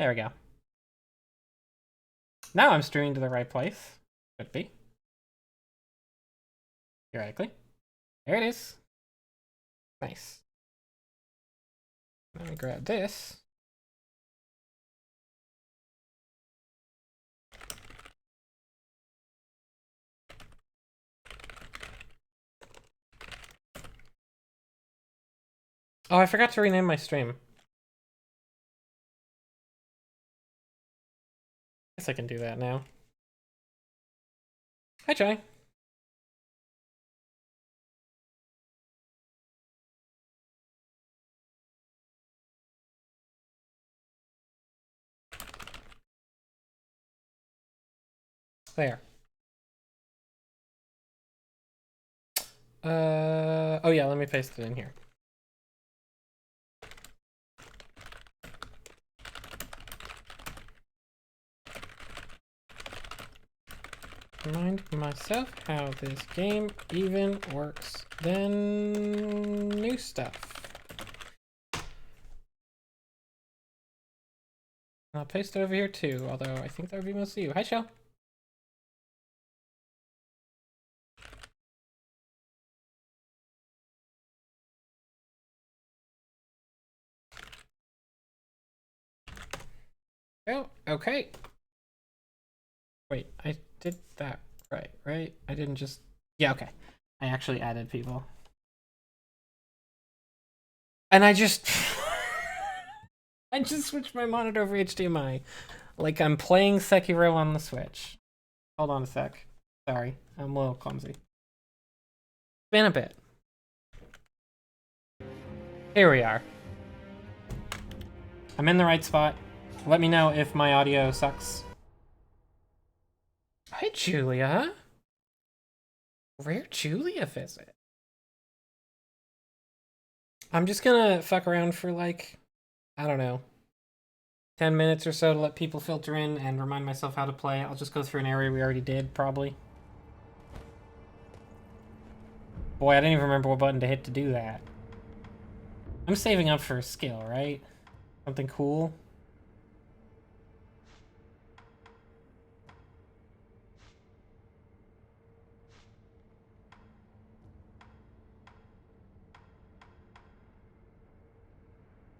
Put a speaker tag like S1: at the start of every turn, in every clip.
S1: There we go. Now I'm streaming to the right place. Should be. Theoretically. There it is. Nice. Let me grab this. Oh, I forgot to rename my stream. Guess I can do that now. Hi, Johnny. There. Oh yeah, let me paste it in here. Remind myself how this game even works. Then new stuff. I'll paste it over here too, although I think that would be mostly you. Hi, Shell. Oh, okay. Wait, I did that right? I didn't just... Yeah, okay. I actually added people. And I just... I just switched my monitor over HDMI. Like I'm playing Sekiro on the Switch. Hold on a sec. Sorry, I'm a little clumsy. Been a bit. Here we are. I'm in the right spot. Let me know if my audio sucks. Hi, Julia. Rare Julia visit. I'm just gonna fuck around for like, I don't know, 10 minutes or so to let people filter in and remind myself how to play. I'll just go through an area we already did, probably. Boy, I didn't even remember what button to hit to do that. I'm saving up for a skill, right? Something cool.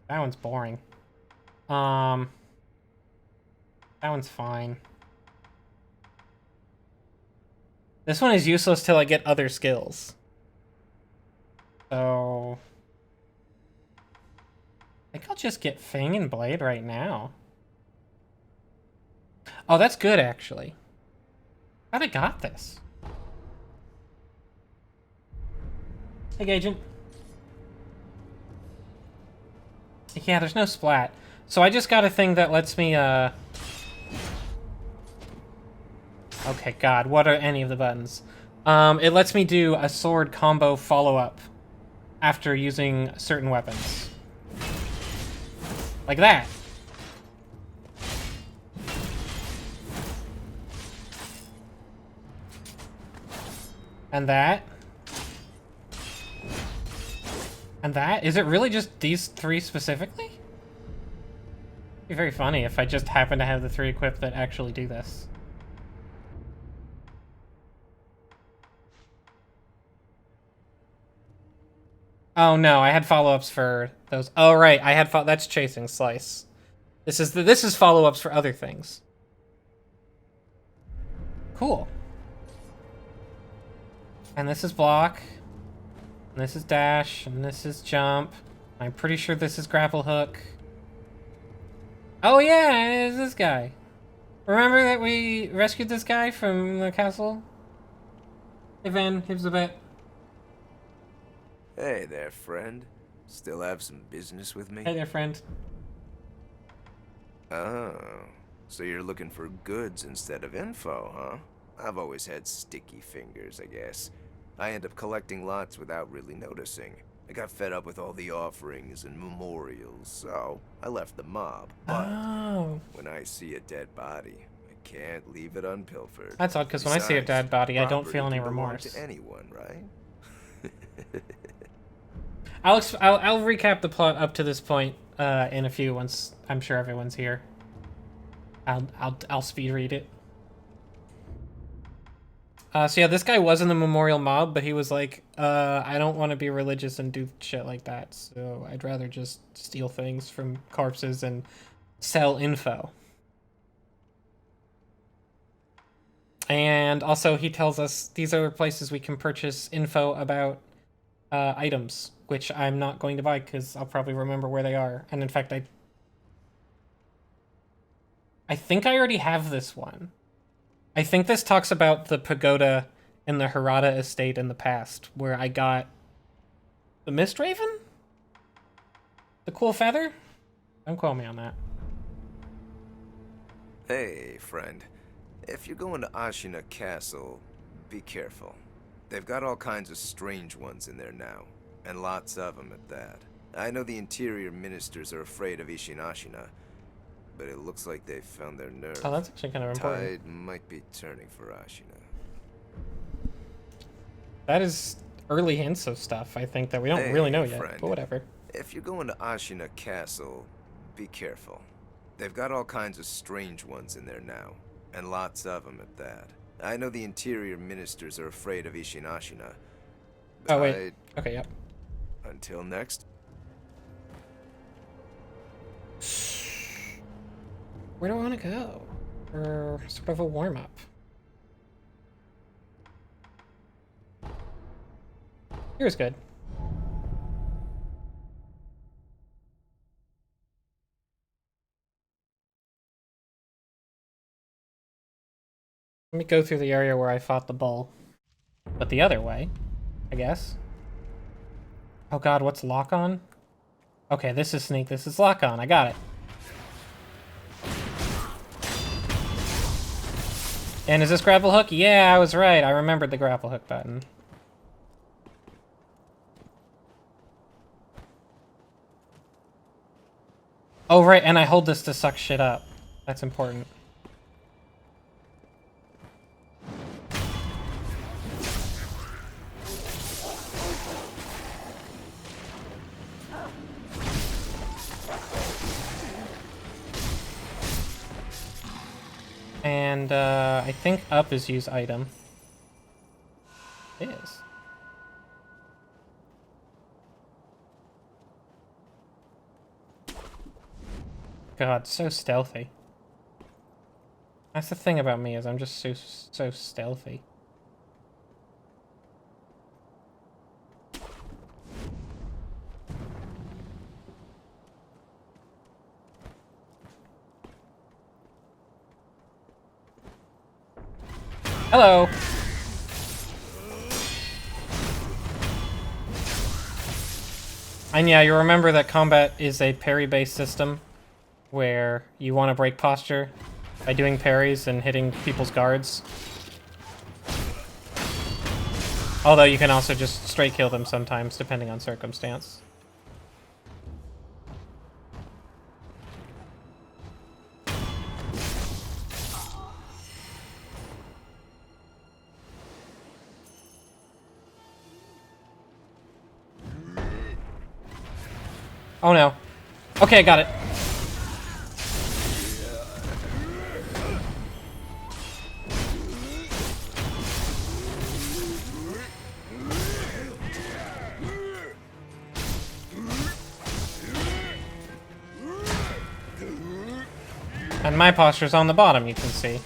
S1: That one's boring. That one's fine. This one is useless till I get other skills. So... I think I'll just get Fang and Blade right now. Oh, that's good, actually. How'd I got this? Hey, Agent. Yeah, there's no splat. So I just got a thing that lets me, Okay, God, what are any of the buttons? It lets me do a sword combo follow-up after using certain weapons. Like that. And that. And that? Is it really just these three specifically? It'd be very funny if I just happen to have the three equipped that actually do this. Oh no, I had follow-ups for those. Oh right, I had that's chasing slice. This is follow-ups for other things. Cool. And this is block. And this is dash, and this is jump. I'm pretty sure this is grapple hook. Oh yeah, it's this guy. Remember that we rescued this guy from the castle? Hey Van, here's a bit.
S2: Hey there, friend. Still have some business with me?
S1: Hey there, friend.
S2: Oh, so you're looking for goods instead of info, huh? I've always had sticky fingers, I guess. I end up collecting lots without really noticing. I got fed up with all the offerings and memorials, so I left the mob. But when I see a dead body, I can't leave it unpilfered.
S1: That's odd, because when I see a dead body, I don't feel any
S2: property can belong
S1: remorse.
S2: to anyone, right?
S1: I'll recap the plot up to this point in a few once I'm sure everyone's here. I'll speed read it. So yeah, this guy was in the memorial mob, but he was like, I don't want to be religious and do shit like that, so I'd rather just steal things from corpses and sell info. And also he tells us these are places we can purchase info about items, which I'm not going to buy because I'll probably remember where they are. And in fact, I think I already have this one. I think this talks about the pagoda in the Harada estate in the past, where I got the Mist Raven? The cool feather? Don't quote me on that.
S2: Hey, friend. If you're going to Ashina Castle, be careful. They've got all kinds of strange ones in there now, and lots of them at that. I know the interior ministers are afraid of Ishin Ashina, but it looks like they've found their nerve.
S1: Oh, that's actually kind of important.
S2: Tide might be turning for Ashina.
S1: That is early hints of stuff, I think, that we don't really know yet,
S2: friend.
S1: but whatever.
S2: If you're going to Ashina Castle, be careful. They've got all kinds of strange ones in there now, and lots of them at that. I know the interior ministers are afraid of Ishin Ashina.
S1: Oh, wait. Okay, yep.
S2: Until next.
S1: Where do I want to go? For sort of a warm-up. Here's good. Let me go through the area where I fought the bull. But the other way, I guess. Oh god, what's lock on? Okay, this is sneak, this is lock on. I got it. And is this grapple hook? Yeah, I was right. I remembered the grapple hook button. Oh, right, and I hold this to suck shit up. That's important. And I think up is use item. It is. God, so stealthy. That's the thing about me, is I'm just so stealthy. Hello. And yeah, you remember that combat is a parry-based system where you want to break posture by doing parries and hitting people's guards. Although you can also just straight kill them sometimes, depending on circumstance. Oh no. Okay, I got it. And my posture's on the bottom, you can see.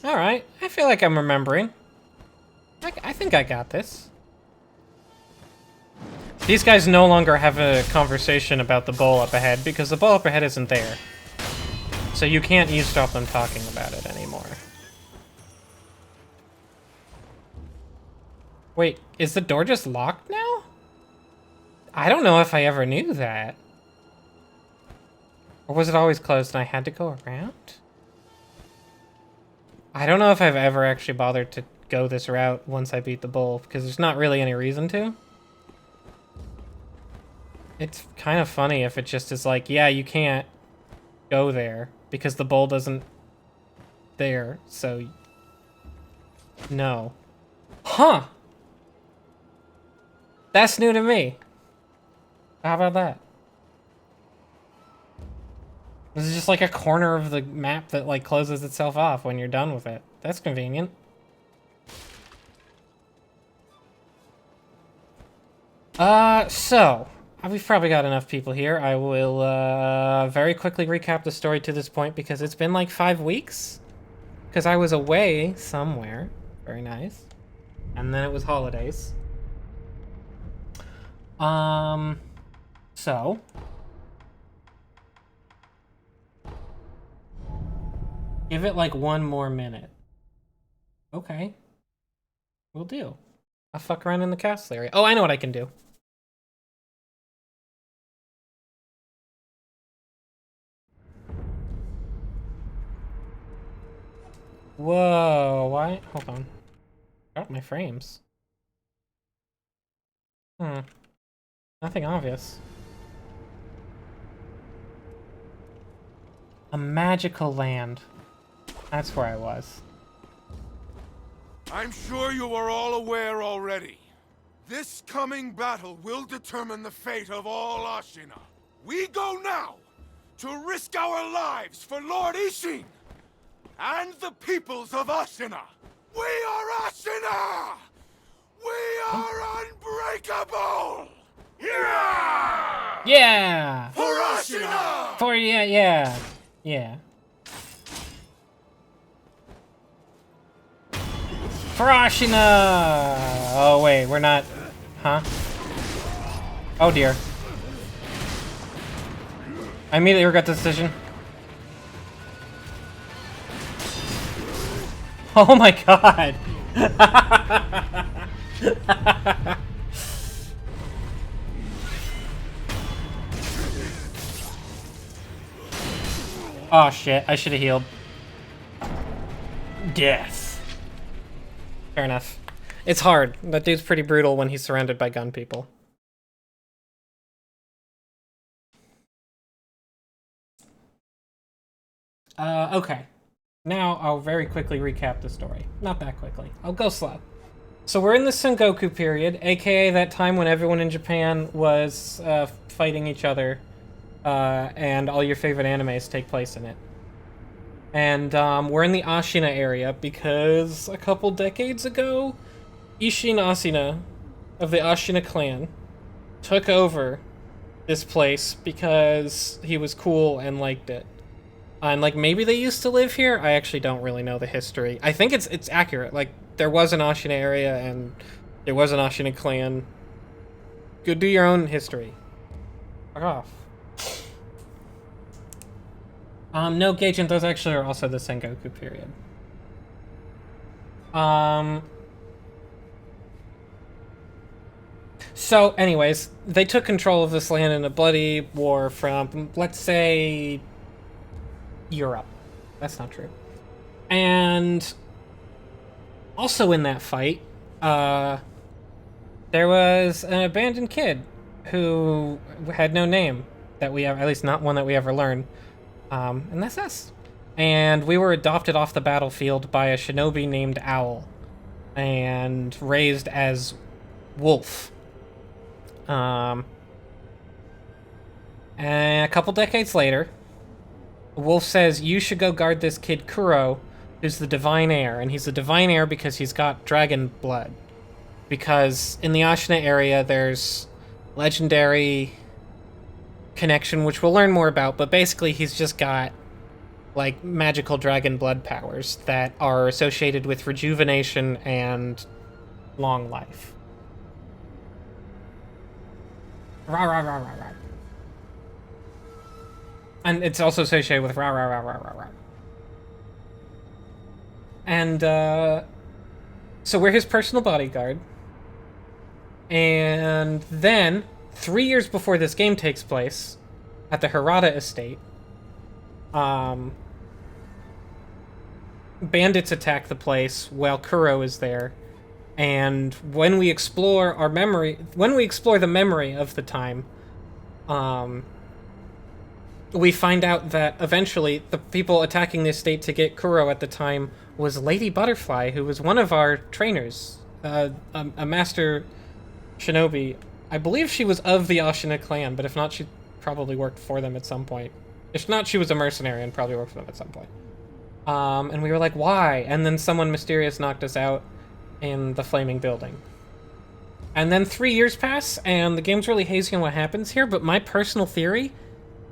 S1: Alright, I feel like I'm remembering. I think I got this. These guys no longer have a conversation about the bowl up ahead because the bowl up ahead isn't there. So you can't eavesdrop them talking about it anymore. Wait, is the door just locked now? I don't know if I ever knew that. Or was it always closed and I had to go around? I don't know if I've ever actually bothered to go this route once I beat the bull, because there's not really any reason to. It's kind of funny if it just is like, yeah, you can't go there because the bowl doesn't there, so no. Huh. That's new to me. How about that? This is just like a corner of the map that like closes itself off when you're done with it. That's convenient. So we've probably got enough people here. I will very quickly recap the story to this point because it's been like 5 weeks. Because I was away somewhere. Very nice. And then it was holidays. So give it like 1 more minute. Okay. Will do. I'll fuck around in the castle area. Oh, I know what I can do. Whoa, why? Hold on. Got my frames. Nothing obvious. A magical land. That's where I was.
S3: I'm sure you are all aware already. This coming battle will determine the fate of all Ashina. We go now to risk our lives for Lord Ishin and the peoples of Ashina. We are Ashina! We are unbreakable! Yeah!
S1: Yeah!
S3: For Ashina!
S1: For, yeah. For Ashina! Oh, wait, we're not... Huh? Oh, dear. I immediately regret the decision. Oh my god! Oh shit, I should have healed. Death. Fair enough. It's hard. That dude's pretty brutal when he's surrounded by gun people. Okay. Now I'll very quickly recap the story. Not that quickly. I'll go slow. So we're in the Sengoku period, aka that time when everyone in Japan was fighting each other, and all your favorite animes take place in it. And we're in the Ashina area because a couple decades ago, Ishin Asina of the Ashina clan took over this place because he was cool and liked it. And like maybe they used to live here. I actually don't really know the history. I think it's accurate. Like there was an Ashina area and there was an Ashina clan. Go do your own history. Fuck off. No, Gaijin, those actually are also the Sengoku period. So, anyways, they took control of this land in a bloody war from, let's say, Europe. That's not true. And also in that fight, there was an abandoned kid who had no name that we have, at least not one that we ever learned. And that's us. And we were adopted off the battlefield by a shinobi named Owl and raised as Wolf. And a couple decades later, Wolf says, you should go guard this kid Kuro, who's the divine heir. And he's the divine heir because he's got dragon blood. Because in the Ashina area, there's legendary connection, which we'll learn more about, but basically he's just got like magical dragon blood powers that are associated with rejuvenation and long life. Rah, rah, rah, rah, rah. And it's also associated with rah, rah, rah, rah, rah, rah. And so we're his personal bodyguard. And then 3 years before this game takes place, at the Harada estate, bandits attack the place while Kuro is there, and when we explore the memory of the time, We find out that eventually the people attacking the estate to get Kuro at the time was Lady Butterfly, who was one of our trainers, a master shinobi. I believe she was of the Ashina clan, but if not, she probably worked for them at some point. If not, she was a mercenary and probably worked for them at some point. And we were like, why? And then someone mysterious knocked us out in the flaming building. And then 3 years pass, and the game's really hazy on what happens here, but my personal theory,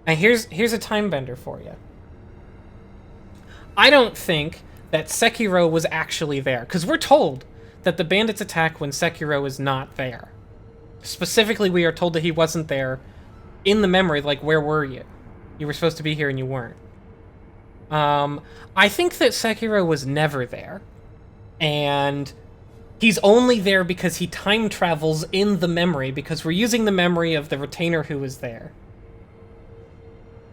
S1: and here's a time bender for you. I don't think that Sekiro was actually there, because we're told that the bandits attack when Sekiro is not there. Specifically, we are told that he wasn't there in the memory, like, where were you? You were supposed to be here and you weren't. I think that Sekiro was never there, and he's only there because he time travels in the memory, because we're using the memory of the retainer who was there.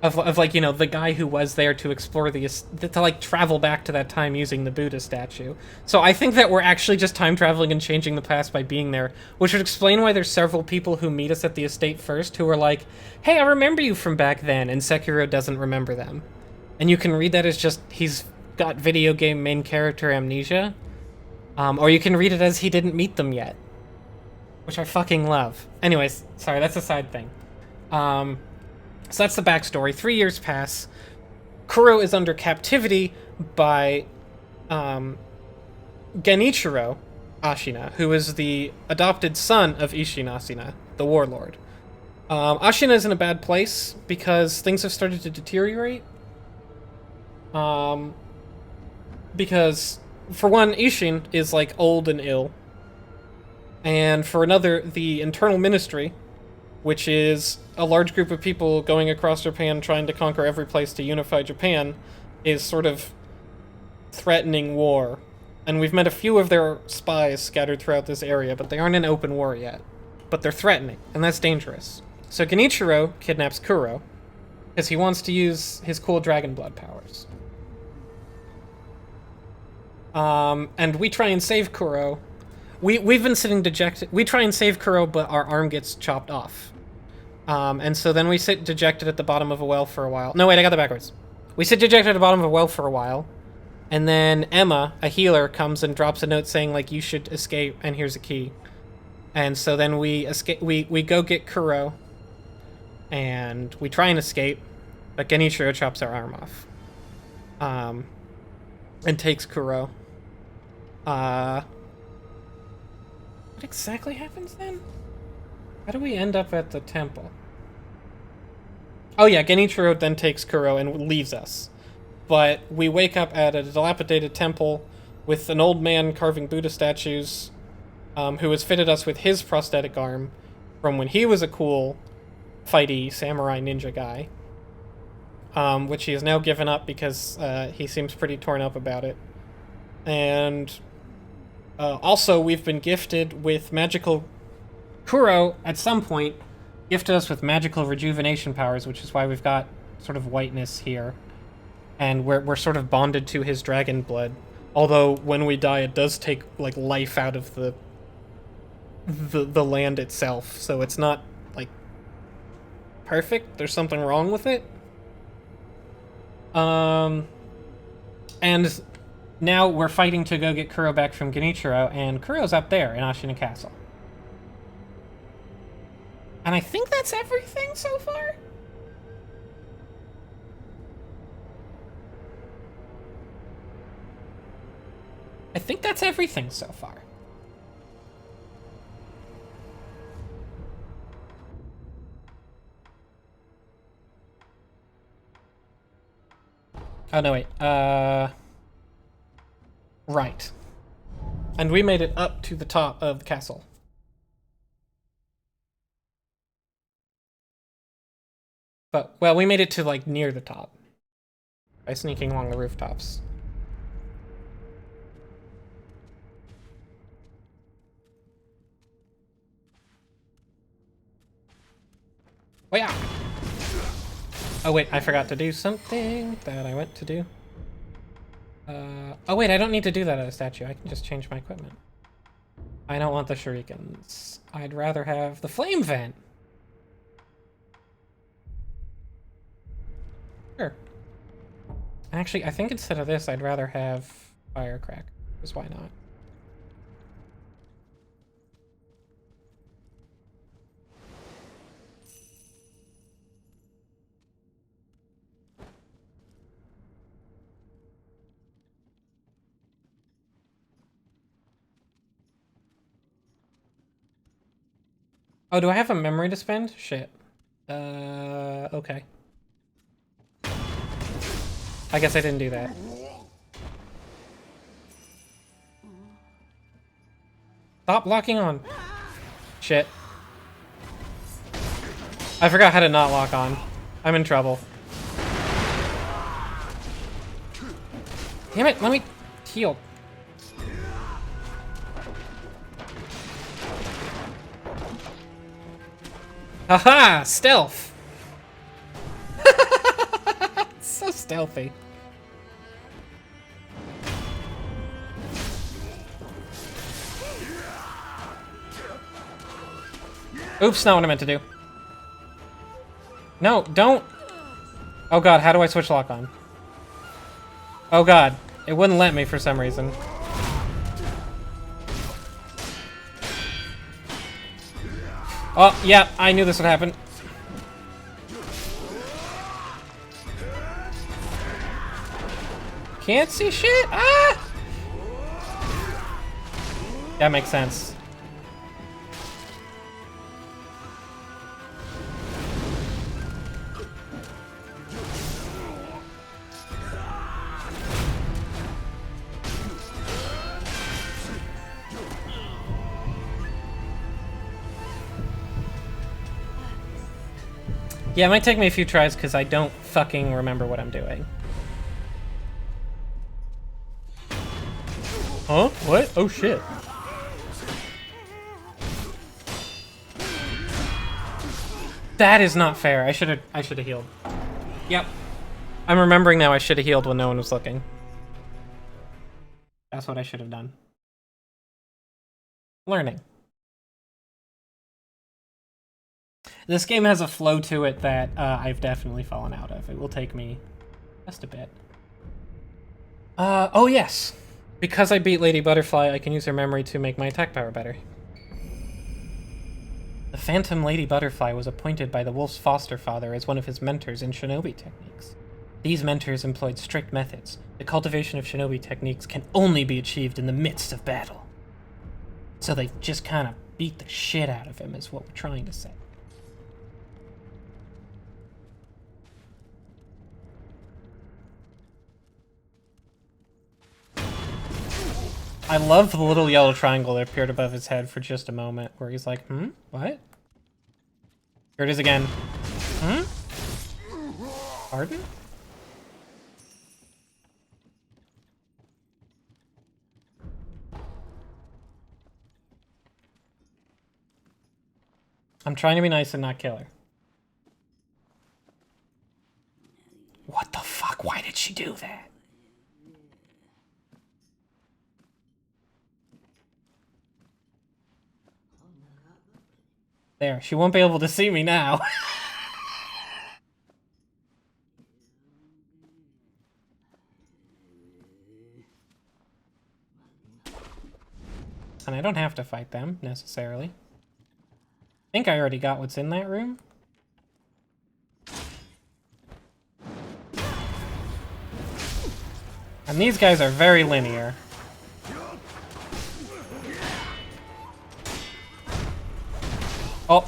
S1: Of like, you know, the guy who was there to explore to like travel back to that time using the Buddha statue. So I think that we're actually just time traveling and changing the past by being there, which would explain why there's several people who meet us at the estate first who are like, hey, I remember you from back then, and Sekiro doesn't remember them. And you can read that as just, he's got video game main character amnesia. Or you can read it as he didn't meet them yet. Which I fucking love. Anyways, sorry, that's a side thing. So that's the backstory. 3 years pass. Kuro is under captivity by Genichiro Ashina, who is the adopted son of Ishin Ashina, the warlord. Ashina is in a bad place because things have started to deteriorate. Because, for one, Ishin is, like, old and ill. And for another, the internal ministry, which is a large group of people going across Japan trying to conquer every place to unify Japan, is sort of threatening war. And we've met a few of their spies scattered throughout this area, but they aren't in open war yet. But they're threatening, and that's dangerous. So Genichiro kidnaps Kuro, because he wants to use his cool dragon blood powers. And we try and save Kuro. We've been sitting dejected. We try and save Kuro, but our arm gets chopped off. And so then we sit dejected at the bottom of a well for a while. No, wait, I got that backwards. We sit dejected at the bottom of a well for a while. And then Emma, a healer, comes and drops a note saying, like, you should escape, and here's a key. And so then we escape. We go get Kuro. And we try and escape. But Genichiro chops our arm off. And takes Kuro. What exactly happens then? How do we end up at the temple? Oh yeah, Genichiro then takes Kuro and leaves us. But we wake up at a dilapidated temple with an old man carving Buddha statues, who has fitted us with his prosthetic arm from when he was a cool, fighty samurai ninja guy. Which he has now given up because he seems pretty torn up about it. And also, we've been gifted with magical... Kuro, at some point, gifted us with magical rejuvenation powers, which is why we've got sort of whiteness here. And we're sort of bonded to his dragon blood. Although, when we die, it does take, like, life out of the land itself. So it's not, like, perfect. There's something wrong with it. And now we're fighting to go get Kuro back from Genichiro, and Kuro's up there in Ashina Castle. And I think that's everything so far? I think that's everything so far. Oh, no, wait. Right. And we made it up to the top of the castle. But, well, we made it to, like, near the top. By sneaking along the rooftops. Oh, yeah! Oh, wait, I forgot to do something that I went to do. Oh, wait, I don't need to do that at a statue. I can just change my equipment. I don't want the shurikens. I'd rather have the flame vent. Actually, I think instead of this, I'd rather have firecracker. Because why not? Oh, do I have a memory to spend? Shit. Okay. I guess I didn't do that. Stop locking on. Shit. I forgot how to not lock on. I'm in trouble. Damn it, let me heal. Haha! Stealth! So stealthy. Oops, not what I meant to do. No, don't! Oh god, how do I switch lock on? Oh god, it wouldn't let me for some reason. Oh, yeah, I knew this would happen. Can't see shit! Ah! That makes sense. Yeah, it might take me a few tries because I don't fucking remember what I'm doing. Huh? What? Oh shit. That is not fair. I should have healed. Yep. I'm remembering now I should have healed when no one was looking. That's what I should have done. Learning. This game has a flow to it that I've definitely fallen out of. It will take me just a bit. Oh yes. Because I beat Lady Butterfly, I can use her memory to make my attack power better. The Phantom Lady Butterfly was appointed by the wolf's foster father as one of his mentors in shinobi techniques. These mentors employed strict methods. The cultivation of shinobi techniques can only be achieved in the midst of battle. So they just kind of beat the shit out of him, is what we're trying to say. I love the little yellow triangle that appeared above his head for just a moment, where he's like, what? Here it is again. Pardon? I'm trying to be nice and not kill her. What the fuck? Why did she do that? There, she won't be able to see me now. And I don't have to fight them, necessarily. I think I already got what's in that room. And these guys are very linear. Oh.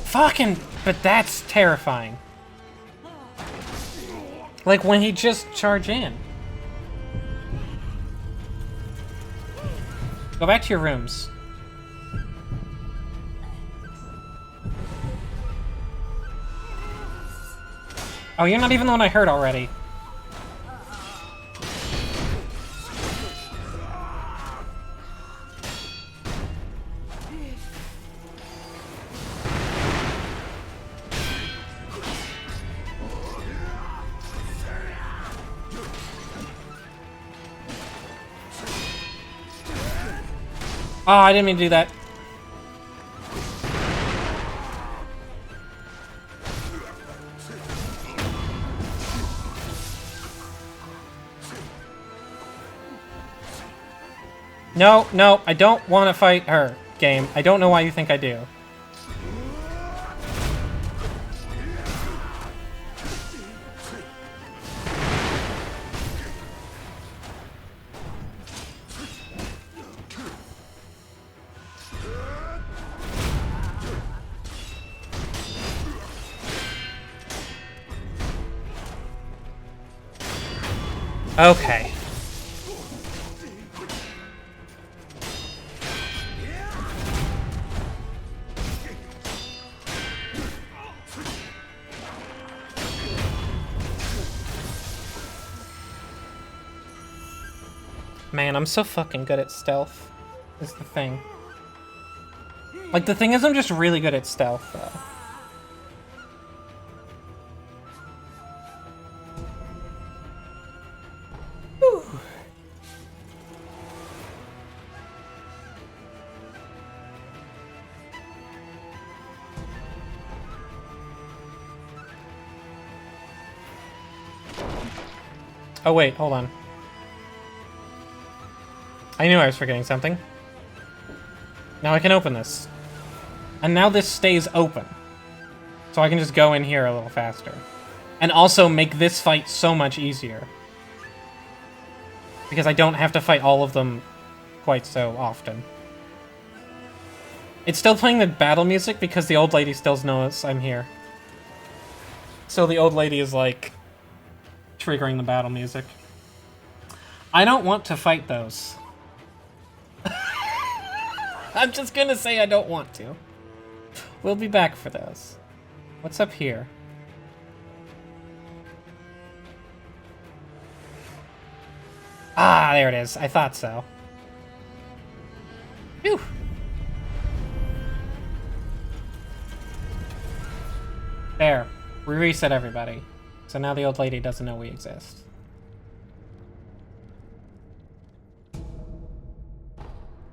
S1: Fucking, but that's terrifying. Like when he just charge in. Go back to your rooms. Oh, you're not even the one I heard already. Oh, I didn't mean to do that. No, no, I don't want to fight her, game. I don't know why you think I do. Okay. Man, I'm so fucking good at stealth, is the thing. Like, the thing is, I'm just really good at stealth, though. Whew. Oh, wait, hold on. I knew I was forgetting something. Now I can open this. And now this stays open. So I can just go in here a little faster. And also make this fight so much easier. Because I don't have to fight all of them quite so often. It's still playing the battle music because the old lady still knows I'm here. So the old lady is like triggering the battle music. I don't want to fight those. I'm just gonna say I don't want to. We'll be back for those. What's up here? Ah, there it is. I thought so. Phew. There. We reset everybody. So now the old lady doesn't know we exist.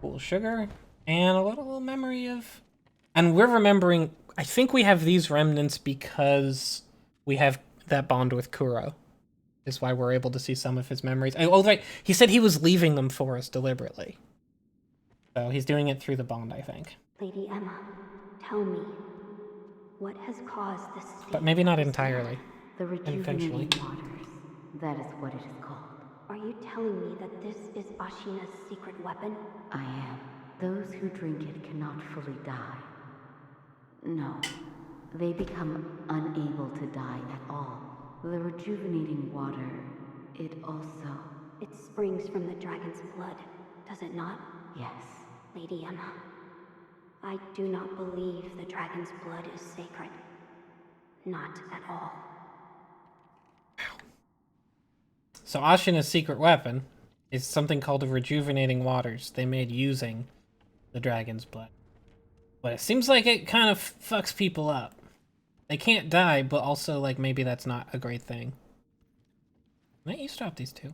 S1: Cool sugar. And a little memory of... And we're remembering... I think we have these remnants because we have that bond with Kuro. Is why we're able to see some of his memories. Oh, right. He said he was leaving them for us deliberately. So he's doing it through the bond, I think.
S4: Lady Emma, tell me, what has caused this state?
S1: But maybe not entirely.
S4: The
S1: Eventually.
S4: rejuvenating waters. That is what it is called. Are you telling me that this is Ashina's secret weapon? I am. Those who drink it cannot fully die. No. They become unable to die at all. The rejuvenating water, it also... It springs from the dragon's blood, does it not? Yes. Lady Emma, I do not believe the dragon's blood is sacred. Not at all.
S1: So Ashina's secret weapon is something called the rejuvenating waters they made using the dragon's blood. But it seems like it kind of fucks people up. They can't die, but also, like, maybe that's not a great thing. Might you stop these two?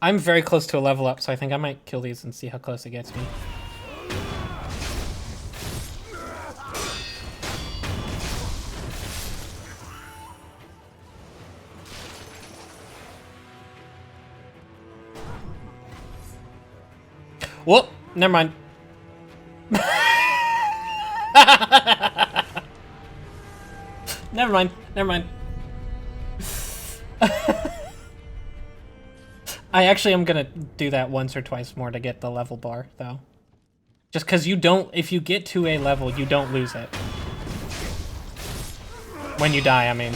S1: I'm very close to a level up, so I think I might kill these and see how close it gets me. Whoop! Never mind. Never mind. Never mind. I actually am gonna do that once or twice more to get the level bar, though. Just because you don't... If you get to a level, you don't lose it. When you die, I mean.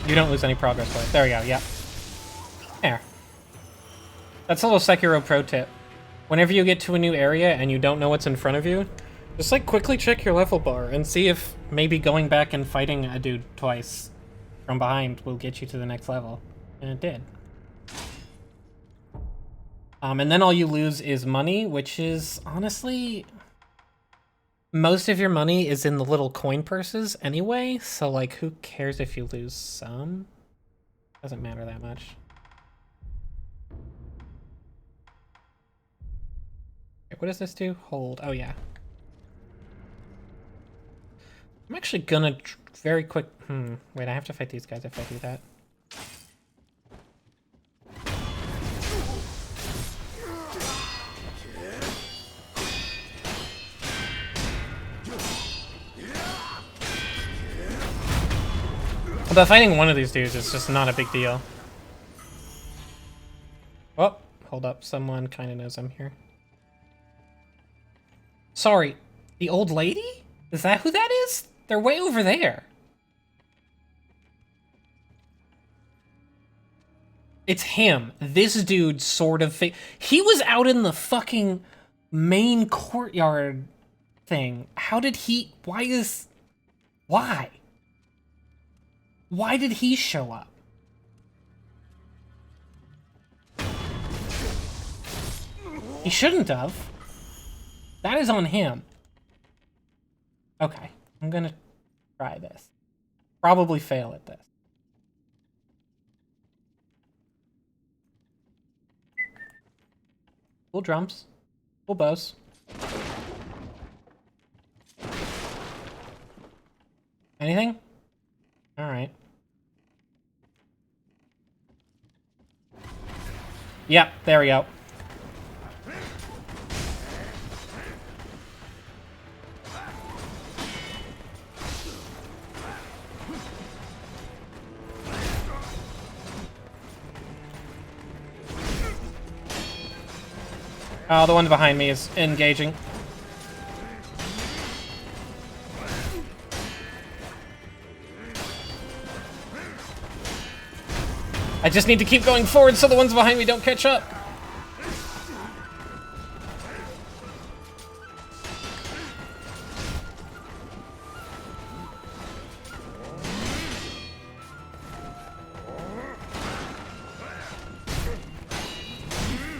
S1: You don't lose any progress for it. There we go, yep. There. That's a little Sekiro pro tip. Whenever you get to a new area and you don't know what's in front of you, just, like, quickly check your level bar and see if maybe going back and fighting a dude twice from behind will get you to the next level. And it did. And then all you lose is money, which is, honestly... Most of your money is in the little coin purses anyway, so, like, who cares if you lose some? Doesn't matter that much. What does this do? Hold. Oh, yeah. I'm actually gonna very quick... Wait, I have to fight these guys if I do that. But fighting one of these dudes is just not a big deal. Oh, hold up. Someone kind of knows I'm here. Sorry, the old lady? Is that who that is? They're way over there. It's him. This dude sort of... He was out in the fucking main courtyard thing. How did he... Why? Why did he show up? He shouldn't have. That is on him. Okay, I'm gonna try this. Probably fail at this. Cool drums. Cool bows. Anything? Alright. Yep, there we go. Oh, the one behind me is engaging. I just need to keep going forward so the ones behind me don't catch up.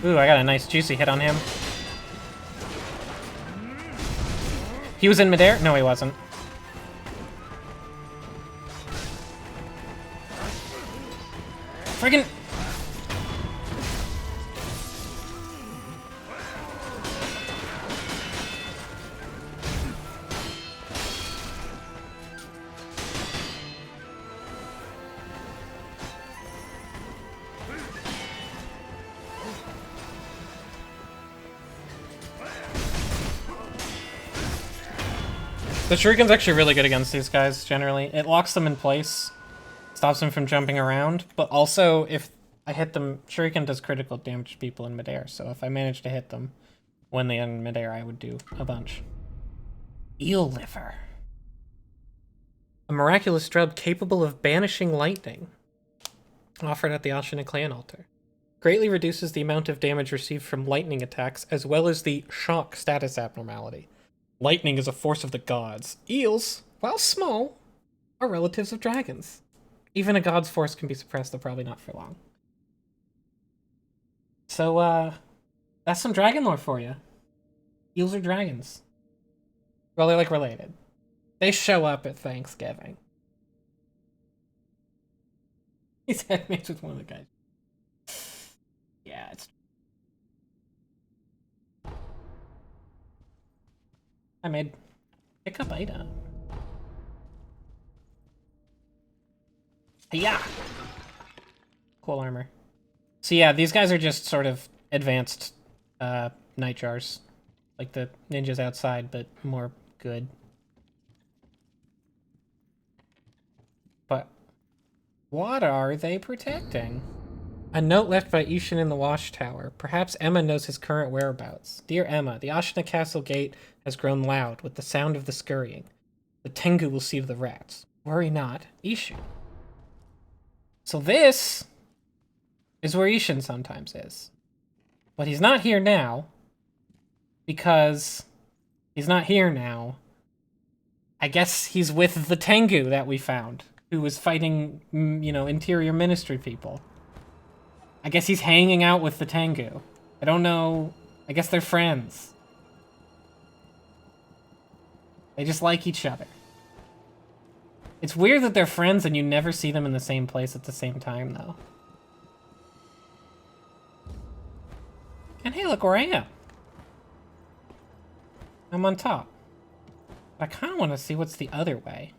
S1: Ooh, I got a nice juicy hit on him. He was in midair? No, he wasn't. Friggin'... The shuriken's actually really good against these guys, generally. It locks them in place, stops them from jumping around, but also if I hit them, shuriken does critical damage to people in midair, so if I manage to hit them when they're in midair, I would do a bunch. Eel Liver. A miraculous drug capable of banishing lightning. Offered at the Ashina clan altar. Greatly reduces the amount of damage received from lightning attacks, as well as the shock status abnormality. Lightning is a force of the gods. Eels, while small, are relatives of dragons. Even a god's force can be suppressed, though probably not for long. So, that's some dragon lore for you. Eels are dragons. Well, they're, like, related. They show up at Thanksgiving. He's had mates with one of the guys. Yeah, it's... I made pick up item. Yeah. Cool armor. So yeah, these guys are just sort of advanced nightjars. Like the ninjas outside, but more good. But what are they protecting? A note left by Ishin in the watchtower. Perhaps Emma knows his current whereabouts. Dear Emma, the Ashina Castle gate has grown loud with the sound of the scurrying. The Tengu will see to the rats. Worry not, Ishin. So this is where Ishin sometimes is. But he's not here now. Because he's not here now. I guess he's with the Tengu that we found. Who was fighting, you know, interior ministry people. I guess he's hanging out with the Tengu. I don't know. I guess they're friends. They just like each other. It's weird that they're friends and you never see them in the same place at the same time, though. And hey, look where I am. I'm on top. But I kind of want to see what's the other way.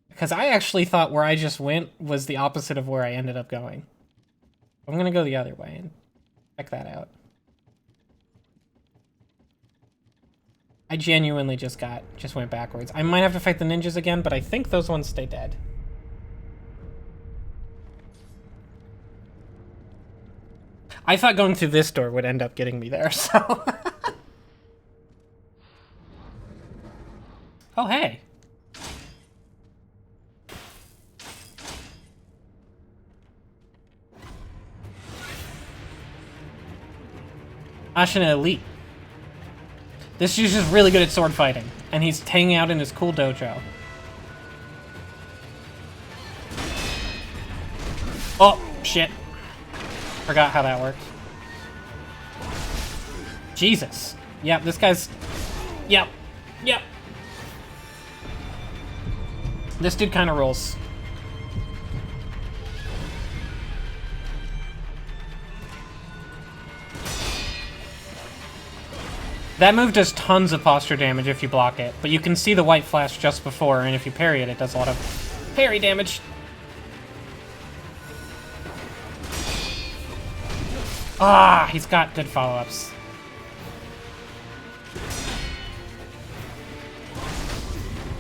S1: Because I actually thought where I just went was the opposite of where I ended up going. I'm going to go the other way and check that out. I genuinely just went backwards. I might have to fight the ninjas again, but I think those ones stay dead. I thought going through this door would end up getting me there, so... Oh, hey. Ashina Elite. This dude's just really good at sword fighting, and he's hanging out in his cool dojo. Oh, shit. Forgot how that worked. Jesus. Yep, this guy's... Yep. Yep. This dude kind of rolls. That move does tons of posture damage if you block it, but you can see the white flash just before, and if you parry it, it does a lot of parry damage. Ah, he's got good follow-ups.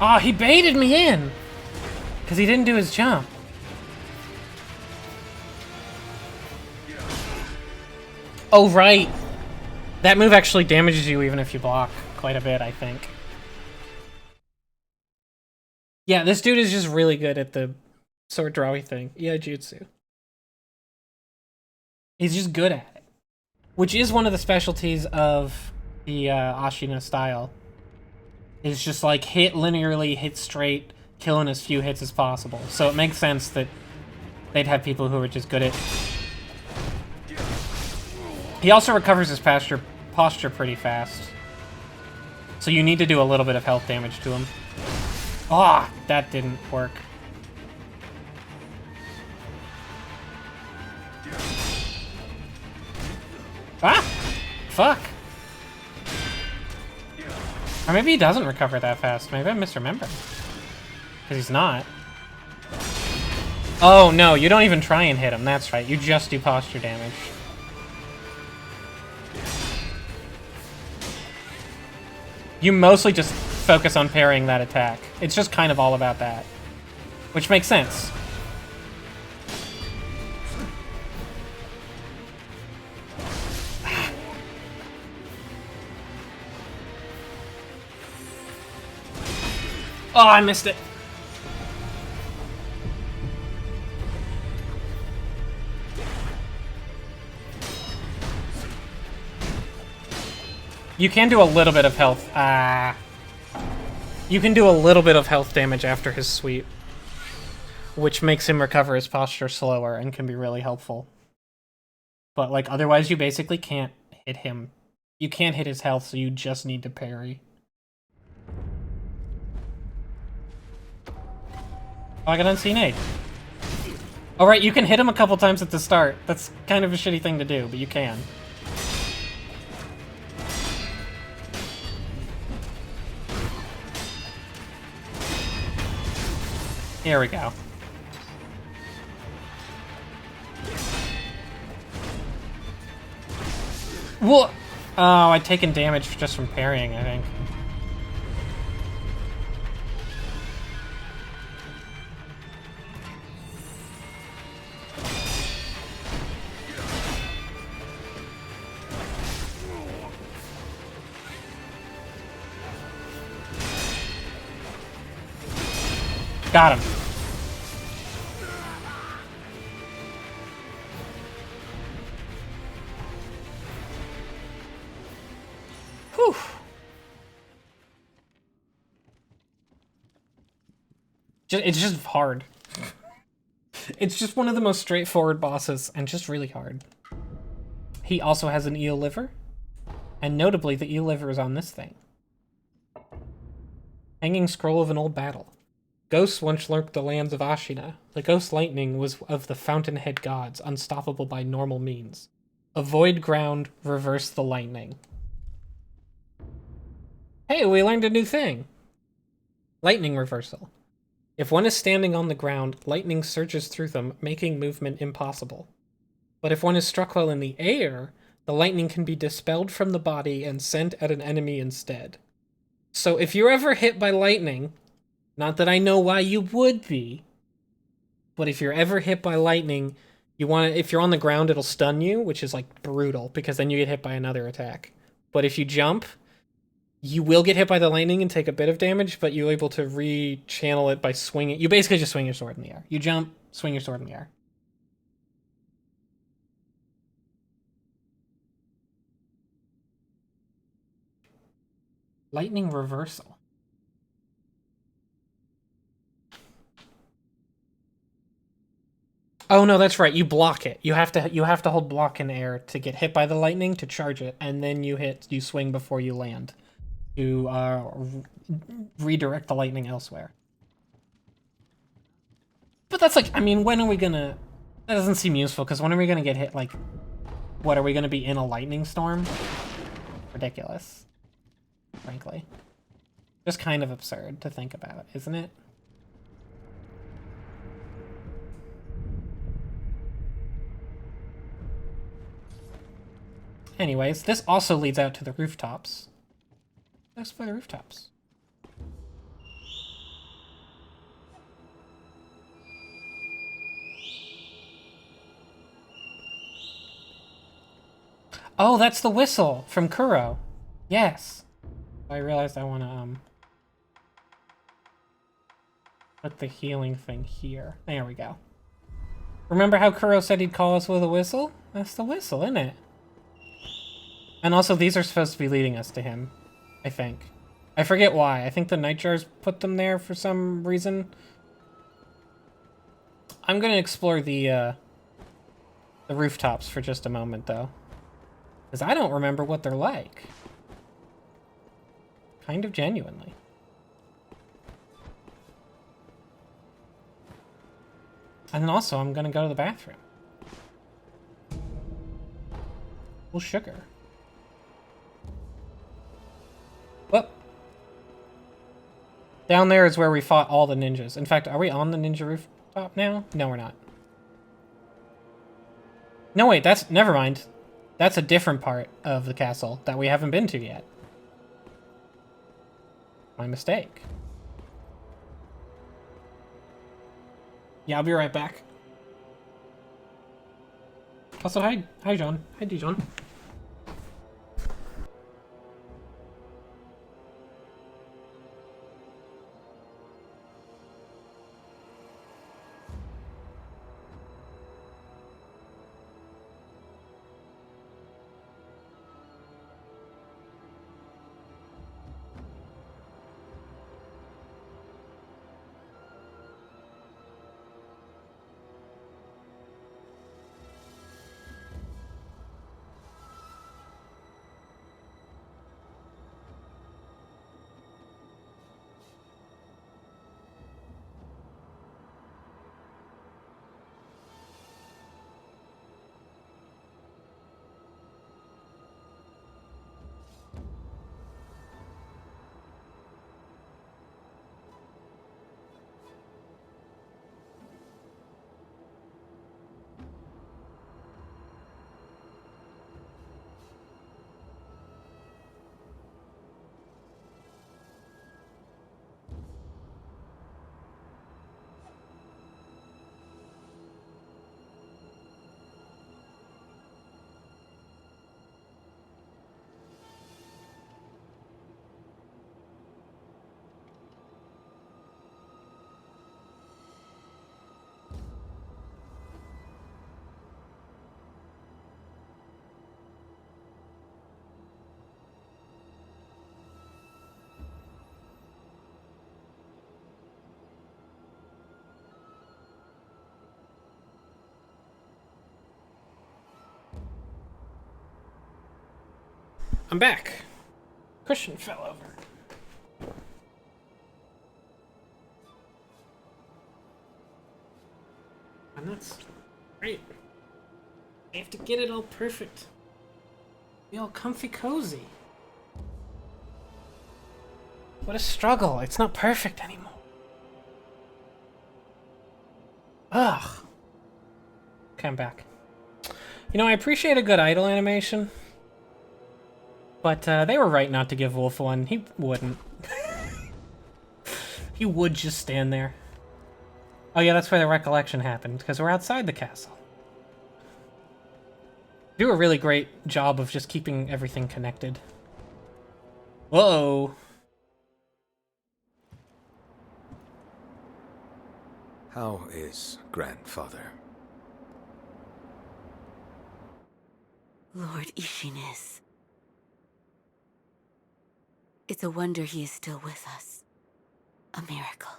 S1: Ah, he baited me in! Because he didn't do his jump. Oh, right. That move actually damages you even if you block quite a bit, I think. Yeah, this dude is just really good at the sword drawy thing. Yeah, jutsu. He's just good at it. Which is one of the specialties of the Ashina style. Is just like hit linearly, hit straight, killing as few hits as possible. So it makes sense that they'd have people who are just good at... He also recovers his posture pretty fast. So you need to do a little bit of health damage to him. Ah, that didn't work. Ah! Fuck! Or maybe he doesn't recover that fast. Maybe I misremember. Because he's not. Oh, no, you don't even try and hit him. That's right. You just do posture damage. You mostly just focus on parrying that attack. It's just kind of all about that. Which makes sense. Oh, I missed it. You can do a little bit of health. You can do a little bit of health damage after his sweep, which makes him recover his posture slower and can be really helpful. But, like, otherwise you basically can't hit him. You can't hit his health, so you just need to parry. Oh, I got unseen aid. Oh, right, you can hit him a couple times at the start. That's kind of a shitty thing to do, but you can. Here we go. What? Oh, I'd taken damage just from parrying, I think. Got him. Whew. It's just hard. It's just one of the most straightforward bosses, and just really hard. He also has an eel liver, and notably the eel liver is on this thing. Hanging scroll of an old battle. Ghosts once lurked the lands of Ashina. The ghost lightning was of the fountainhead gods, unstoppable by normal means. Avoid ground, reverse the lightning. Hey, we learned a new thing! Lightning reversal. If one is standing on the ground, lightning surges through them, making movement impossible. But if one is struck while in the air, the lightning can be dispelled from the body and sent at an enemy instead. So if you're ever hit by lightning, not that I know why you would be, but if you're ever hit by lightning, you want to, if you're on the ground, it'll stun you, which is like brutal because then you get hit by another attack. But if you jump, you will get hit by the lightning and take a bit of damage, but you're able to re-channel it by swinging. You basically just swing your sword in the air. You jump, swing your sword in the air. Lightning reversal. Oh no, that's right. You block it. You have to hold block in air to get hit by the lightning to charge it, and then you swing before you land. To redirect the lightning elsewhere. But that's like, I mean, when are we gonna... That doesn't seem useful, because when are we gonna get hit, like... What, are we gonna be in a lightning storm? Ridiculous. Frankly. Just kind of absurd to think about, isn't it? Anyways, this also leads out to the rooftops. Let's play the rooftops. Oh, that's the whistle from Kuro. Yes. I realized I want to put the healing thing here. There we go. Remember how Kuro said he'd call us with a whistle? That's the whistle, isn't it? And also, these are supposed to be leading us to him, I think. I forget why. I think the Nightjars put them there for some reason. I'm going to explore the rooftops for just a moment, though. Because I don't remember what they're like. Kind of genuinely. And then also, I'm going to go to the bathroom. Well, sugar. Whoop. Down there is where we fought all the ninjas. In fact, are we on the ninja rooftop now? No, we're not. No, wait, that's... Never mind. That's a different part of the castle that we haven't been to yet. My mistake. Yeah, I'll be right back. Also, hi. Hi, John. Hi, Dijon. I'm back. Cushion fell over. And that's great. I have to get it all perfect. Be all comfy cozy. What a struggle. It's not perfect anymore. Ugh. Okay, I'm back. You know, I appreciate a good idle animation. But they were right not to give Wolf one. He wouldn't. He would just stand there. Oh yeah, that's where the recollection happened, because we're outside the castle. Do a really great job of just keeping everything connected. Whoa!
S2: How is grandfather?
S4: Lord Ishin is. It's a wonder he is still with us. A miracle.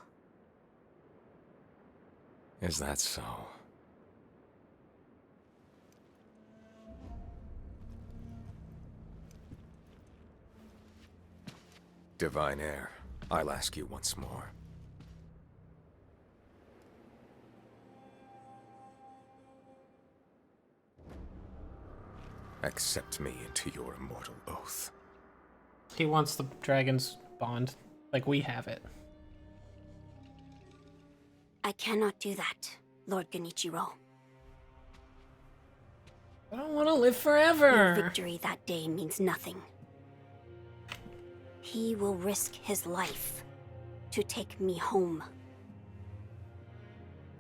S2: Is that so? Divine Heir, I'll ask you once more. Accept me into your immortal oath.
S1: He wants the dragon's bond, like we have it.
S4: I cannot do that, Lord Genichiro.
S1: I don't want to live
S4: Your
S1: forever!
S4: victory that day means nothing. He will risk his life to take me home.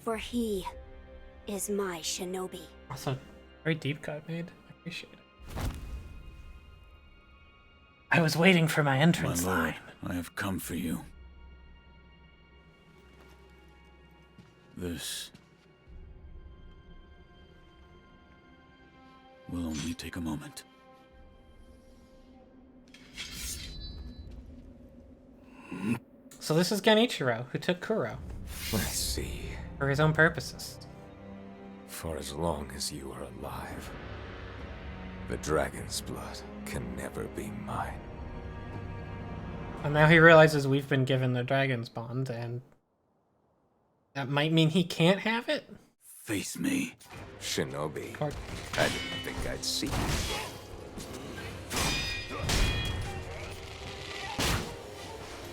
S4: For he is my shinobi.
S1: Also, very deep cut made. I appreciate it. I was waiting for my entrance
S5: My lord,
S1: line.
S5: I have come for you. This will only take a moment.
S1: So this is Genichiro, who took Kuro
S2: I see.
S1: for his own purposes.
S2: For as long as you are alive, the dragon's blood can never be mine.
S1: And now he realizes we've been given the dragon's bond, and that might mean he can't have it?
S5: Face me.
S2: Shinobi,
S1: Or
S2: I didn't think I'd see you.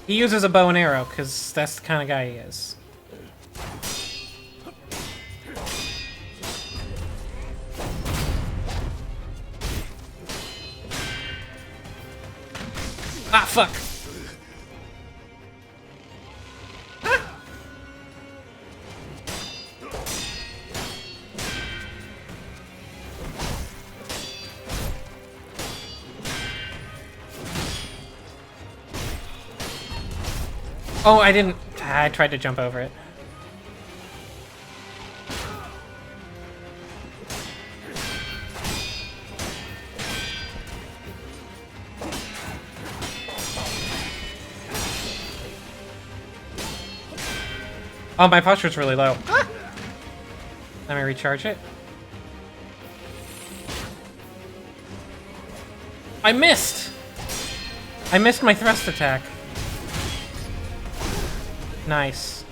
S1: he uses a bow and arrow, because that's the kind of guy he is. Ah, fuck! Oh, I didn't. I tried to jump over it. Oh, my posture's really low. Ah! Let me recharge it. I missed! I missed my thrust attack. Nice.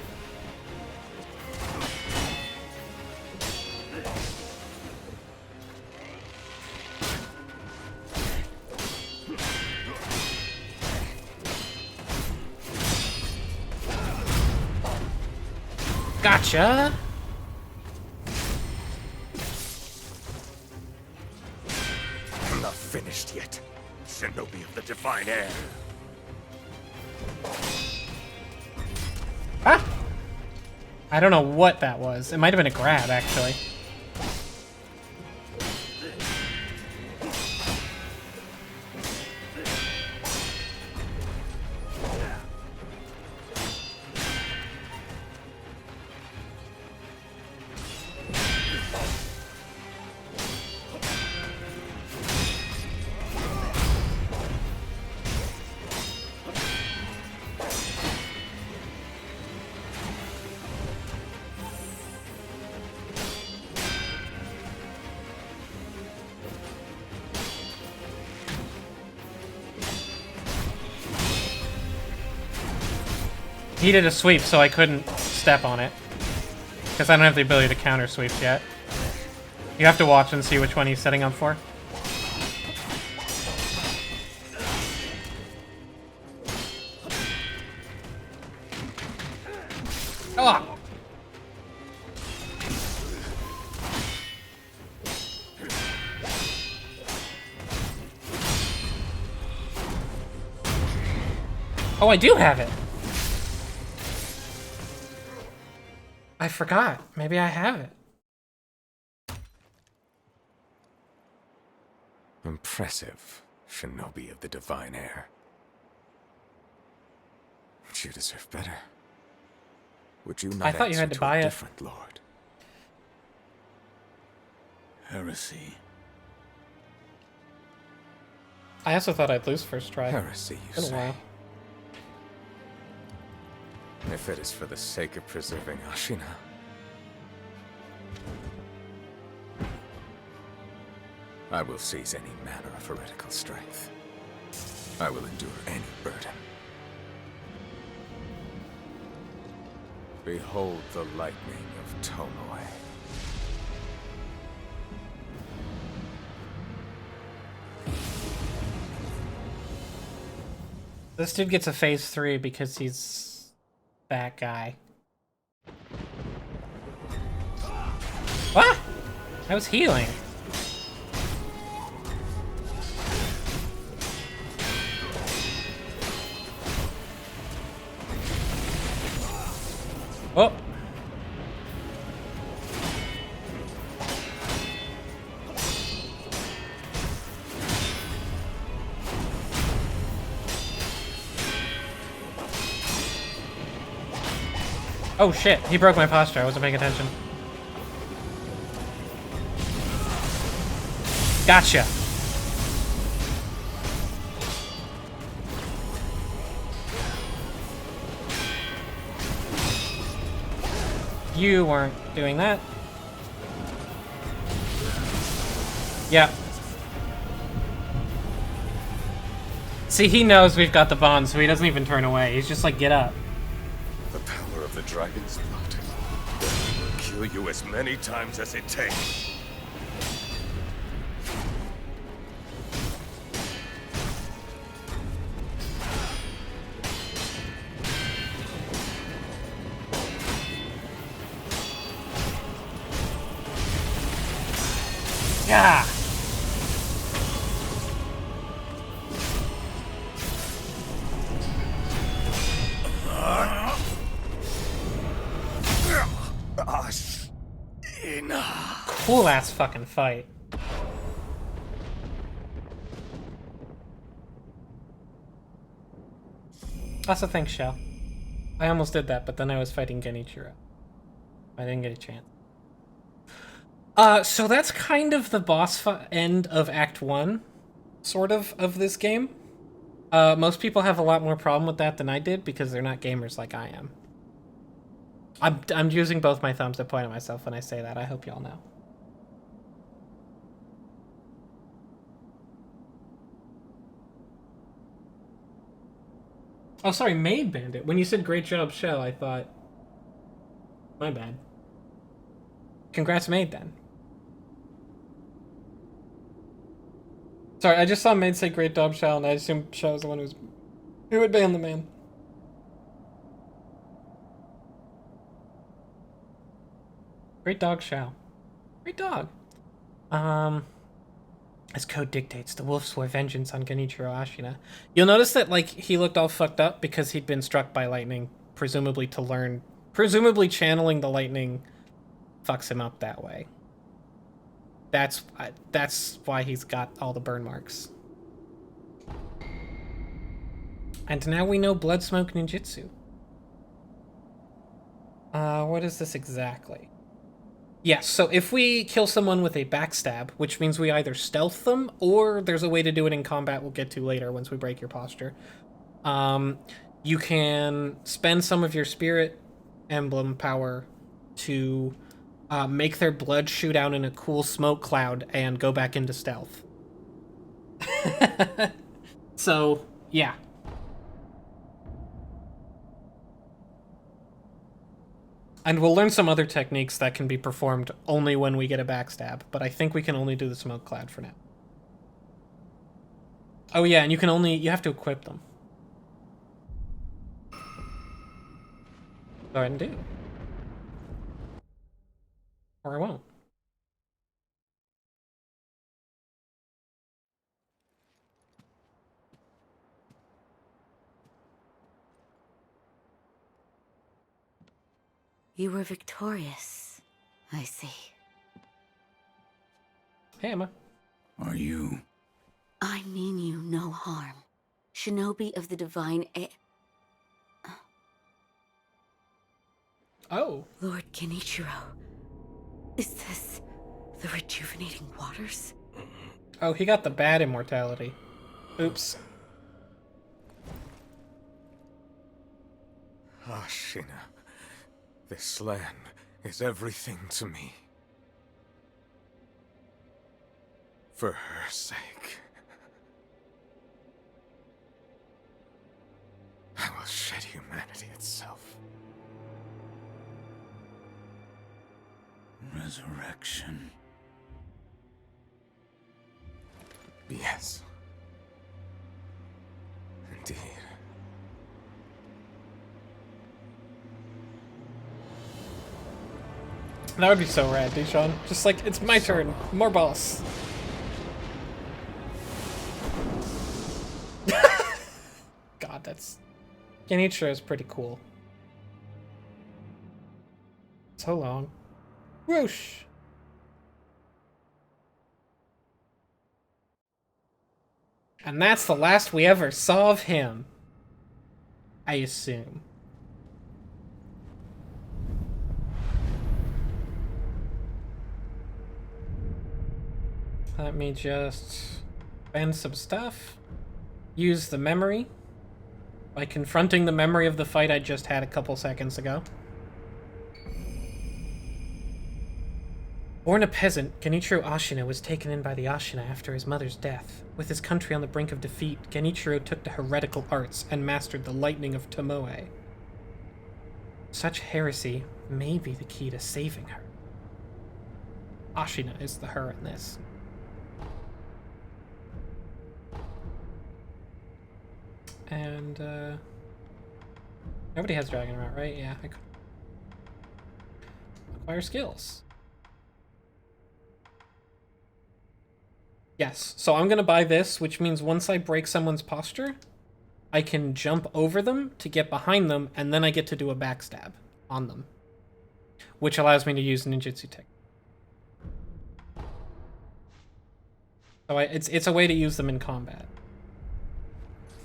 S1: Gotcha!
S3: I'm not finished yet. Shinobi of the Divine Heir.
S1: Ah! I don't know what that was. It might have been a grab, actually. He did a sweep, so I couldn't step on it. Because I don't have the ability to counter sweeps yet. You have to watch and see which one he's setting up for. Oh! Oh, I do have it. I forgot. Maybe I have it.
S3: Impressive, shinobi of the divine air. You deserve better. Would you not
S1: I thought you had
S3: answer
S1: to buy
S3: a
S1: it.
S3: different lord?
S5: Heresy.
S1: I also thought I'd lose first try.
S3: Heresy, you
S1: Been a
S3: say?
S1: while.
S3: If it is for the sake of preserving Ashina, I will seize any manner of heretical strength. I will endure any burden. Behold the lightning of Tomoe.
S1: This dude gets a phase 3 because he's that guy. What? I was healing. Oh. Oh shit, he broke my posture. I wasn't paying attention. Gotcha. You weren't doing that. Yeah. See, he knows we've got the bond, so he doesn't even turn away. He's just like, get up.
S3: The power of the dragon's blood will kill you as many times as it takes.
S1: Yeah. Cool ass fucking fight. Also, thanks, Shell. I almost did that, but then I was fighting Genichiro. I didn't get a chance. So that's kind of the boss end of Act 1, sort of this game. Most people have a lot more problem with that than I did because they're not gamers like I am. I'm using both my thumbs to point at myself when I say that. I hope y'all know. Oh, sorry, Maid Bandit. When you said great job, Shell, I thought... My bad. Congrats, Maid, then. Sorry, I just saw Maid say great job, Shell, and I assumed Shell was the one who would ban the man. Great dog, Shell. Great dog. As code dictates, the wolf swore vengeance on Genichiro Ashina. You'll notice that, like, he looked all fucked up because he'd been struck by lightning, presumably to learn... Presumably channeling the lightning fucks him up that way. That's why he's got all the burn marks. And now we know Blood Smoke Ninjutsu. What is this exactly? Yes, so if we kill someone with a backstab, which means we either stealth them, or there's a way to do it in combat we'll get to later once we break your posture. You can spend some of your spirit emblem power to make their blood shoot out in a cool smoke cloud and go back into stealth. So, yeah. And we'll learn some other techniques that can be performed only when we get a backstab, but I think we can only do the smoke cloud for now. Oh yeah, and you have to equip them. Go ahead and do. Or I won't.
S4: You were victorious. I see.
S1: Hey, Emma.
S5: Are you?
S4: I mean you no harm. Shinobi of the Divine
S1: Oh.
S4: Lord Genichiro. Is this the rejuvenating waters?
S1: Oh, he got the bad immortality. Oops.
S3: Ashina, this land is everything to me. For her sake, I will shed humanity itself.
S5: Resurrection.
S3: Yes. Indeed.
S1: That would be so rad, Deshaun. Just like, it's my turn. More boss. God, that's... Genichiro is pretty cool. So long. Whoosh! And that's the last we ever saw of him. I assume. Let me just spend some stuff. Use the memory by confronting the memory of the fight I just had a couple seconds ago. Born a peasant, Genichiro Ashina was taken in by the Ashina after his mother's death. With his country on the brink of defeat, Genichiro took to heretical arts and mastered the lightning of Tomoe. Such heresy may be the key to saving her. Ashina is the her in this. And, nobody has Dragon Route, right? Yeah, I could. Acquire skills. Yes, so I'm gonna buy this, which means once I break someone's posture, I can jump over them to get behind them, and then I get to do a backstab on them. Which allows me to use ninjutsu technique. So it's a way to use them in combat.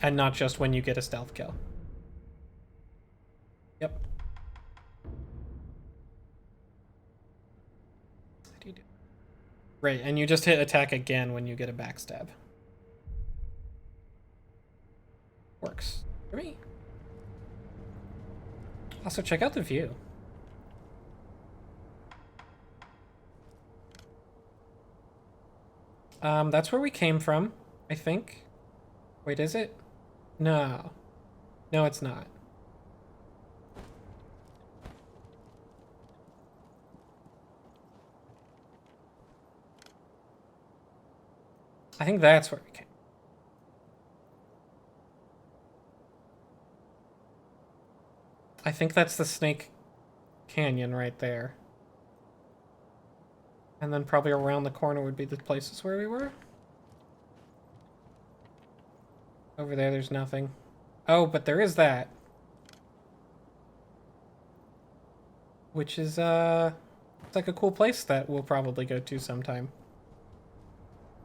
S1: And not just when you get a stealth kill. Yep. What do you do? Right, and you just hit attack again when you get a backstab. Works for me. Also, check out the view. That's where we came from, I think. Wait, is it? No. No, it's not. I think that's where we came. I think that's the Snake Canyon right there. And then probably around the corner would be the places where we were. Over there, there's nothing. Oh, but there is that. Which is, it's like a cool place that we'll probably go to sometime.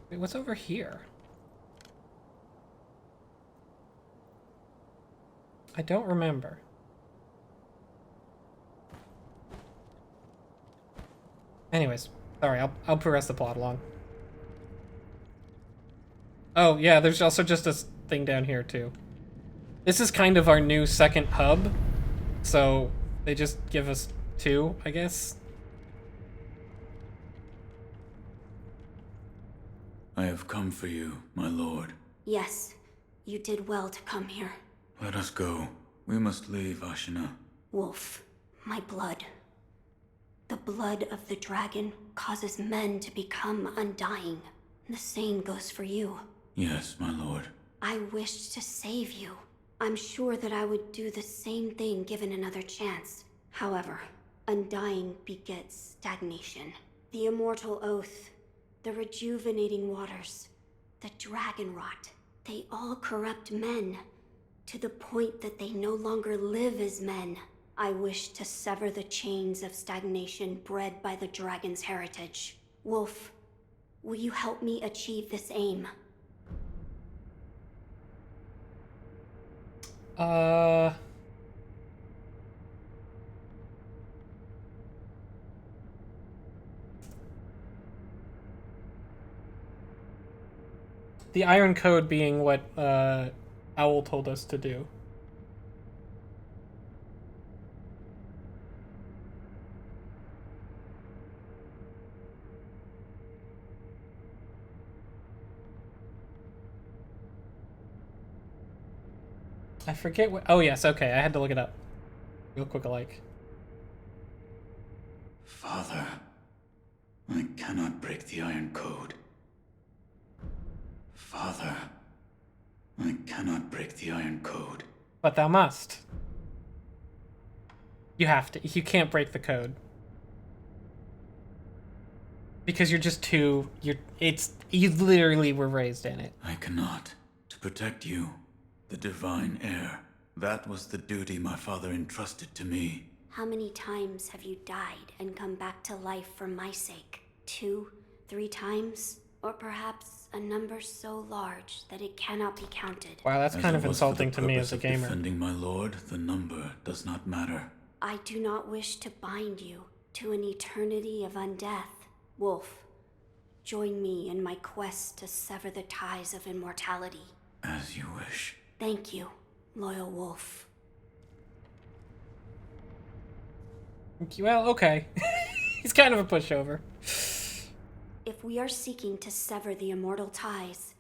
S1: Wait, what's over here? I don't remember. Anyways, sorry, I'll progress the plot along. Oh, yeah, there's also just a thing down here, too. This is kind of our new second hub, so they just give us two, I guess.
S5: I have come for you, my lord.
S4: Yes, you did well to come here.
S5: Let us go. We must leave Ashina.
S4: Wolf, my blood. The blood of the dragon causes men to become undying. The same goes for you.
S5: Yes, my lord.
S4: I wished to save you. I'm sure that I would do the same thing given another chance. However, undying begets stagnation. The immortal oath, the rejuvenating waters, the dragon rot, they all corrupt men to the point that they no longer live as men. I wish to sever the chains of stagnation bred by the dragon's heritage. Wolf, will you help me achieve this aim?
S1: The Iron Code being what Owl told us to do. I forget what... Oh, yes, okay, I had to look it up. Real quick alike.
S5: Father, I cannot break the Iron Code. Father, I cannot break the Iron Code.
S1: But thou must. You have to. You can't break the code. Because you're just too... You literally were raised in it.
S5: I cannot. To protect you, the divine heir. That was the duty my father entrusted to me.
S4: How many times have you died and come back to life for my sake? 2, 3 times? Or perhaps a number so large that it cannot be counted.
S1: Wow, that's
S5: As
S1: kind
S5: it
S1: of
S5: was for
S1: insulting
S5: the
S1: to me
S5: purpose
S1: as a
S5: of
S1: gamer.
S5: Defending my lord, the number does not matter.
S4: I do not wish to bind you to an eternity of undeath. Wolf, join me in my quest to sever the ties of immortality.
S5: As you wish.
S4: Thank you, loyal wolf.
S1: Well, okay. He's kind of a pushover.
S4: If we are seeking to sever the immortal ties,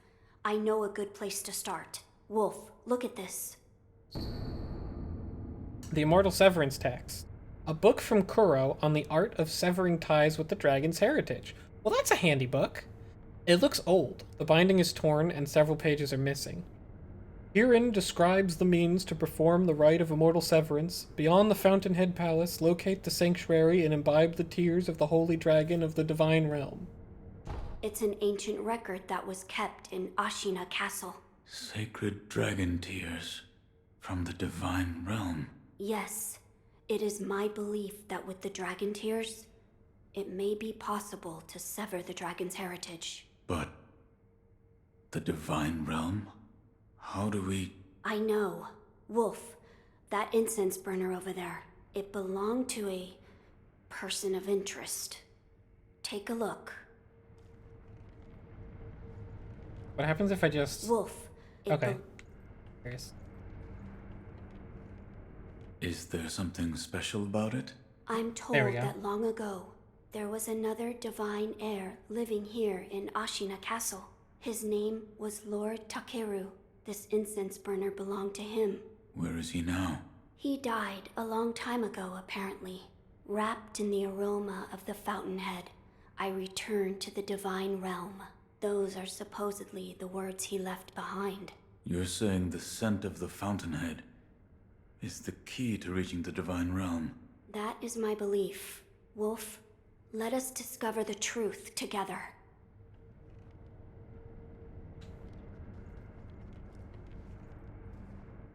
S4: I know a good place to start. Wolf, look at this.
S1: The Immortal Severance Text. A book from Kuro on the art of severing ties with the dragon's heritage. Well, that's a handy book. It looks old. The binding is torn and several pages are missing. Herein describes the means to perform the rite of immortal severance. Beyond the Fountainhead Palace, locate the sanctuary and imbibe the tears of the holy dragon of the divine realm.
S4: It's an ancient record that was kept in Ashina Castle.
S5: Sacred dragon tears from the divine realm.
S4: Yes, it is my belief that with the dragon tears, it may be possible to sever the dragon's heritage.
S5: But the divine realm? How do we...
S4: I know. Wolf, that incense burner over there, it belonged to a person of interest. Take a look.
S1: What happens if I just...
S4: Wolf.
S1: Okay. Curious.
S5: Is there something special about it?
S4: I'm told
S1: There we go.
S4: that long ago, there was another divine heir living here in Ashina Castle. His name was Lord Takeru. This incense burner belonged to him.
S5: Where is he now?
S4: He died a long time ago, apparently. Wrapped in the aroma of the fountainhead, I returned to the divine realm. Those are supposedly the words he left behind.
S5: You're saying the scent of the fountainhead is the key to reaching the divine realm.
S4: That is my belief. Wolf, let us discover the truth together.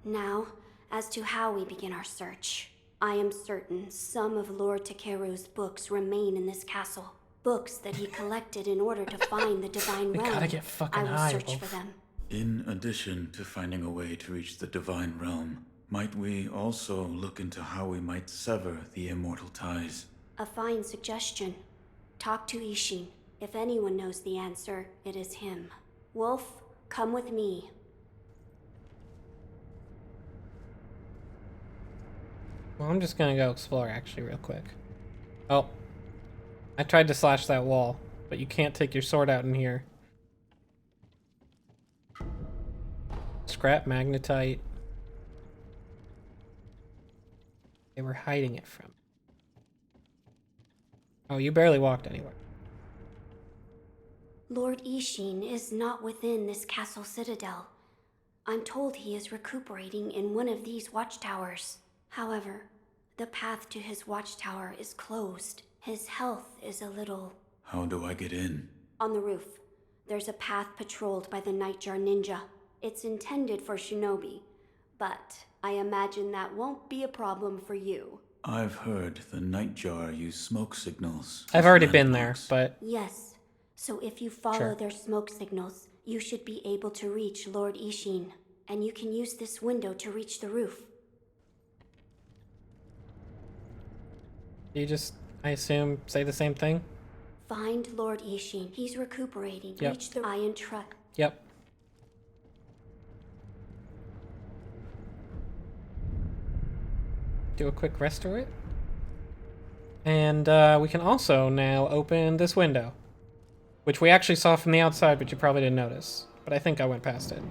S4: Now, as to how we begin our search. I am certain some of Lord Takeru's books remain in this castle. Books that he collected in order to find the divine
S1: We
S4: realm.
S1: gotta get fucking
S4: I will
S1: high,
S4: search
S1: Wolf.
S4: for them.
S5: In addition to finding a way to reach the divine realm, might we also look into how we might sever the immortal ties?
S4: A fine suggestion. Talk to Ishin. If anyone knows the answer, it is him. Wolf, come with me.
S1: Well, I'm just gonna go explore, actually, real quick. Oh. I tried to slash that wall, but you can't take your sword out in here. Scrap magnetite. They were hiding it from. Oh, you barely walked anywhere.
S4: Lord Ishin is not within this castle citadel. I'm told he is recuperating in one of these watchtowers. However, the path to his watchtower is closed. His health is a little...
S5: How do I get in?
S4: On the roof, there's a path patrolled by the Nightjar Ninja. It's intended for shinobi, but
S6: I imagine that won't be a problem for you.
S5: I've heard the Nightjar use smoke signals.
S1: I've
S5: as
S1: already been there,
S5: landmarks.
S1: but
S6: Yes. So if you follow
S1: Sure.
S6: their smoke signals, you should be able to reach Lord Ishin. And you can use this window to reach the roof.
S1: you just, I assume, say the same thing?
S6: Find Lord Ishin. He's recuperating.
S1: Yep.
S6: Reach the iron truck.
S1: Yep. Do a quick restore it. And we can also now open this window, which we actually saw from the outside, but you probably didn't notice. But I think I went past it.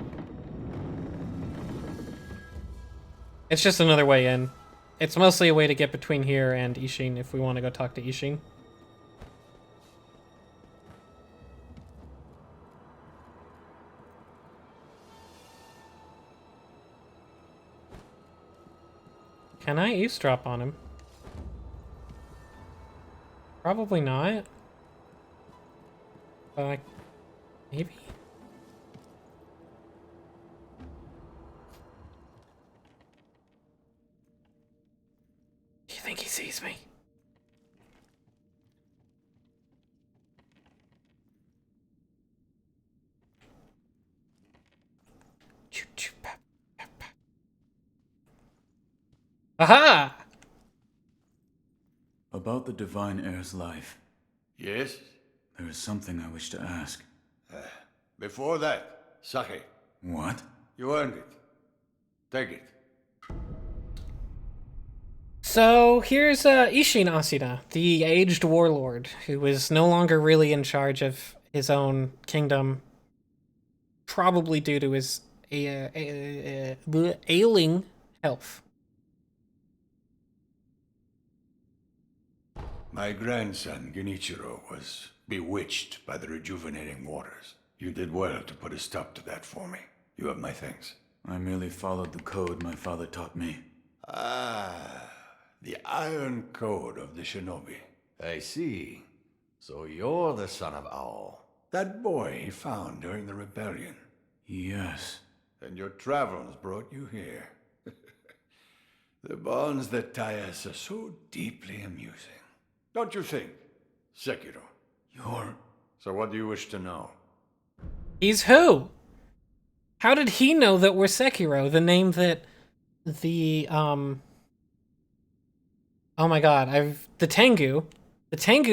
S1: It's just another way in. It's mostly a way to get between here and Ishin if we want to go talk to Ishin. Can I eavesdrop on him? Probably not. But maybe? Do you think he sees me? Choo, choo, pa, pa, pa. Aha!
S5: About the Divine Heir's life,
S7: Yes?
S5: there is something I wish to ask.
S7: Before that, Sake,
S5: What?
S7: you earned it. Take it.
S1: So here's Ishin Asuna, the aged warlord, who is no longer really in charge of his own kingdom, probably due to his ailing health.
S7: My grandson, Genichiro, was bewitched by the rejuvenating waters. You did well to put a stop to that for me. You have my thanks.
S5: I merely followed the code my father taught me.
S7: Ah, the Iron Code of the Shinobi.
S8: I see. So you're the son of Owl.
S7: That boy he found during the rebellion.
S5: Yes.
S7: And your travels brought you here. The bonds that tie us are so deeply amusing. Don't you think, Sekiro?
S5: You're...
S7: So what do you wish to know?
S1: He's who? How did he know that we're Sekiro? The name that the oh my god, the Tengu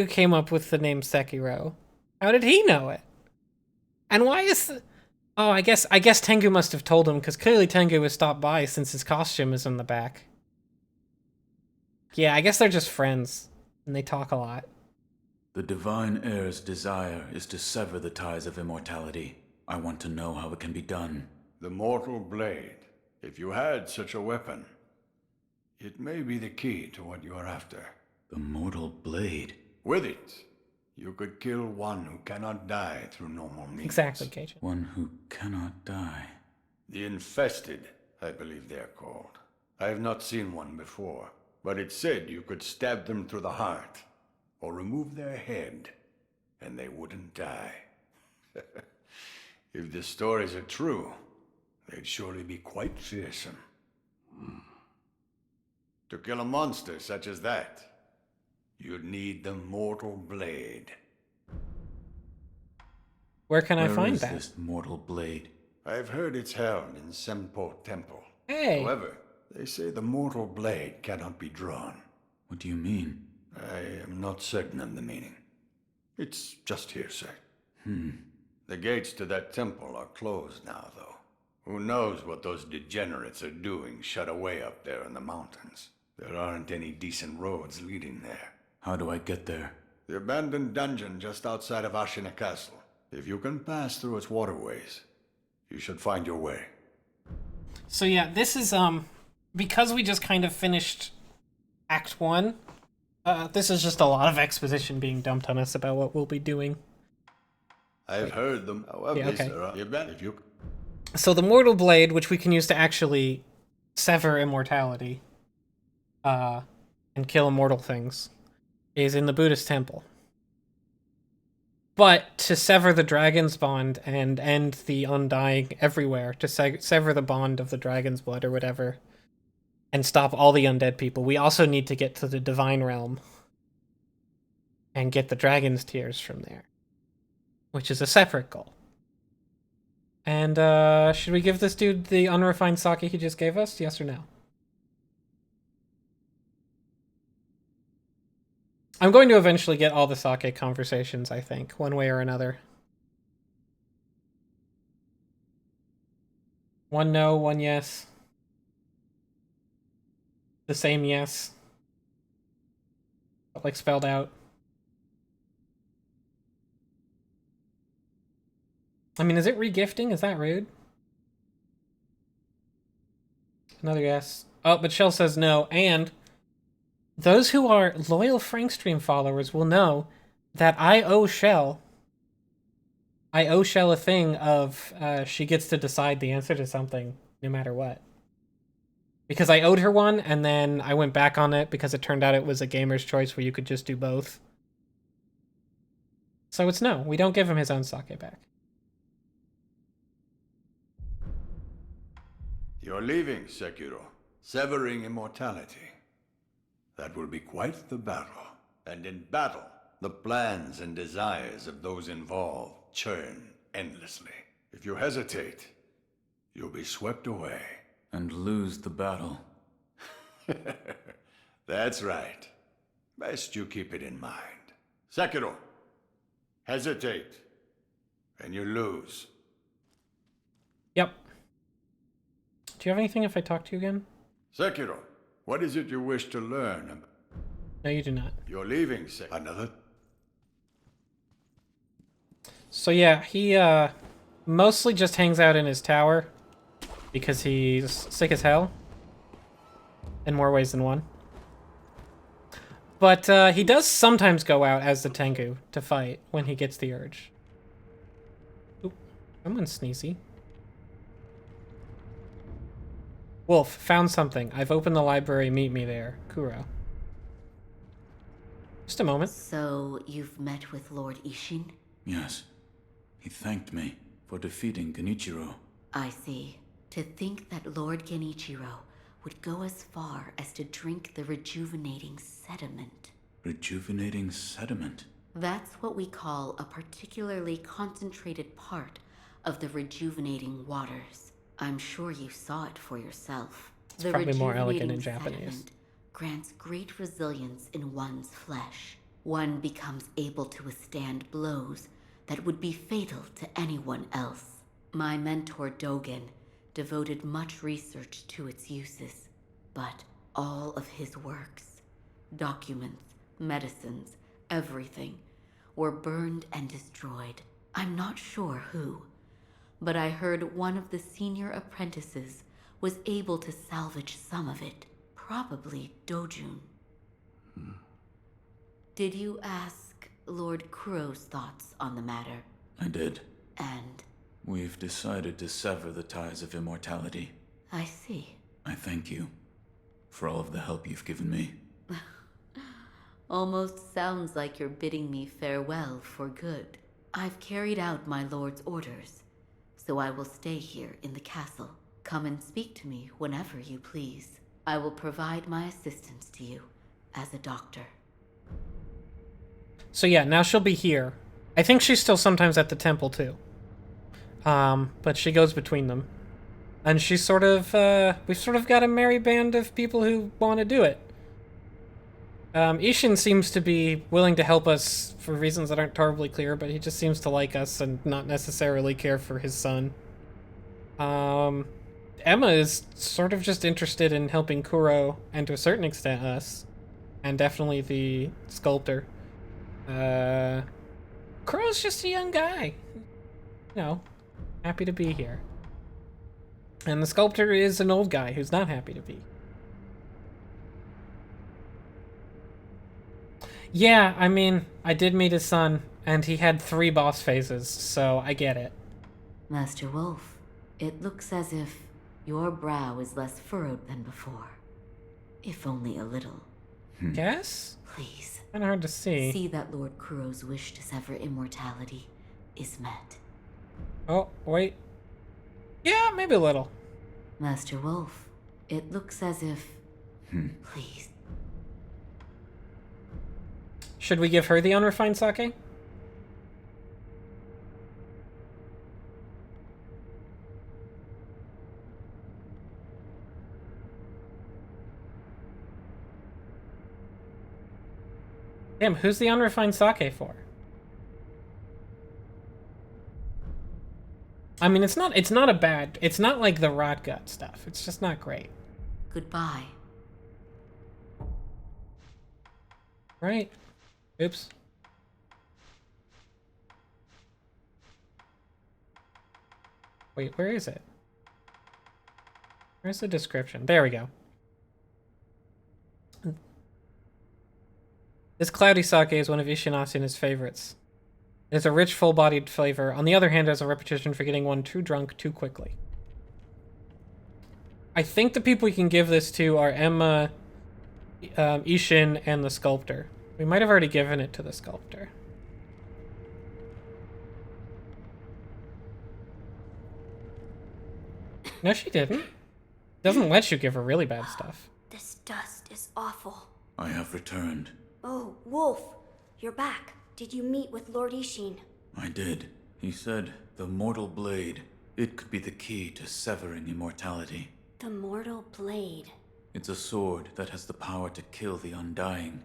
S1: came up with the name Sekiro. How did he know it? And why is oh, I guess Tengu must have told him, because clearly Tengu has stopped by since his costume is in the back. Yeah, I guess they're just friends, and they talk a lot.
S5: The Divine Heir's desire is to sever the ties of immortality. I want to know how it can be done.
S7: The Mortal Blade. If you had such a weapon, it may be the key to what you are after.
S5: The Mortal Blade?
S7: With it, you could kill one who cannot die through normal means.
S1: Exactly, Cajun.
S5: One who cannot die.
S7: The Infested, I believe they're called. I have not seen one before, but it said you could stab them through the heart, or remove their head, and they wouldn't die. If the stories are true, they'd surely be quite fearsome. To kill a monster such as that, you'd need the Mortal Blade.
S1: Where can I
S5: Where
S1: find
S5: is
S1: that?
S5: this Mortal Blade?
S7: I've heard it's held in Senpo Temple.
S1: Hey.
S7: However, they say the Mortal Blade cannot be drawn.
S5: What do you mean?
S7: I am not certain of the meaning. It's just hearsay. The gates to that temple are closed now, though. Who knows what those degenerates are doing shut away up there in the mountains. There aren't any decent roads leading there.
S5: How do I get there?
S7: The abandoned dungeon just outside of Ashina Castle. If you can pass through its waterways, you should find your way.
S1: So yeah, this is because we just kind of finished Act 1. This is just a lot of exposition being dumped on us about what we'll be doing.
S7: I've heard them. However,
S1: Yeah, okay.
S7: if you
S1: So the Mortal Blade, which we can use to actually sever immortality, and kill immortal things, is in the Buddhist temple. But to sever the dragon's bond and end the undying everywhere, to sever the bond of the dragon's blood or whatever, and stop all the undead people, we also need to get to the Divine Realm and get the Dragon's Tears from there, which is a separate goal. And should we give this dude the unrefined sake he just gave us? Yes or no? I'm going to eventually get all the sake conversations, I think, one way or another. One no, one yes. The same yes. But like spelled out. I mean, is it regifting? Is that rude? Another yes. Oh, but Shell says no, and those who are loyal Frankstream followers will know that I owe Shell a thing of she gets to decide the answer to something no matter what. Because I owed her one, and then I went back on it because it turned out it was a gamer's choice where you could just do both. So it's no, we don't give him his own sake back.
S7: You're leaving, Sekiro. Severing immortality. That will be quite the battle. And in battle, the plans and desires of those involved churn endlessly. If you hesitate, you'll be swept away.
S5: And lose the battle.
S7: That's right. Best you keep it in mind. Sekiro, hesitate, and you lose.
S1: Yep. Do you have anything if I talk to you again?
S7: Sekiro, what is it you wish to learn?
S1: No, you do not.
S7: You're leaving, Another?
S1: So yeah, he mostly just hangs out in his tower because he's sick as hell in more ways than one. But he does sometimes go out as the Tengu to fight when he gets the urge. Oop, someone's sneezy. Wolf, found something. I've opened the library, meet me there. Kuro. Just a moment.
S4: So, you've met with Lord Ishin?
S5: Yes. He thanked me for defeating Genichiro.
S4: I see. To think that Lord Genichiro would go as far as to drink the rejuvenating sediment.
S5: Rejuvenating sediment?
S4: That's what we call a particularly concentrated part of the rejuvenating waters. I'm sure you saw it for yourself.
S1: It's probably more elegant in Japanese.
S4: Sediment grants great resilience in one's flesh. One becomes able to withstand blows that would be fatal to anyone else. My mentor Dogen devoted much research to its uses, but all of his works, documents, medicines, everything, were burned and destroyed. I'm not sure who, but I heard one of the senior apprentices was able to salvage some of it, probably Dojun. Did you ask Lord Kuro's thoughts on the matter?
S5: I did.
S4: And?
S5: We've decided to sever the ties of immortality.
S4: I see.
S5: I thank you for all of the help you've given me.
S4: Almost sounds like you're bidding me farewell for good. I've carried out my lord's orders, so I will stay here in the castle. Come and speak to me whenever you please. I will provide my assistance to you as a doctor.
S1: So yeah, now she'll be here. I think she's still sometimes at the temple too. But she goes between them. And she's sort of, we've sort of got a merry band of people who want to do it. Ishin seems to be willing to help us for reasons that aren't terribly clear, but he just seems to like us and not necessarily care for his son. Emma is sort of just interested in helping Kuro, and to a certain extent us, and definitely the sculptor. Kuro's just a young guy. You know, happy to be here. And the sculptor is an old guy who's not happy to be. Yeah, I mean, I did meet his son, and he had 3 boss phases, so I get it.
S4: Master Wolf, it looks as if your brow is less furrowed than before. If only a little.
S1: Guess?
S4: Please.
S1: Kinda hard to see.
S4: See that Lord Kuro's wish to sever immortality is met.
S1: Oh, wait. Yeah, maybe a little.
S4: Master Wolf, it looks as if Please.
S1: Should we give her the unrefined sake? Damn, who's the unrefined sake for? I mean, it's not a bad, it's not like the rot gut stuff. It's just not great.
S4: Goodbye.
S1: Right? Oops. Wait, where is it? Where's the description? There we go. This cloudy sake is one of Ishin-Asuna's favorites. It has a rich, full-bodied flavor. On the other hand, it has a reputation for getting one too drunk too quickly. I think the people we can give this to are Emma, Ishin, and the sculptor. We might have already given it to the sculptor. No, she didn't. Doesn't let you give her really bad stuff.
S6: This dust is awful.
S5: I have returned.
S6: Oh, Wolf, you're back. Did you meet with Lord Ishin?
S5: I did. He said the mortal blade, it could be the key to severing immortality.
S6: The mortal blade.
S5: It's a sword that has the power to kill the undying.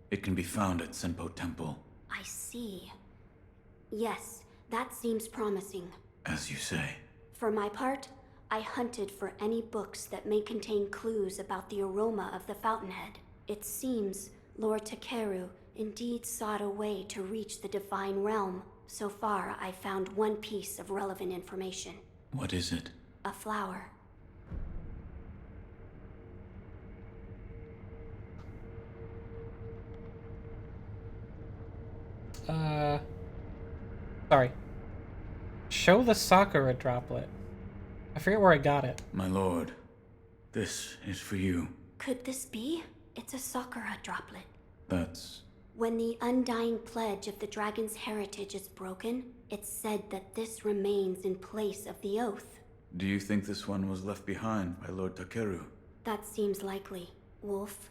S5: It can be found at Senpo Temple.
S6: I see. Yes, that seems promising.
S5: As you say.
S6: For my part, I hunted for any books that may contain clues about the aroma of the fountainhead. It seems Lord Takeru indeed sought a way to reach the divine realm. So far, I found one piece of relevant information.
S5: What is it?
S6: A flower.
S1: Sorry. Show the Sakura droplet. I forget where I got it.
S5: My lord, this is for you.
S6: Could this be? It's a Sakura droplet.
S5: That's...
S6: When the undying pledge of the dragon's heritage is broken, it's said that this remains in place of the oath.
S5: Do you think this one was left behind by Lord Takeru?
S6: That seems likely. Wolf,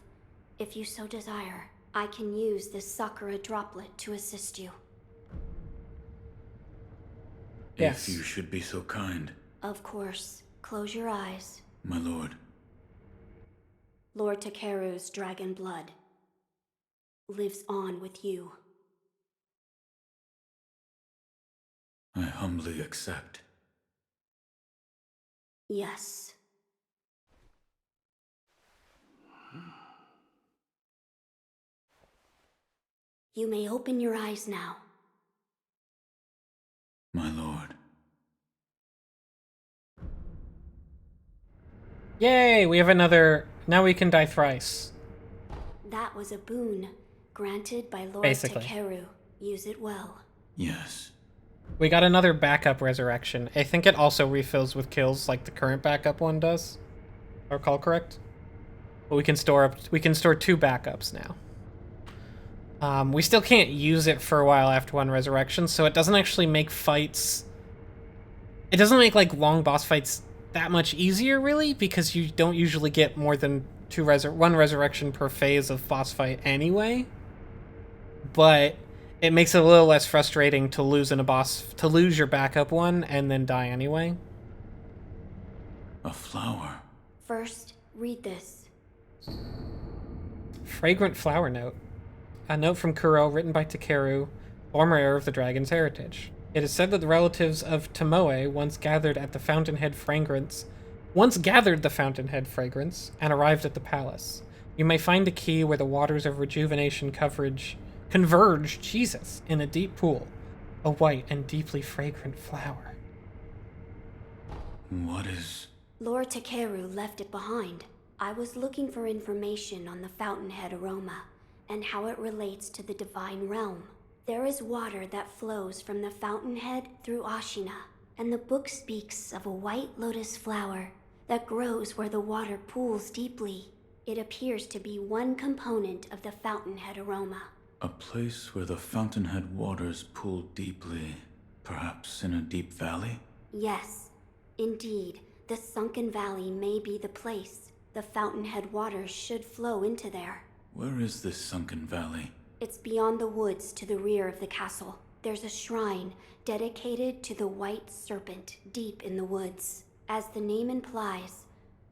S6: if you so desire, I can use this Sakura droplet to assist you.
S1: Yes.
S5: If you should be so kind.
S6: Of course. Close your eyes.
S5: My lord.
S6: Lord Takeru's dragon blood lives on with you.
S5: I humbly accept.
S6: Yes. You may open your eyes now.
S5: My lord.
S1: Yay! We have another... Now we can die thrice.
S6: That was a boon granted by Lord
S1: Basically.
S6: Takeru. Use it well.
S5: Yes.
S1: We got another backup resurrection. I think it also refills with kills like the current backup one does. Or call correct? But we can store two backups now. We still can't use it for a while after one resurrection, so it doesn't actually make fights... It doesn't make, like, long boss fights that much easier, really, because you don't usually get more than one resurrection per phase of boss fight anyway. But it makes it a little less frustrating to lose your backup one and then die anyway.
S5: A flower.
S6: First, read this.
S1: Fragrant flower note. A note from Kuro written by Takeru, former heir of the dragon's heritage. It is said that the relatives of Tomoe once gathered the fountainhead fragrance and arrived at the palace. You may find a key where the waters of rejuvenation converge, Jesus, in a deep pool. A white and deeply fragrant flower.
S5: What is...
S6: Lord Takeru left it behind. I was looking for information on the fountainhead aroma and how it relates to the divine realm. There is water that flows from the fountainhead through Ashina, and the book speaks of a white lotus flower that grows where the water pools deeply. It appears to be one component of the fountainhead aroma.
S5: A place where the fountainhead waters pool deeply, perhaps in a deep valley?
S6: Yes, indeed, the Sunken Valley may be the place. The fountainhead waters should flow into there.
S5: Where is this sunken valley?
S6: It's beyond the woods to the rear of the castle. There's a shrine dedicated to the White Serpent deep in the woods. As the name implies,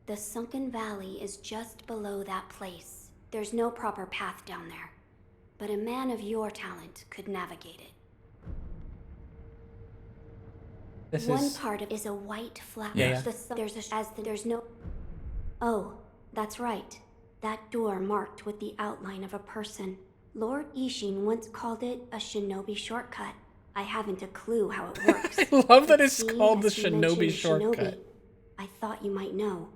S6: the Sunken Valley is just below that place. There's no proper path down there, but a man of your talent could navigate it. One part of it is a white flower.
S1: Yeah.
S6: There's no. Oh, that's right. That door marked with the outline of a person. Lord Ishin once called it a shinobi shortcut. I haven't a clue how it works.
S1: I love that
S6: But
S1: it's
S6: seeing
S1: called the
S6: as you
S1: shinobi
S6: mentioned
S1: shortcut.
S6: I thought you might know.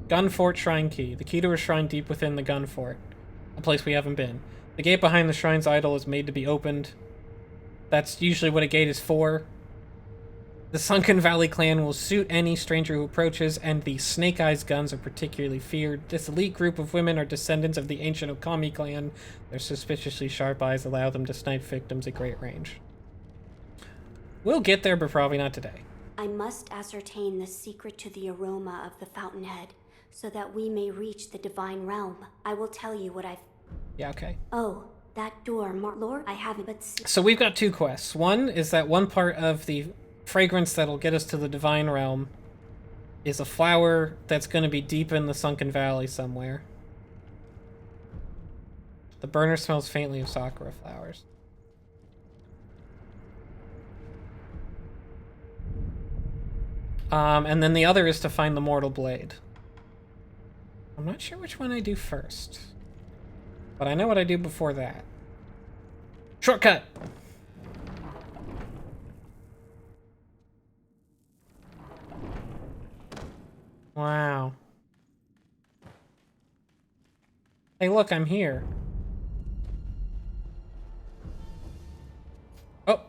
S1: Gunfort Shrine Key. The key to a shrine deep within the Gunfort. A place we haven't been. The gate behind the shrine's idol is made to be opened. That's usually what a gate is for. The Sunken Valley clan will shoot any stranger who approaches, and the Snake Eyes guns are particularly feared. This elite group of women are descendants of the ancient Okami clan. Their suspiciously sharp eyes allow them to snipe victims at great range. We'll get there, but probably not today.
S6: I must ascertain the secret to the aroma of the fountainhead, so that we may reach the divine realm. I will tell you what I've...
S1: Yeah, okay.
S6: Oh, that door, Lord, I haven't, but...
S1: So we've got two quests. One is that one part of the fragrance that'll get us to the divine realm is a flower that's going to be deep in the Sunken Valley somewhere. The burner smells faintly of sakura flowers. And then the other is to find the mortal blade. I'm not sure which one I do first, but I know what I do before that. Shortcut! Wow. Hey, look, I'm here. Oh.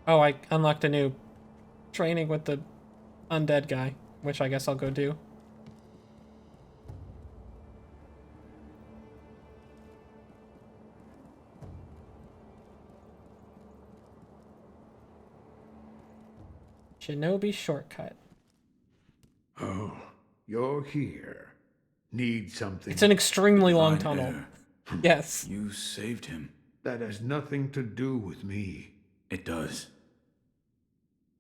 S1: Oh, I unlocked a new training with the undead guy, which I guess I'll go do. Shinobi shortcut.
S9: Oh, you're here. Need something?
S1: It's an extremely long
S5: Divine
S1: tunnel.
S5: heir.
S1: Yes.
S5: You saved him.
S9: That has nothing to do with me.
S5: It does.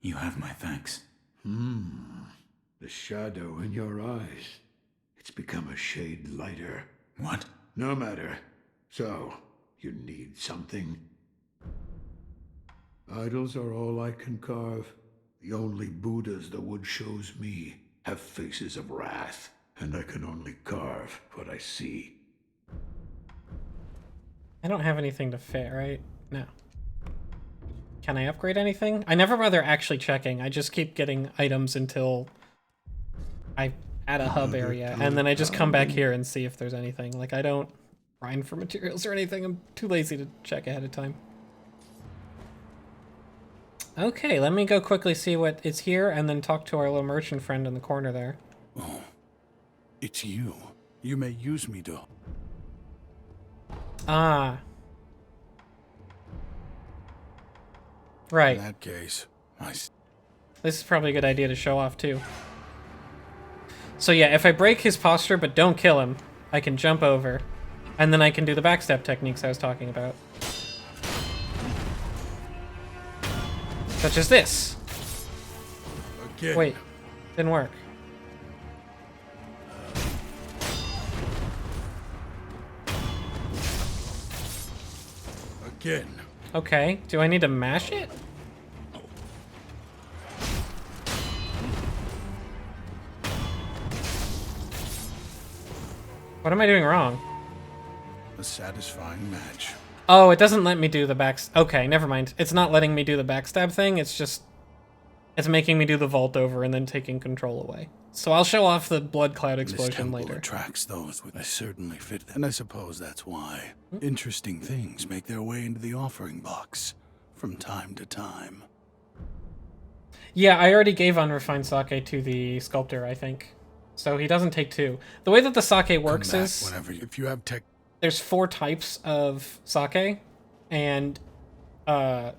S5: You have my thanks.
S9: The shadow in your eyes. It's become a shade lighter.
S5: What?
S9: No matter. So, you need something? Idols are all I can carve. The only Buddhas the wood shows me have faces of wrath, and I can only carve what I see.
S1: I don't have anything to fit, right? No. Can I upgrade anything? I never bother actually checking. I just keep getting items until I add a hub area, and then I just come back here and see if there's anything. Like, I don't grind for materials or anything. I'm too lazy to check ahead of time. Okay, let me go quickly see what is here, and then talk to our little merchant friend in the corner there.
S3: Oh, it's you. You may use me to...
S1: Ah. Right.
S3: In that case,
S1: This is probably a good idea to show off, too. So yeah, if I break his posture but don't kill him, I can jump over, and then I can do the backstep techniques I was talking about. Such as this.
S3: Again.
S1: Wait, didn't work.
S3: Again.
S1: Okay, do I need to mash it? What am I doing wrong?
S3: A satisfying match.
S1: Oh, it doesn't let me do the okay, never mind. It's not letting me do the backstab thing, it's just... It's making me do the vault over and then taking control away. So I'll show off the blood cloud explosion
S3: This
S1: later.
S3: attracts those with... I certainly fit them. And I suppose that's why interesting things make their way into the offering box from time to time.
S1: Yeah, I already gave unrefined sake to the sculptor, I think. So he doesn't take two. The way that the sake works
S3: Come back
S1: is...
S3: whenever if you have tech...
S1: There's 4 types of sake, and the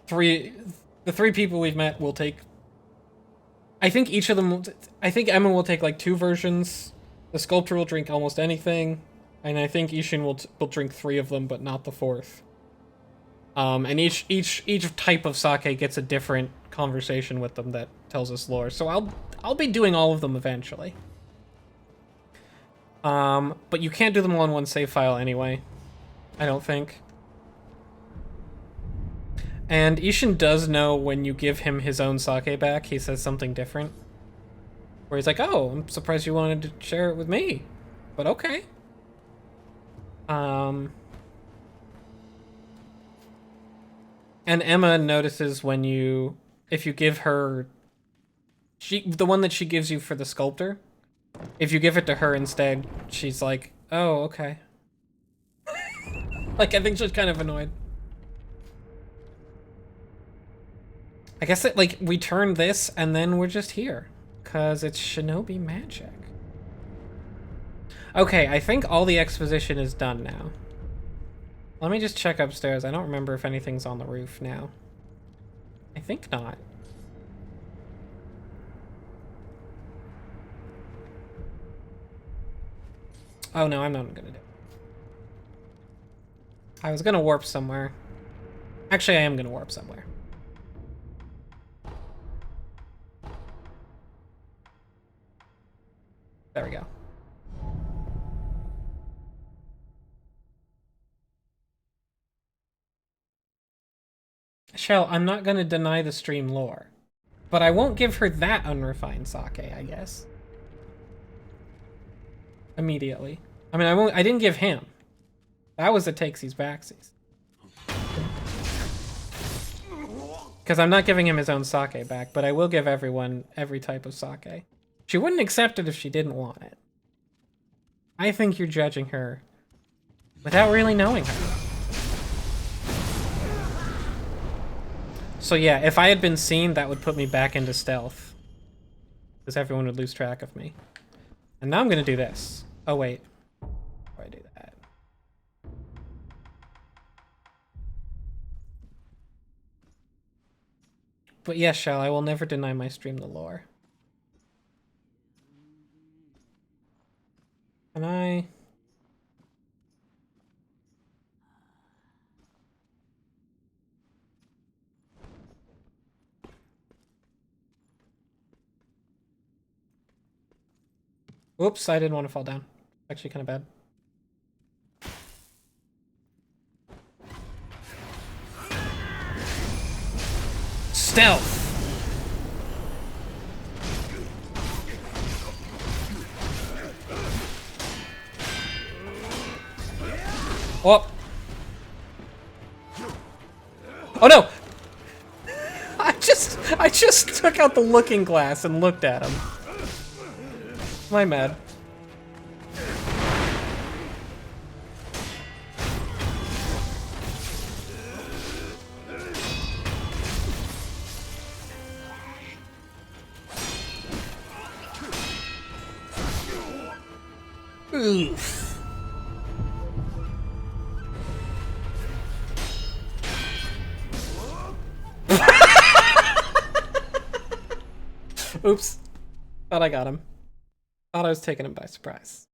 S1: 3 people we've met will take I think each of them, I think Emma will take like 2 versions. The sculptor will drink almost anything. And I think Ishin will drink 3 of them, but not the 4th. And each type of sake gets a different conversation with them that tells us lore. So I'll be doing all of them eventually. But you can't do them all in one save file anyway. I don't think. And Ishin does know when you give him his own sake back, he says something different. Where he's like, oh, I'm surprised you wanted to share it with me. But okay. And Emma notices when if you give her, the one that she gives you for the sculptor, if you give it to her instead, she's like, oh, okay. Like, I think she's kind of annoyed. I guess that, like, we turn this and then we're just here. Because it's shinobi magic. Okay, I think all the exposition is done now. Let me just check upstairs. I don't remember if anything's on the roof now. I think not. Oh no, I'm not gonna do it. I was gonna warp somewhere. Actually, I am gonna warp somewhere. There we go. Shell, I'm not gonna deny the stream lore. But I won't give her that unrefined sake, I guess. Immediately. I mean, I didn't give him. That was the takesies backsies. Because I'm not giving him his own sake back, but I will give everyone every type of sake. She wouldn't accept it if she didn't want it. I think you're judging her without really knowing her. So yeah, if I had been seen, that would put me back into stealth. Because everyone would lose track of me. And now I'm gonna do this. Oh wait. Before I do that. But yes, Shell, I will never deny my stream the lore. Can I... Oops, I didn't want to fall down. Actually kind of bad. Stealth! Oh! Oh no! I just took out the looking glass and looked at him. My bad. Oof. Oops. Thought I got him. Thought I was taking him by surprise.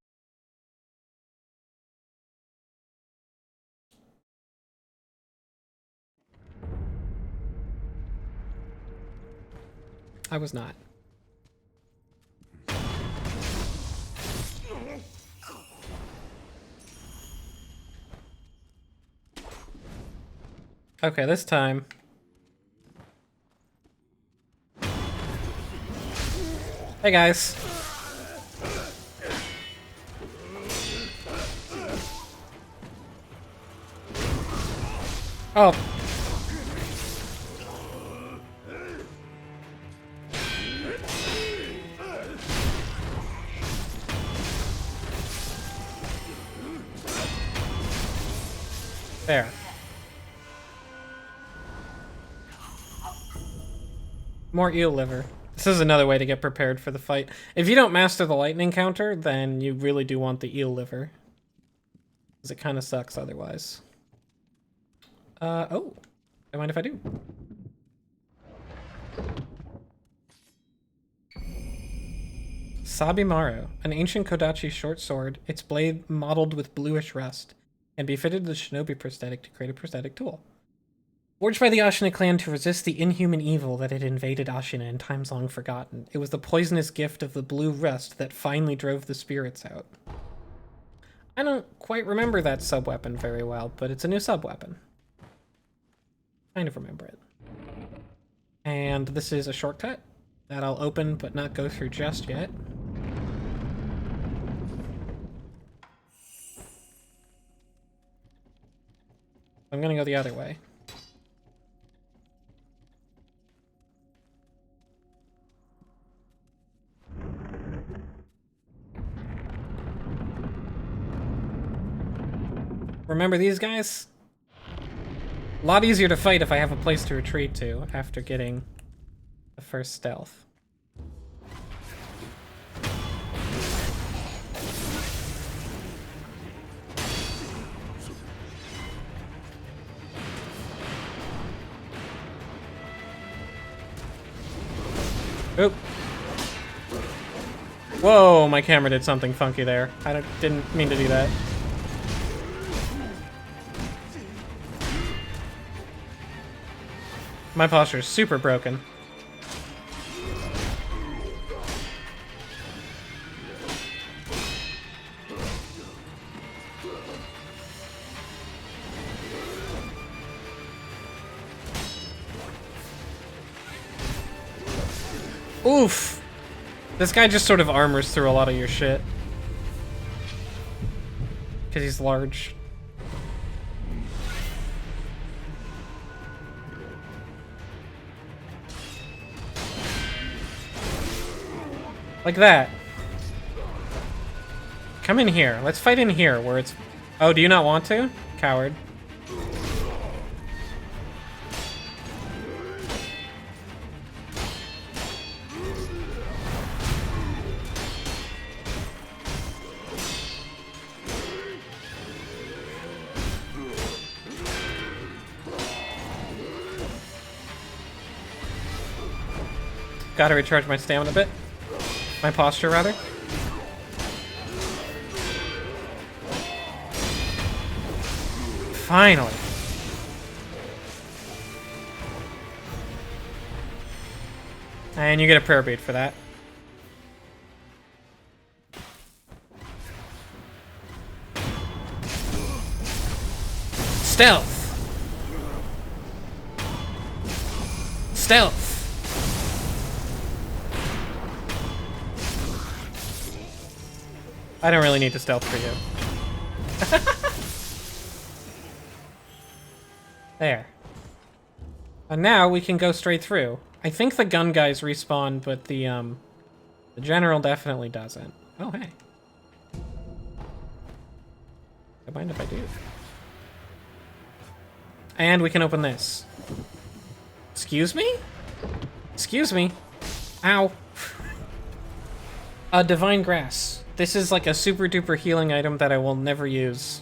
S1: I was not. Okay, this time. Hey guys. Oh. There. More eel liver. This is another way to get prepared for the fight. If you don't master the lightning counter, then you really do want the eel liver. Because it kind of sucks otherwise. Oh. Don't mind if I do. Sabimaru, an ancient Kodachi short sword, its blade mottled with bluish rust, and be fitted with shinobi prosthetic to create a prosthetic tool. Forged by the Ashina clan to resist the inhuman evil that had invaded Ashina in times long forgotten, it was the poisonous gift of the blue rust that finally drove the spirits out. I don't quite remember that sub-weapon very well, but it's a new sub-weapon. Kind of remember it. And this is a shortcut that I'll open but not go through just yet. I'm gonna go the other way. Remember these guys? A lot easier to fight if I have a place to retreat to after getting the first stealth. Oop. Whoa, my camera did something funky there. I didn't mean to do that. My posture is super broken. Oof! This guy just sort of armors through a lot of your shit. Because he's large. Like that. Come in here. Let's fight in here where it's... Oh, do you not want to? Coward. Gotta recharge my stamina a bit. My posture, rather. Finally. And you get a prayer bead for that. Stealth. Stealth. I don't really need to stealth for you. There. And now we can go straight through. I think the gun guys respawn, but the general definitely doesn't. Oh, hey. Don't mind if I do. And we can open this. Excuse me? Excuse me. Ow. Divine Grass. This is like a super duper healing item that I will never use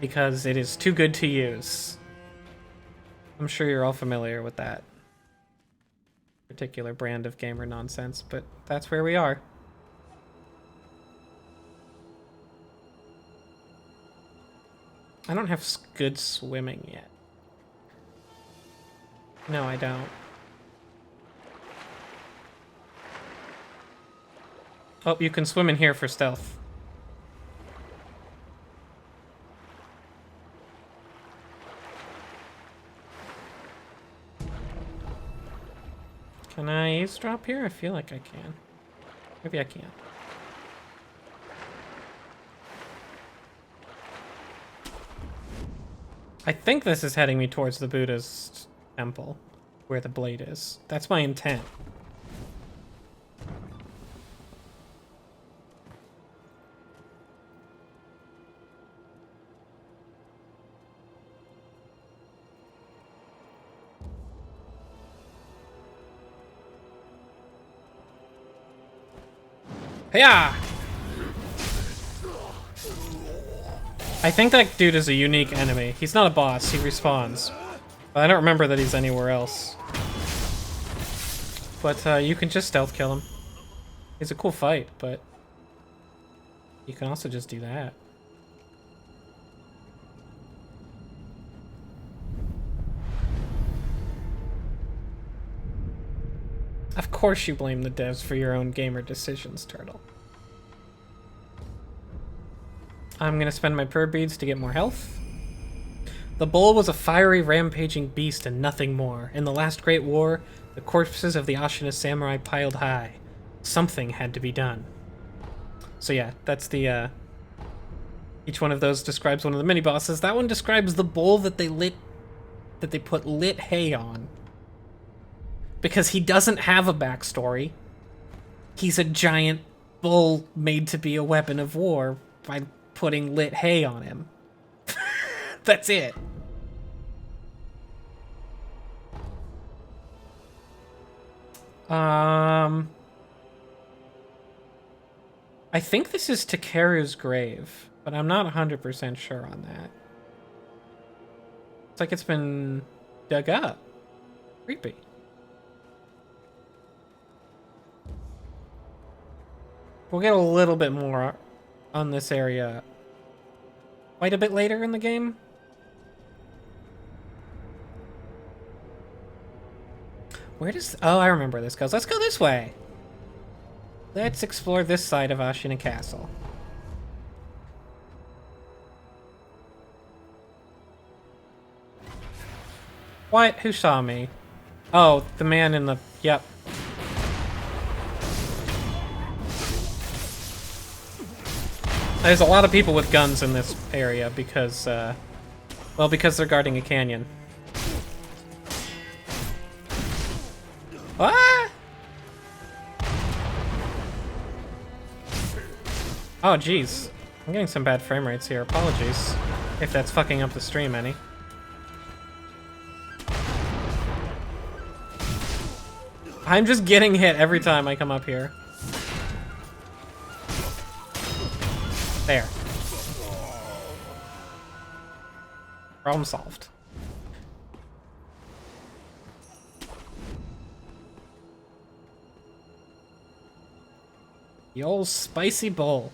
S1: because it is too good to use. I'm sure you're all familiar with that particular brand of gamer nonsense, but that's where we are. I don't have good swimming yet. No, I don't. Oh, you can swim in here for stealth. Can I eavesdrop here? I feel like I can. Maybe I can't. I think this is heading me towards the Buddha's temple, where the blade is. That's my intent. Yeah. I think that dude is a unique enemy. He's not a boss, he respawns. But I don't remember that he's anywhere else. But you can just stealth kill him. It's a cool fight, but you can also just do that. Of course you blame the devs for your own gamer decisions, Turtle. I'm gonna spend my prayer beads to get more health. The bull was a fiery, rampaging beast and nothing more. In the last Great War, the corpses of the Ashina samurai piled high. Something had to be done. So yeah, that's the, each one of those describes one of the mini-bosses. That one describes the bull that they put lit hay on. Because he doesn't have a backstory. He's a giant bull made to be a weapon of war by putting lit hay on him. That's it. I think this is Takeru's grave, but I'm not 100% sure on that. It's like it's been dug up. Creepy. We'll get a little bit more on this area quite a bit later in the game. Where does... Oh, I remember where this goes. Let's go this way. Let's explore this side of Ashina Castle. What? Who saw me? Oh, the man in the... Yep. There's a lot of people with guns in this area because, well, because they're guarding a canyon. What? Oh, jeez. I'm getting some bad frame rates here. Apologies if that's fucking up the stream any. I'm just getting hit every time I come up here. There. Problem solved. The old spicy bowl.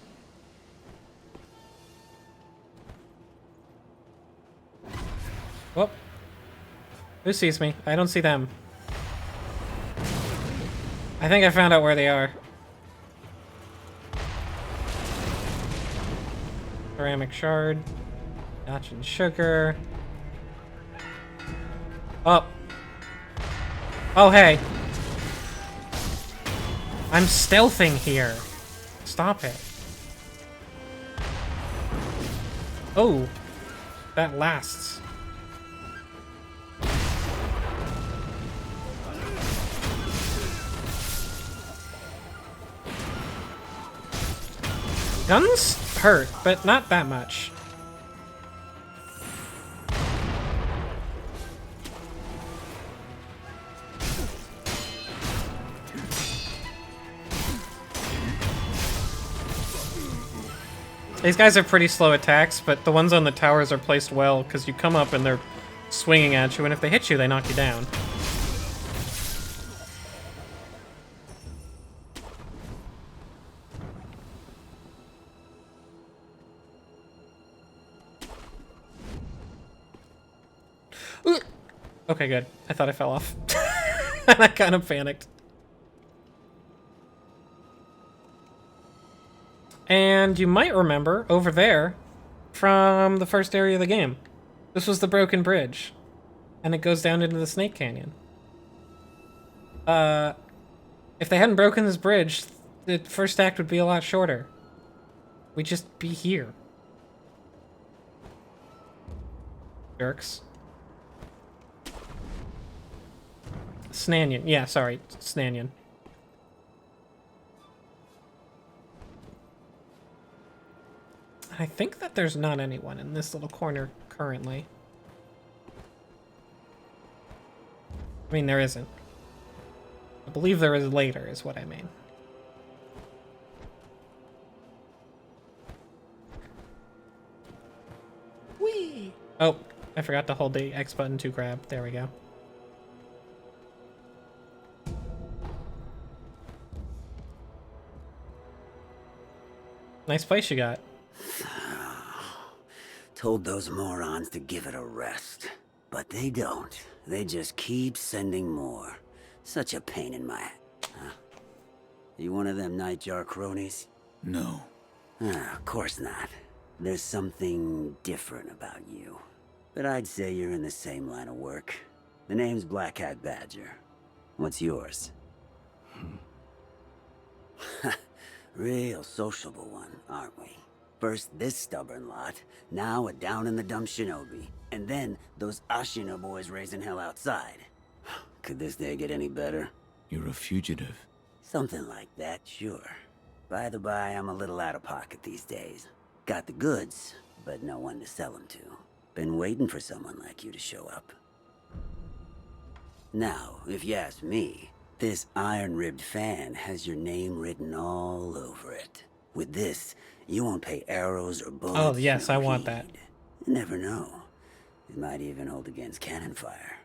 S1: Whoop. Who sees me? I don't see them. I think I found out where they are. Ceramic shard. Notch and sugar. Oh. Oh, hey. I'm stealthing here. Stop it. Oh. That lasts. Guns hurt, but not that much. These guys are pretty slow attacks, but the ones on the towers are placed well because you come up and they're swinging at you, and if they hit you, they knock you down. Okay, good. I thought I fell off. And I kind of panicked. And you might remember over there from the first area of the game. This was the broken bridge. And it goes down into the Snake Canyon. If they hadn't broken this bridge, the first act would be a lot shorter. We'd just be here. Jerks. Snanyan. Yeah, sorry. Snanyan. I think that there's not anyone in this little corner currently. I mean, there isn't. I believe there is later, is what I mean. Whee! Oh, I forgot to hold the X button to grab. There we go. Nice place you got.
S10: Told those morons to give it a rest. But they don't. They just keep sending more. Such a pain in my... Huh? You one of them Nightjar cronies?
S5: No.
S10: Of course not. There's something different about you. But I'd say you're in the same line of work. The name's Black Hat Badger. What's yours? Real sociable one, aren't we? First this stubborn lot, now a down-in-the-dump shinobi, and then those Ashina boys raising hell outside. Could this day get any better?
S5: You're a fugitive.
S10: Something like that, sure. By the by, I'm a little out of pocket these days. Got the goods, but no one to sell them to. Been waiting for someone like you to show up. Now, if you ask me, this iron-ribbed fan has your name written all over it. With this, you won't pay arrows or bullets.
S1: Oh, yes,
S10: no
S1: I want
S10: heed.
S1: that.
S10: You never know. It might even hold against cannon fire.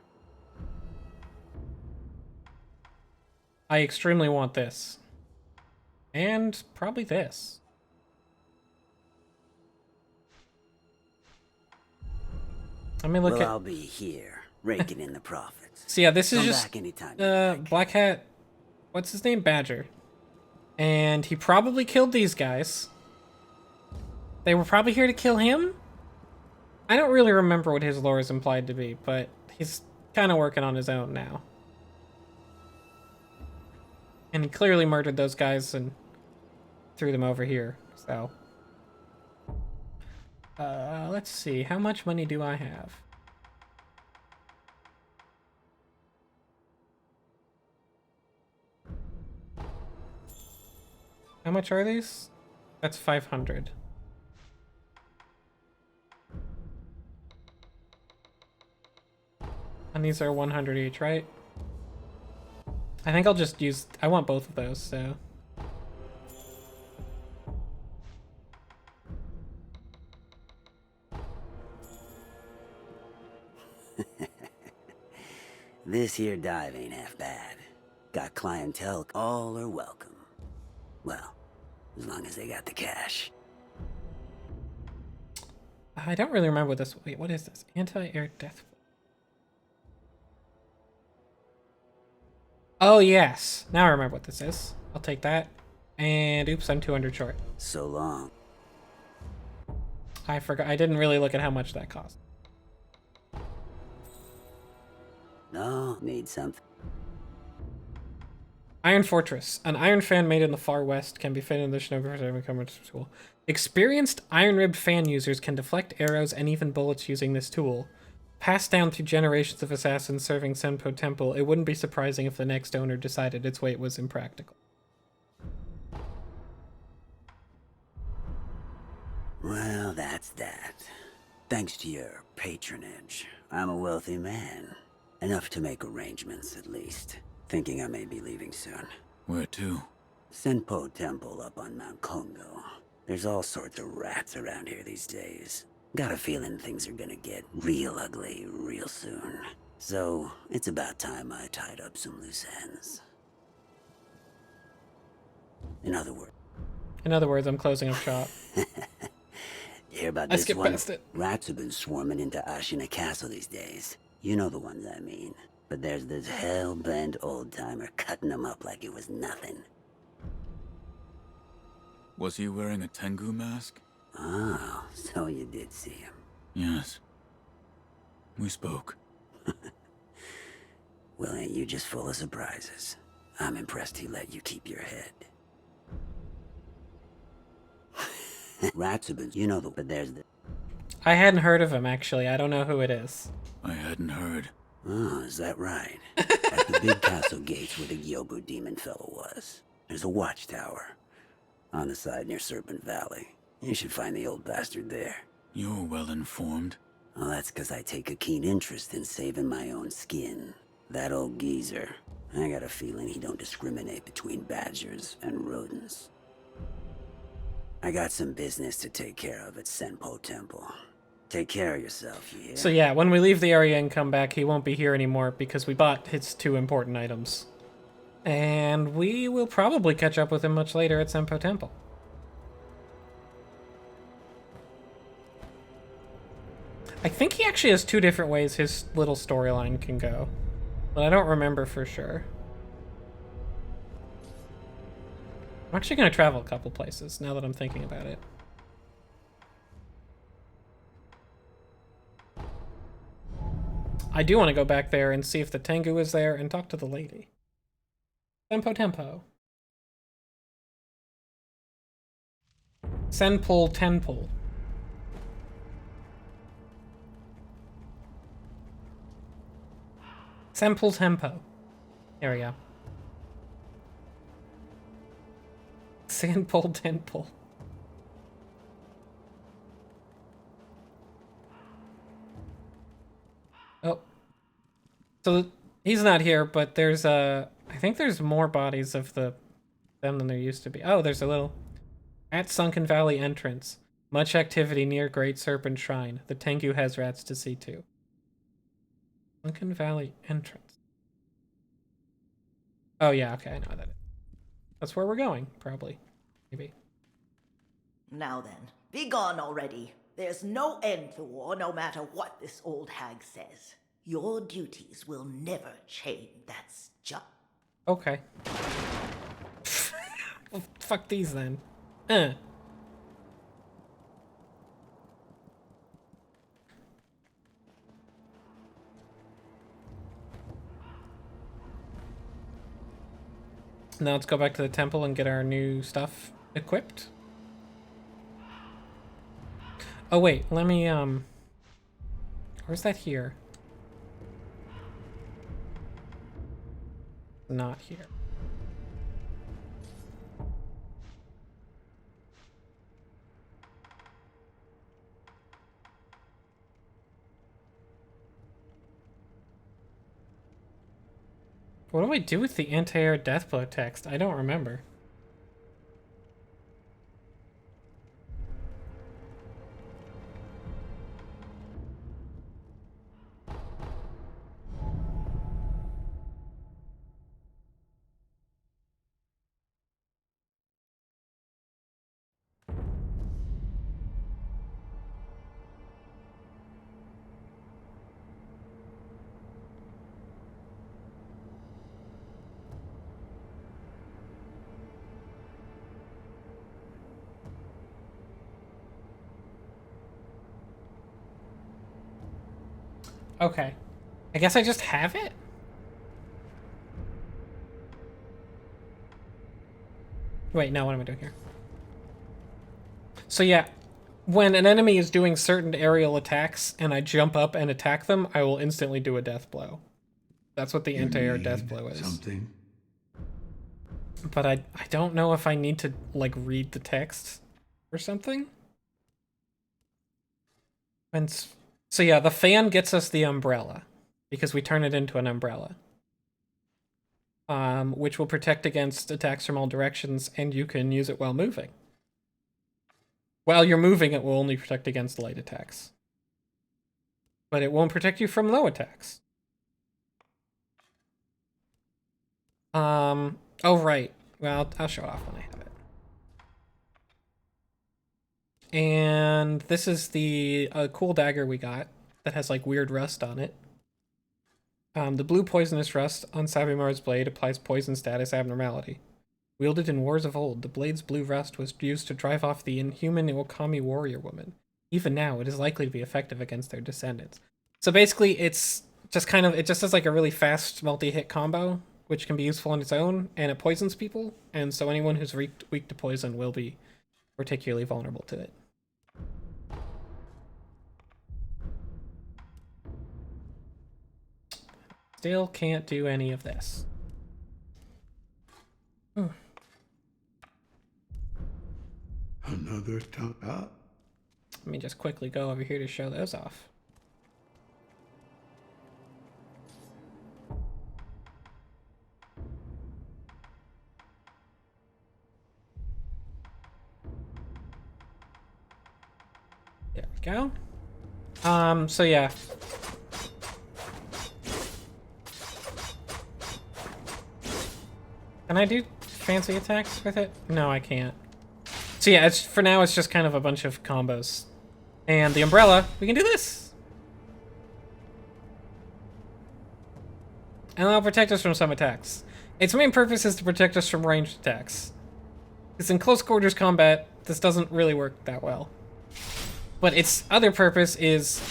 S1: I extremely want this. And probably this. Let me look
S10: Well,
S1: at...
S10: I'll be here, raking in the profits.
S1: So yeah, this is
S10: Come
S1: just
S10: back anytime you like.
S1: Black Hat, what's his name? Badger. And he probably killed these guys. They were probably here to kill him? I don't really remember what his lore is implied to be, but he's kind of working on his own now. And he clearly murdered those guys and threw them over here, so... let's see, how much money do I have? How much are these? That's 500. And these are 100 each, right? I think I'll just use... I want both of those, so...
S10: This here dive ain't half bad. Got clientele, all are welcome. Well, as long as they got the cash.
S1: I don't really remember what this... Wait, what is this? Anti-air death... Oh, yes. Now I remember what this is. I'll take that. And oops, I'm 200 short.
S10: So long.
S1: I forgot. I didn't really look at how much that cost.
S10: No, need something.
S1: Iron Fortress. An iron fan made in the far west can be fitted in the Shinobi Preserving Commerce tool. Experienced iron-ribbed fan users can deflect arrows and even bullets using this tool. Passed down through generations of assassins serving Senpo Temple, it wouldn't be surprising if the next owner decided its weight was impractical.
S10: Well, that's that. Thanks to your patronage, I'm a wealthy man. Enough to make arrangements, at least. Thinking I may be leaving soon.
S5: Where to?
S10: Senpo Temple up on Mount Kongo. There's all sorts of rats around here these days. Got a feeling things are gonna get real ugly real soon. So, it's about time I tied up some loose ends. In other words,
S1: I'm closing up shop.
S10: You hear about
S1: I
S10: this
S1: skipped
S10: one?
S1: past it.
S10: Rats have been swarming into Ashina Castle these days. You know the ones I mean. But there's this hell-bent old-timer cutting them up like it was nothing.
S5: Was he wearing a Tengu mask?
S10: Oh, so you did see him.
S5: Yes. We spoke.
S10: Well, ain't you just full of surprises? I'm impressed he let you keep your head. Rats have been, you know but there's the...
S1: I hadn't heard of him, actually. I don't know who it is.
S5: I hadn't heard.
S10: Oh, is that right? At the big castle gates where the Gyobu demon fellow was. There's a watchtower. On the side near Serpent Valley. You should find the old bastard there.
S5: You're well informed.
S10: Well, that's because I take a keen interest in saving my own skin. That old geezer, I got a feeling he don't discriminate between badgers and rodents. I got some business to take care of at Senpo Temple. Take care of yourself, you hear?
S1: So yeah, when we leave the area and come back, he won't be here anymore because we bought his 2 important items. And we will probably catch up with him much later at Senpo Temple. I think he actually has 2 different ways his little storyline can go, but I don't remember for sure. I'm actually going to travel a couple places now that I'm thinking about it. I do want to go back there and see if the Tengu is there and talk to the lady. Tempo tempo. Senpul tenpul. Senpul tempo. There we go. Senpul tenpul. Oh. So he's not here, but there's I think there's more bodies of them than there used to be. Oh, there's a little at Sunken Valley entrance. Much activity near Great Serpent Shrine. The Tengu has rats to see too. Sunken Valley entrance. Oh yeah, okay, I know that. That's where we're going, probably. Maybe.
S11: Now then, be gone already. There's no end to war, no matter what this old hag says. Your duties will never change. That's just...
S1: Okay. Well, fuck these then. Now let's go back to the temple and get our new stuff equipped. Oh wait, let me where's that here? Not here. What do I do with the anti-air death blow text? I don't remember. Okay. I guess I just have it? Wait, no, what am I doing here? So yeah, when an enemy is doing certain aerial attacks and I jump up and attack them, I will instantly do a death blow. That's what the anti-air death blow is.
S9: Something?
S1: But I don't know if I need to, like, read the text or something. So yeah, the fan gets us the umbrella because we turn it into an umbrella, which will protect against attacks from all directions, and you can use it while moving. While you're moving, it will only protect against light attacks, but it won't protect you from low attacks. Oh right. Well, I'll show it off when I have it. And this is the cool dagger we got that has like weird rust on it. The blue poisonous rust on Sabimar's blade applies poison status abnormality. Wielded in wars of old, the blade's blue rust was used to drive off the inhuman Okami warrior woman. Even now, it is likely to be effective against their descendants. So basically, it's just kind of, it just has like a really fast multi-hit combo, which can be useful on its own, and it poisons people, and so anyone who's weak to poison will be particularly vulnerable to it. Still can't do any of this.
S9: Another time.
S1: Let me just quickly go over here to show those off. There we go. So yeah. Can I do fancy attacks with it? No, I can't. So yeah, for now it's just kind of a bunch of combos. And the umbrella, we can do this! and that'll protect us from some attacks. Its main purpose is to protect us from ranged attacks. Because in close quarters combat, this doesn't really work that well. But its other purpose is,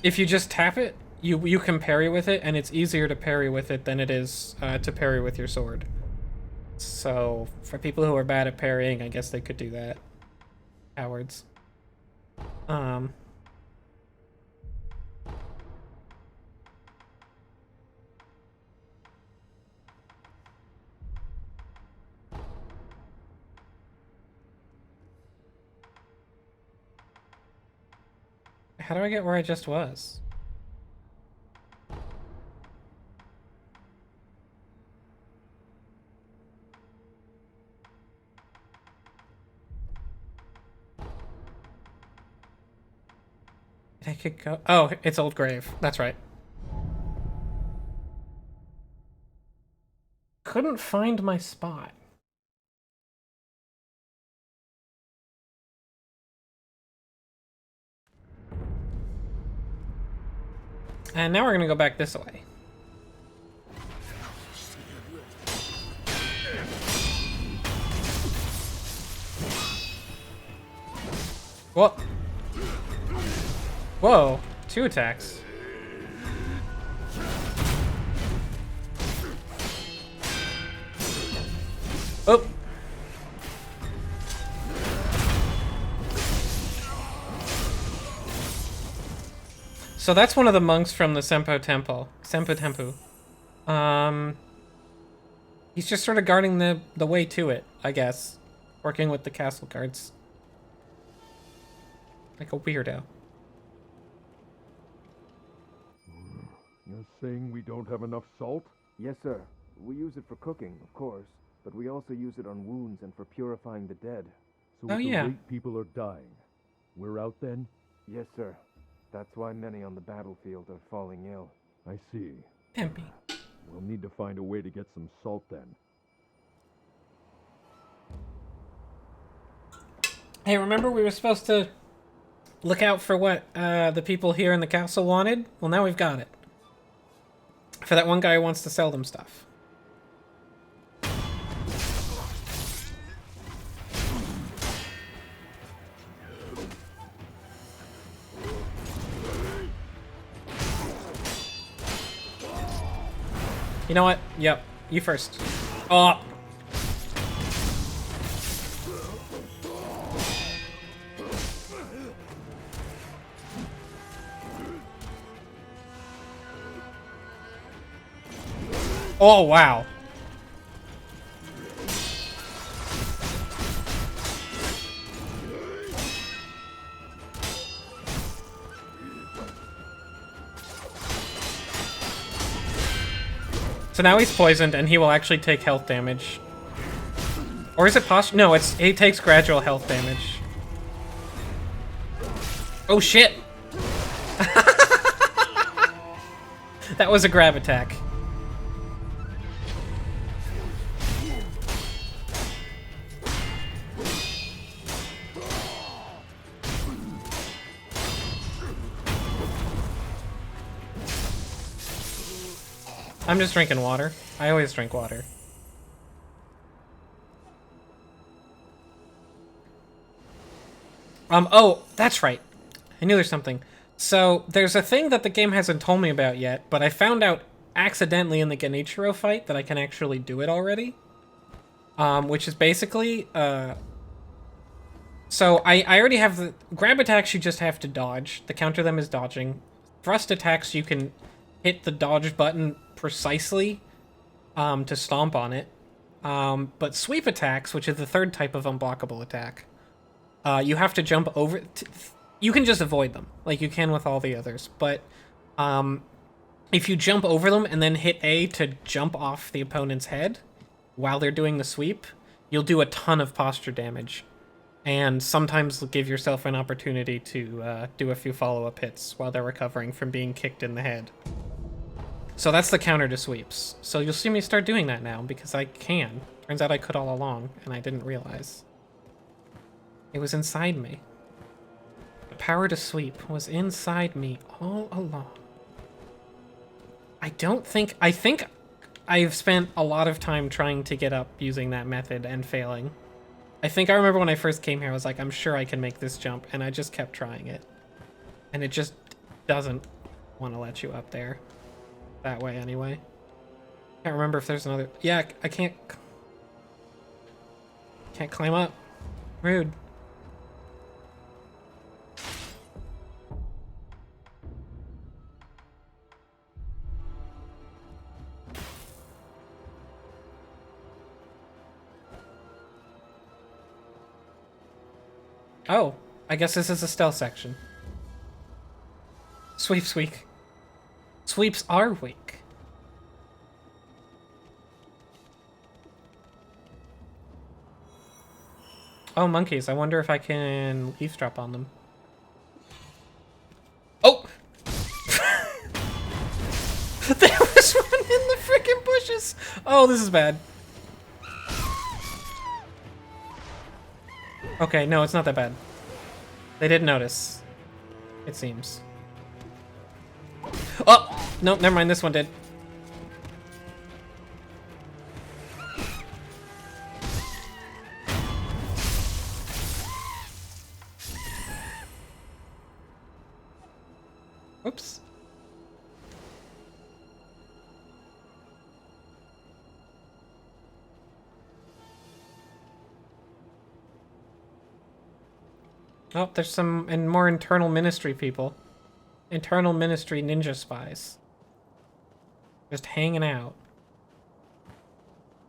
S1: if you just tap it, you can parry with it, and it's easier to parry with it than it is to parry with your sword. So, for people who are bad at parrying, I guess they could do that. Cowards. How do I get where I just was? I could go. Oh, it's Old Grave. That's right. Couldn't find my spot. And now we're gonna go back this way. What? Whoa, 2 attacks. Oh. So that's one of the monks from the Senpo Temple. Senpo Tempu. He's just sort of guarding the way to it, I guess. Working with the castle guards. Like a weirdo.
S12: You're saying we don't have enough salt?
S13: Yes, sir. We use it for cooking, of course, but we also use it on wounds and for purifying the dead.
S12: So at the rate people are dying, we're out then?
S13: Yes, sir. That's why many on the battlefield are falling ill.
S12: I see.
S1: Pimpy.
S12: We'll need to find a way to get some salt then.
S1: Hey, remember we were supposed to look out for what the people here in the castle wanted? Well, now we've got it. For that one guy who wants to sell them stuff. You know what? Yep, you first. Oh! Oh, wow. So now he's poisoned, and he will actually take health damage. Or is it posture? No, he takes gradual health damage. Oh, shit! That was a grab attack. I'm just drinking water. I always drink water. Oh, that's right. I knew there's something. So, there's a thing that the game hasn't told me about yet, but I found out accidentally in the Genichiro fight that I can actually do it already. Which is basically, so I already have the grab attacks you just have to dodge. The counter them is dodging. Thrust attacks you can hit the dodge button precisely to stomp on it. But sweep attacks, which is the third type of unblockable attack, you have to jump over. You can just avoid them, like you can with all the others. But if you jump over them and then hit A to jump off the opponent's head while they're doing the sweep, you'll do a ton of posture damage. And sometimes give yourself an opportunity to do a few follow-up hits while they're recovering from being kicked in the head. So that's the counter to sweeps. So you'll see me start doing that now, because I can. Turns out I could all along, and I didn't realize. It was inside me. The power to sweep was inside me all along. I think I've spent a lot of time trying to get up using that method and failing. I think I remember when I first came here, I was like, I'm sure I can make this jump, and I just kept trying it. And it just doesn't want to let you up there. That way, anyway. Can't remember if there's another... Yeah, I can't climb up. Rude. Oh, I guess this is a stealth section. Sweeps weak. Sweeps are weak. Oh, monkeys. I wonder if I can eavesdrop on them. Oh! There was one in the freaking bushes! Oh, this is bad. Okay, no, it's not that bad. They didn't notice. It seems. Oh! No, never mind, this one did. Oops. Oh, there's some and more internal ministry people. Internal ministry ninja spies. Just hanging out.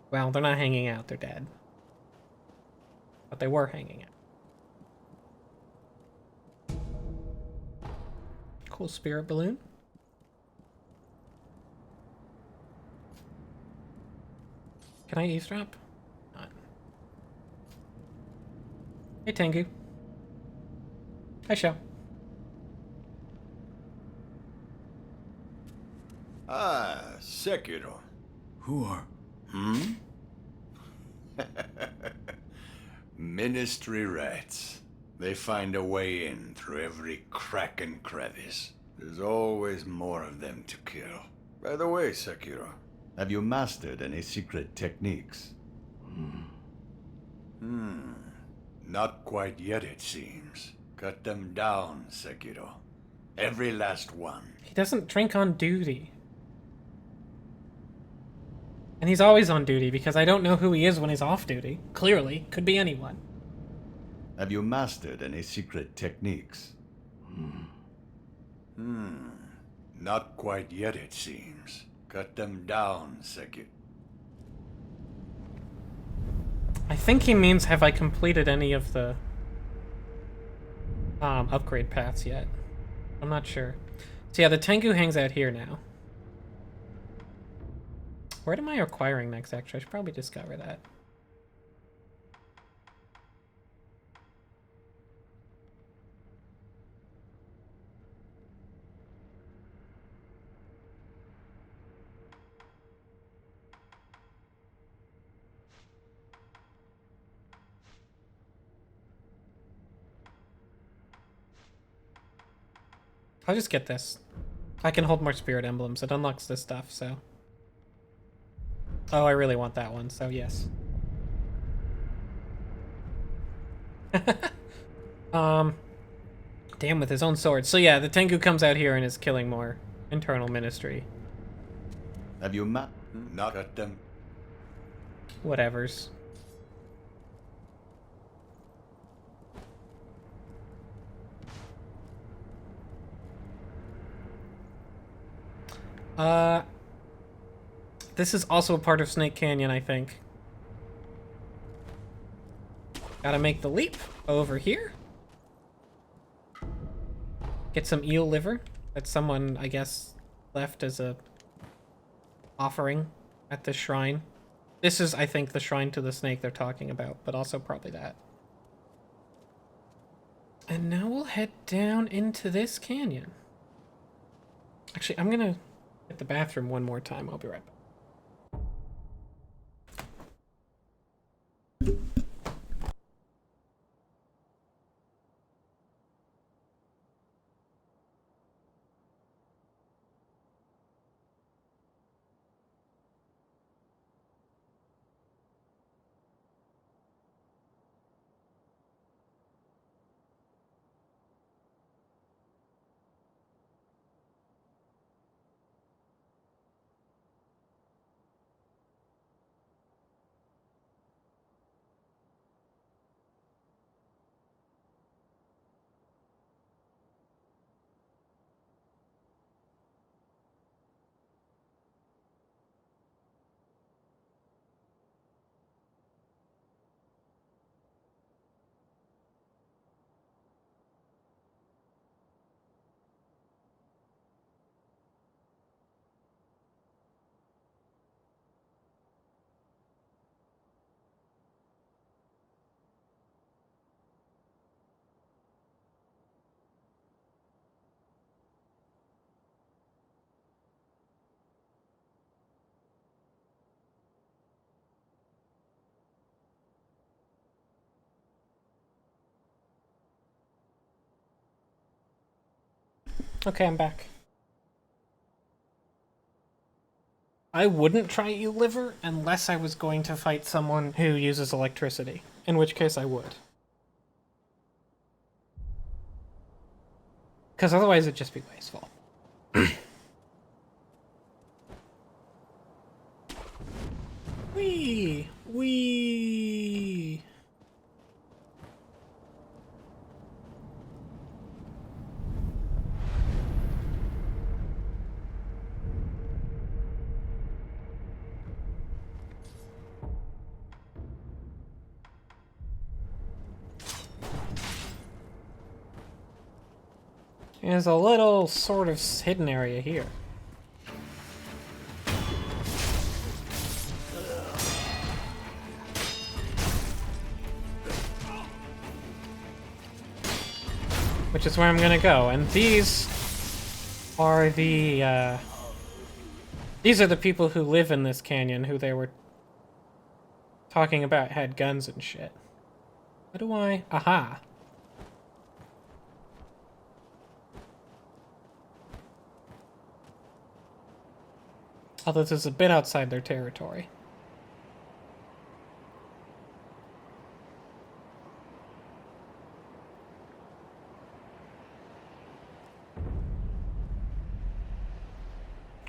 S1: Well, they're not hanging out, they're dead. But they were hanging out. Cool spirit balloon. Can I eavesdrop? Not. Hey, Tengu. Hi, Shell.
S7: Ah, Sekiro.
S5: Who are...
S7: Ministry rats. They find a way in through every crack and crevice. There's always more of them to kill. By the way, Sekiro, have you mastered any secret techniques? Not quite yet, it seems. Cut them down, Sekiro. Every last one.
S1: He doesn't drink on duty. And he's always on duty because I don't know who he is when he's off duty. Clearly, could be anyone.
S7: Have you mastered any secret techniques? Not quite yet, it seems. Cut them down, Sekiro.
S1: I think he means, have I completed any of the upgrade paths yet? I'm not sure. So yeah, the Tengu hangs out here now. Where am I acquiring next, actually? I should probably discover that. I'll just get this. I can hold more spirit emblems. It unlocks this stuff, so... Oh, I really want that one, so yes. Damn, with his own sword. So yeah, the Tengu comes out here and is killing more internal ministry.
S7: Have you not cut them?
S1: Whatevers. This is also a part of Snake Canyon, I think. Gotta make the leap over here. Get some eel liver that someone, I guess, left as a offering at this shrine. This is, I think, the shrine to the snake they're talking about, but also probably that. And now we'll head down into this canyon. Actually, I'm gonna hit the bathroom one more time. I'll be right back. Okay, I'm back. I wouldn't try Eel Liver unless I was going to fight someone who uses electricity, in which case I would. Because otherwise it'd just be wasteful. Wee! Wee! There's a little sort of hidden area here. Which is where I'm gonna go, and these are the people who live in this canyon who they were talking about had guns and shit. What do I... Aha! Although this is a bit outside their territory.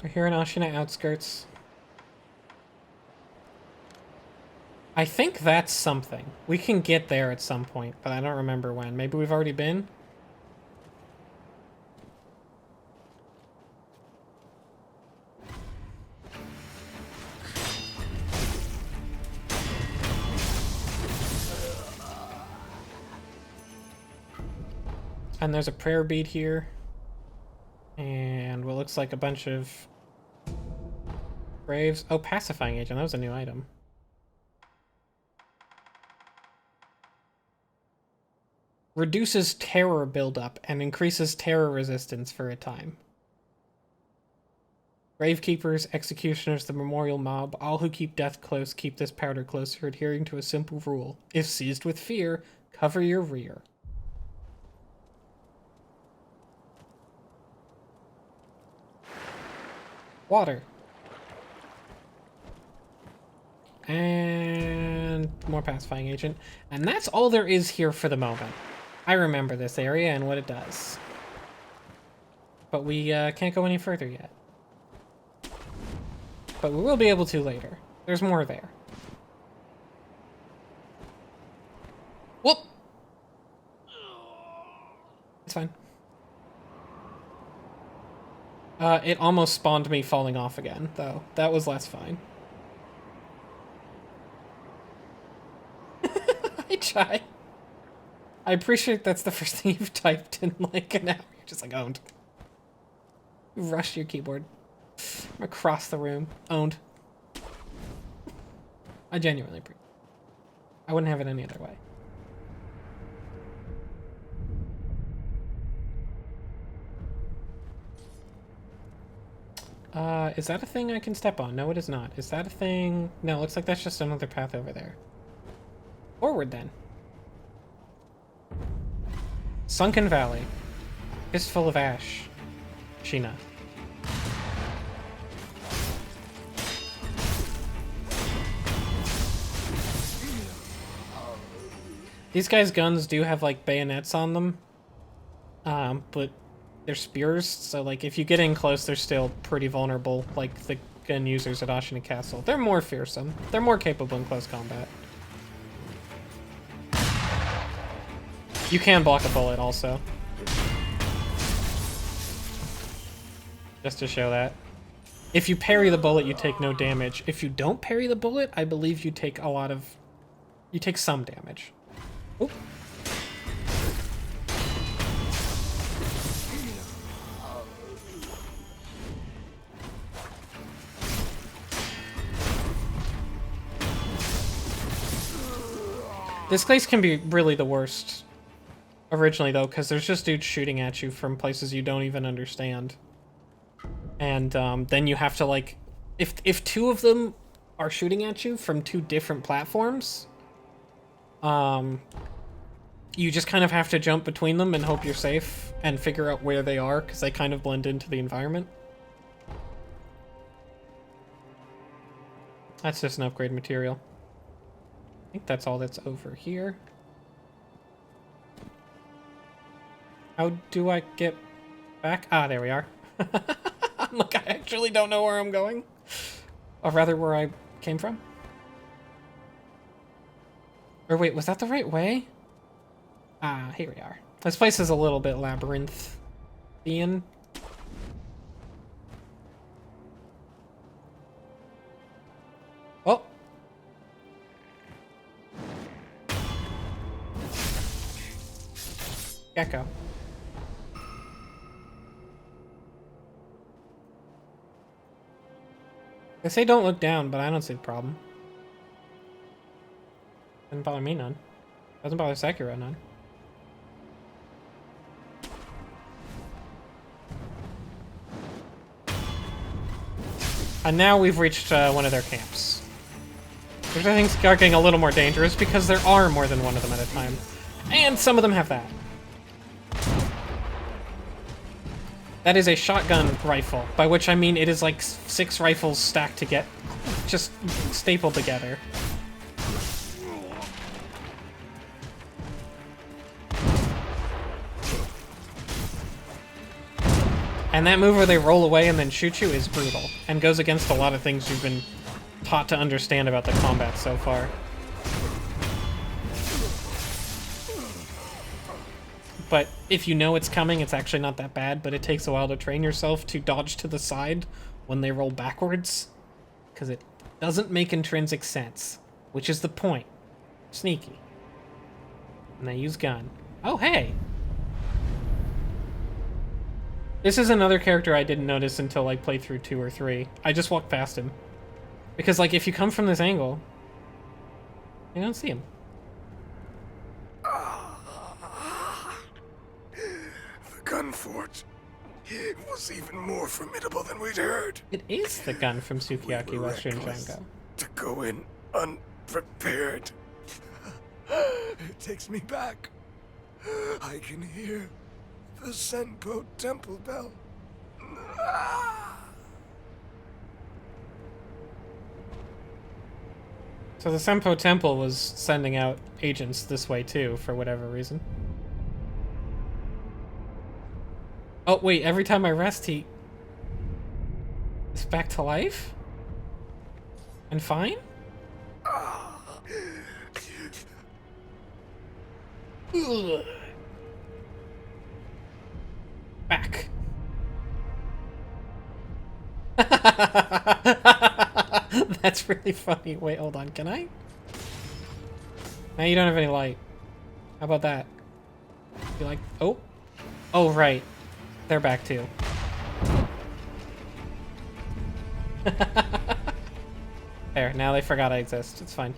S1: We're here in Ashina outskirts. I think that's something. We can get there at some point, but I don't remember when. Maybe we've already been? And there's a prayer bead here. And what looks like a bunch of graves. Oh, pacifying agent. That was a new item. Reduces terror buildup and increases terror resistance for a time. Gravekeepers, executioners, the memorial mob, all who keep death close keep this powder closer, adhering to a simple rule. If seized with fear, cover your rear. Water. And more pacifying agent. And that's all there is here for the moment. I remember this area and what it does. But we can't go any further yet. But we will be able to later. There's more there. Whoop! It's fine. It almost spawned me falling off again, though. That was less fine. I try. I appreciate that's the first thing you've typed in like an hour. You're just like, owned. You rushed your keyboard. I'm across the room. Owned. I genuinely appreciate it. I wouldn't have it any other way. Is that a thing I can step on? No, it is not. Is that a thing? No, it looks like that's just another path over there. Forward, then. Sunken Valley. Fistful of ash. Sheena. These guys' guns do have, like, bayonets on them. But they're spears, so, like, if you get in close, they're still pretty vulnerable, like the gun users at Ashina Castle. They're more fearsome. They're more capable in close combat. You can block a bullet, also. Just to show that. If you parry the bullet, you take no damage. If you don't parry the bullet, I believe you take a lot of... You take some damage. Oop. This place can be really the worst originally, though, because there's just dudes shooting at you from places you don't even understand. And then you have to, like... If two of them are shooting at you from two different platforms, you just kind of have to jump between them and hope you're safe and figure out where they are because they kind of blend into the environment. That's just an upgrade material. I think that's all that's over here. How do I get back? Ah, there we are. Look, I actually don't know where I'm going. Or rather, where I came from. Or wait, was that the right way? Ah, here we are. This place is a little bit labyrinthian. Oh! Gecko. They say don't look down, but I don't see the problem. Doesn't bother me none. Doesn't bother Sekiro none. And now we've reached one of their camps. Which I think is getting a little more dangerous because there are more than one of them at a time. And some of them have that. That is a shotgun rifle, by which I mean it is like 6 rifles stacked to get just stapled together. And that move where they roll away and then shoot you is brutal, and goes against a lot of things you've been taught to understand about the combat so far. But if you know it's coming, it's actually not that bad, but it takes a while to train yourself to dodge to the side when they roll backwards, because it doesn't make intrinsic sense, which is the point. Sneaky. And they use gun. Oh, hey! This is another character I didn't notice until like playthrough 2 or 3. I just walked past him. Because like if you come from this angle, you don't see him.
S3: The Gunfort. It was even more formidable than we'd heard.
S1: It is the gun from Sukiyaki
S3: We were
S1: Western
S3: reckless
S1: Django.
S3: to go in unprepared. It takes me back. I can hear the Senpo temple bell.
S1: So the Senpo Temple was sending out agents this way too, for whatever reason. Oh wait, every time I rest he is back to life? And fine? Ugh. Back. That's really funny. Wait, hold on. Can I? Now you don't have any light. How about that? You like... Oh. Oh, right. They're back too. There. Now they forgot I exist. It's fine.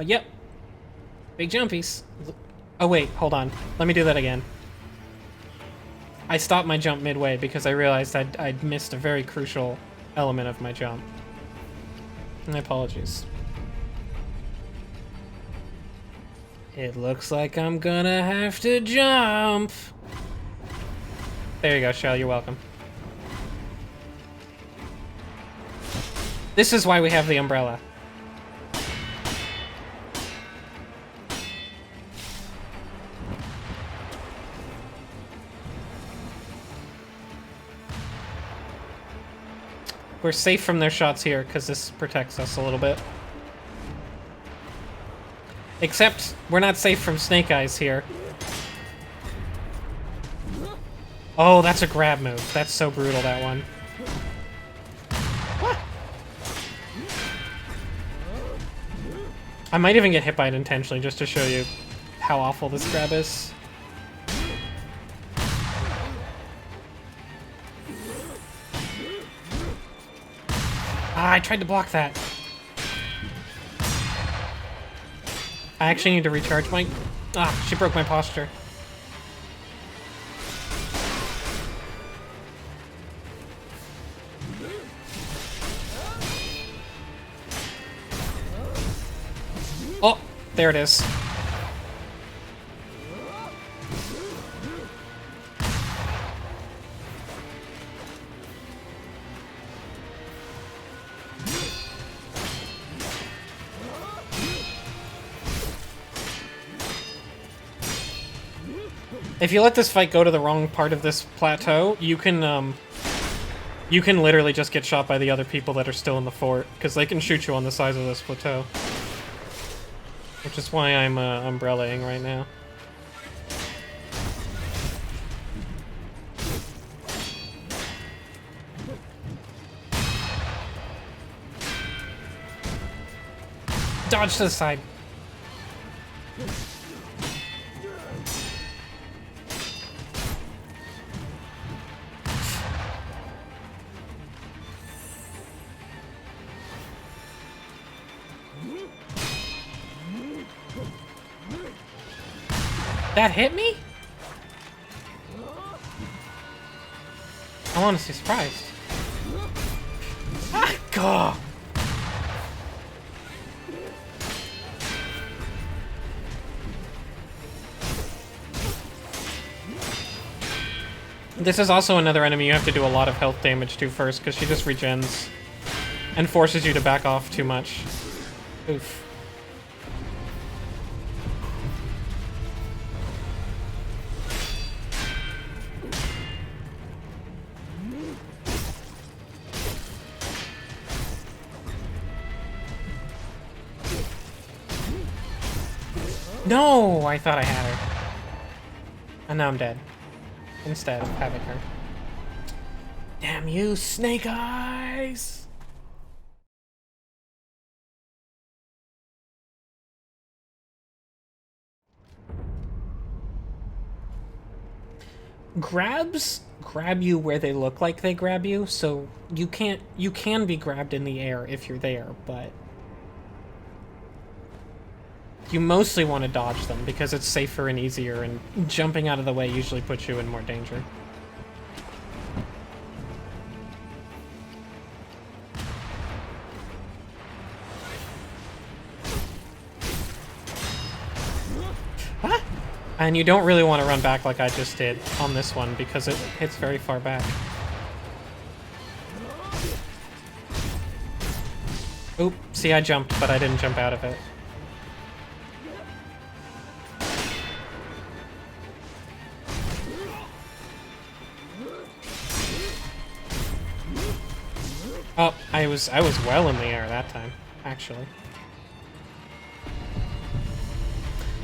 S1: Yep. Big jumpies. Oh, wait. Hold on. Let me do that again. I stopped my jump midway because I realized I'd missed a very crucial element of my jump. My apologies. It looks like I'm gonna have to jump. There you go, Shell. You're welcome. This is why we have the umbrella. We're safe from their shots here, because this protects us a little bit. Except, we're not safe from Snake Eyes here. Oh, that's a grab move. That's so brutal, that one. What? I might even get hit by it intentionally, just to show you how awful this grab is. Ah, I tried to block that. I actually need to recharge my... Ah, she broke my posture. Oh! there it is. If you let this fight go to the wrong part of this plateau, you can literally just get shot by the other people that are still in the fort, because they can shoot you on the sides of this plateau. Which is why I'm umbrellaing right now. Dodge to the side. That hit me? I'm honestly surprised. Ah, God. This is also another enemy you have to do a lot of health damage to first, because she just regens and forces you to back off too much. Oof. No! I thought I had her. And now I'm dead. Instead of having her. Damn you, Snake Eyes! Grabs grab you where they look like they grab you, so you can be grabbed in the air if you're there, but you mostly want to dodge them because it's safer and easier, and jumping out of the way usually puts you in more danger. Ah! And you don't really want to run back like I just did on this one because it hits very far back. Oop, see, I jumped, but I didn't jump out of it. Oh, I was well in the air that time, actually.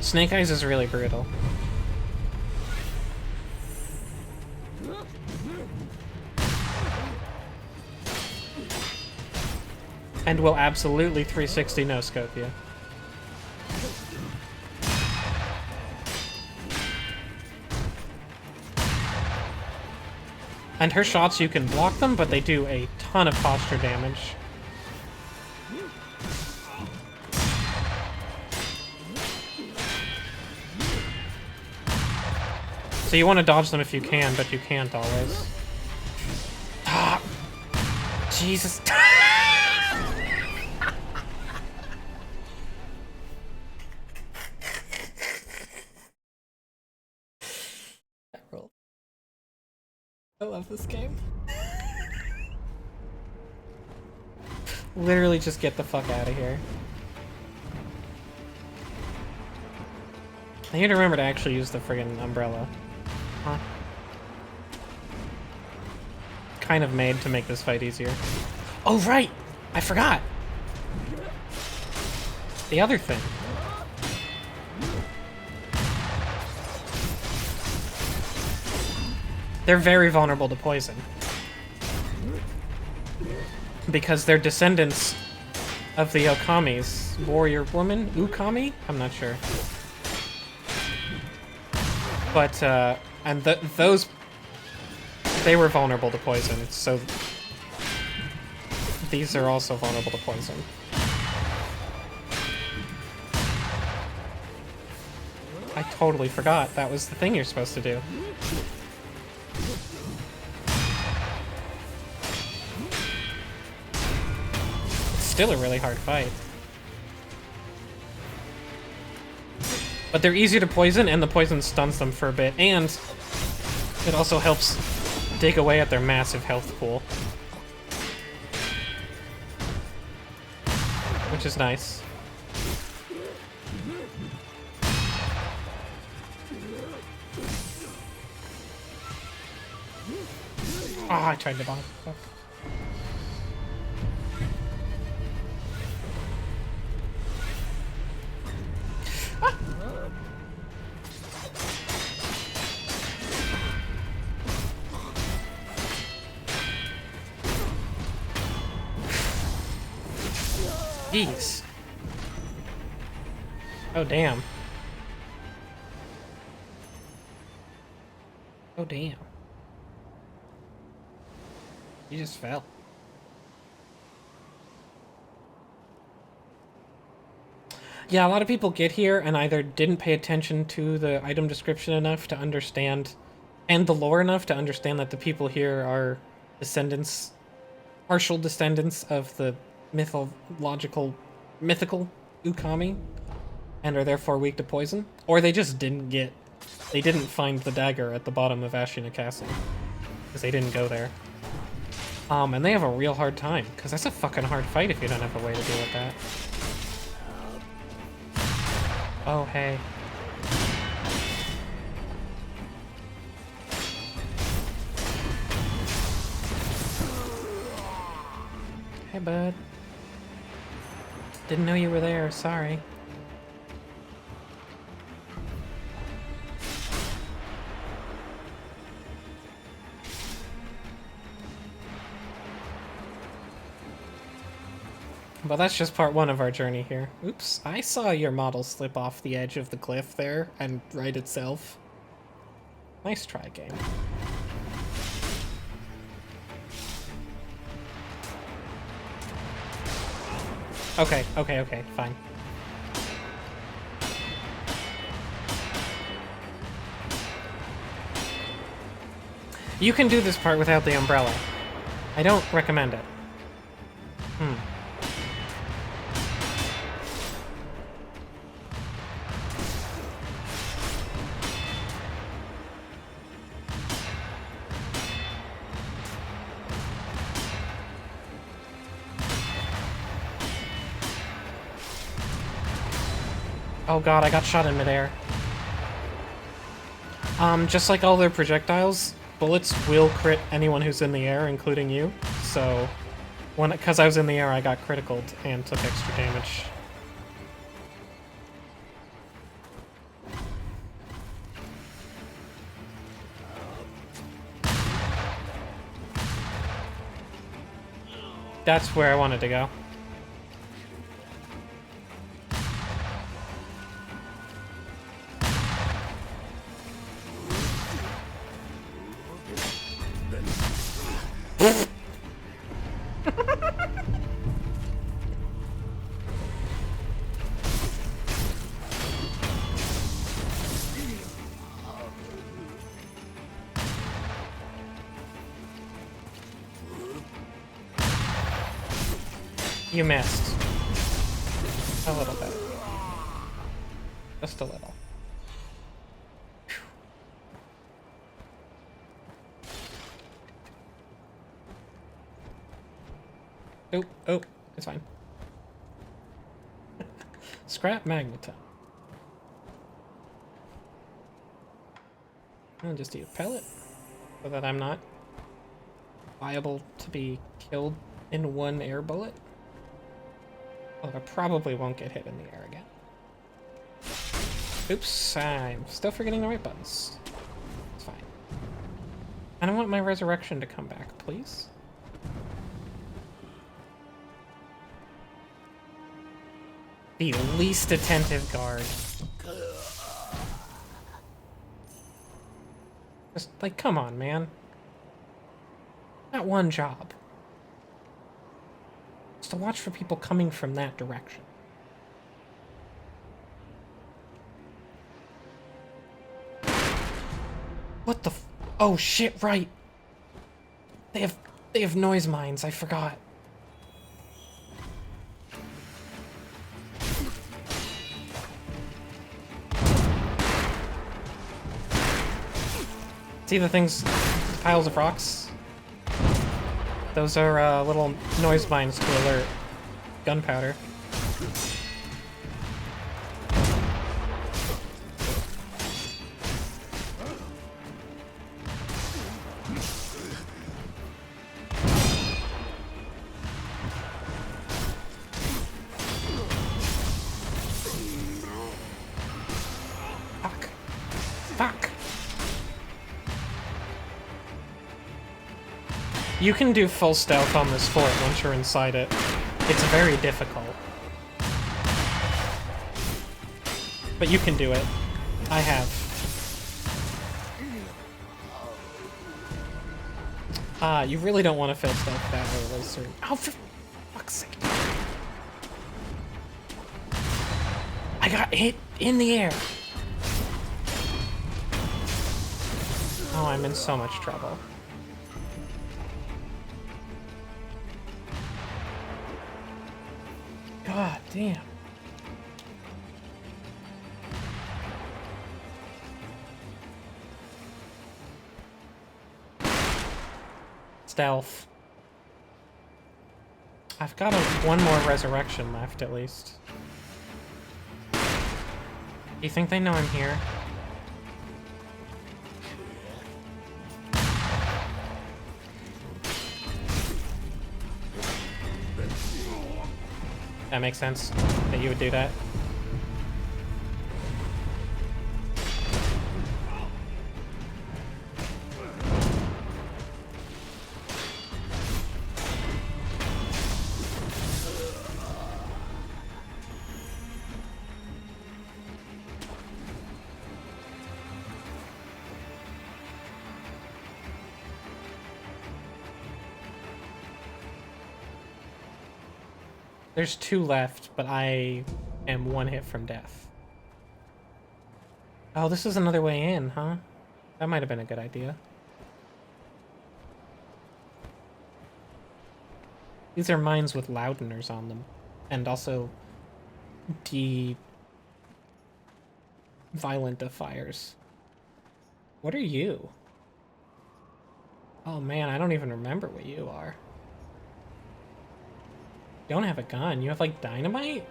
S1: Snake Eyes is really brutal. And will absolutely 360 no-scope you. And her shots, you can block them, but they do a ton of posture damage. So you want to dodge them if you can, but you can't always. Ah! Jesus. I love this game. Literally just get the fuck out of here. I need to remember to actually use the friggin' umbrella. Huh? Kind of made to make this fight easier. Oh, right! I forgot! The other thing. They're very vulnerable to poison. Because they're descendants of the Okamis. Warrior woman? Ukami? I'm not sure. But, and those... They were vulnerable to poison, so... These are also vulnerable to poison. I totally forgot that was the thing you're supposed to do. It's still a really hard fight. But they're easy to poison, and the poison stuns them for a bit, and it also helps dig away at their massive health pool. Which is nice. Ah, I tried to bomb. Fuck. Ah. Jeez. Oh, damn. Oh, damn. He just fell. Yeah, a lot of people get here and either didn't pay attention to the item description enough to understand, and the lore enough to understand that the people here are descendants, partial descendants of the mythical Ukami, and are therefore weak to poison, or they just didn't find the dagger at the bottom of Ashina Castle, because they didn't go there. And they have a real hard time, because that's a fucking hard fight if you don't have a way to deal with that. Oh, hey. Hey, bud. Didn't know you were there, sorry. But that's just part one of our journey here. Oops, I saw your model slip off the edge of the cliff there and right itself. Nice try, game. Okay, fine. You can do this part without the umbrella. I don't recommend it. Oh god, I got shot in midair. Just like all their projectiles, bullets will crit anyone who's in the air, including you. So, because I was in the air, I got criticaled and took extra damage. That's where I wanted to go. You missed. A little bit. Just a little. Oh, it's fine. Scrap magneton. I'll just eat a pellet so that I'm not liable to be killed in one air bullet. Although I probably won't get hit in the air again. Oops, I'm still forgetting the right buttons. It's fine. I don't want my resurrection to come back, please. The least attentive guard. Just, like, come on, man. Not one job. Just to watch for people coming from that direction. What the oh shit, right. They have noise mines, I forgot. See the things, piles of rocks? Those are little noise mines to alert gunpowder. Fuck. You can do full stealth on this fort once you're inside it. It's very difficult. But you can do it. I have. You really don't want to fail stealth that early, sir. Oh, for fuck's sake. I got hit in the air. Oh, I'm in so much trouble. God damn. Stealth. I've got one more resurrection left, at least. You think they know I'm here? That makes sense that you would do that. There's 2 left, but I am 1 hit from death. Oh, this is another way in, huh? That might have been a good idea. These are mines with loudeners on them. And also violent defiers. What are you? Oh man, I don't even remember what you are. You don't have a gun. You have, like, dynamite?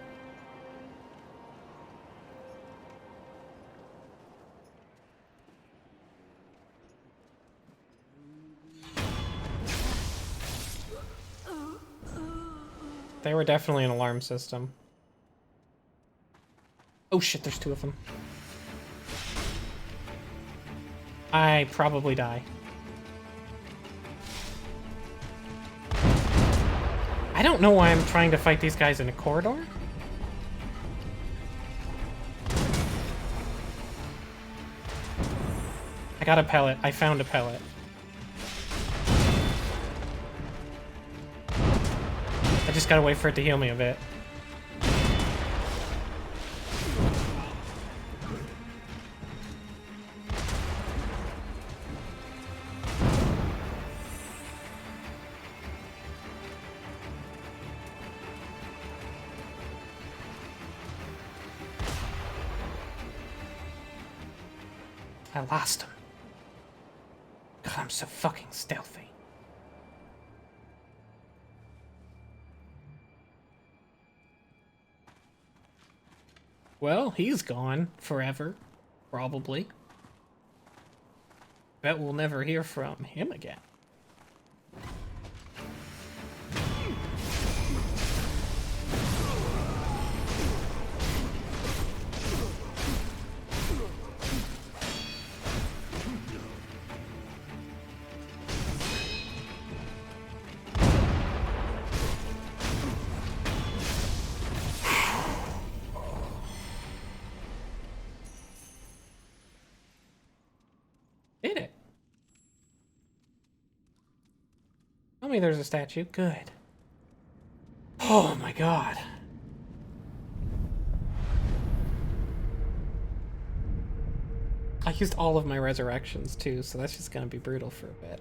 S1: They were definitely an alarm system. Oh shit, there's 2 of them. I probably die. I don't know why I'm trying to fight these guys in a corridor. I got a pellet. I found a pellet. I just gotta wait for it to heal me a bit. I lost him. God, I'm so fucking stealthy. Well, he's gone forever, probably. Bet we'll never hear from him again. Did it? Tell me there's a statue. Good. Oh my god. I used all of my resurrections too, so that's just gonna be brutal for a bit.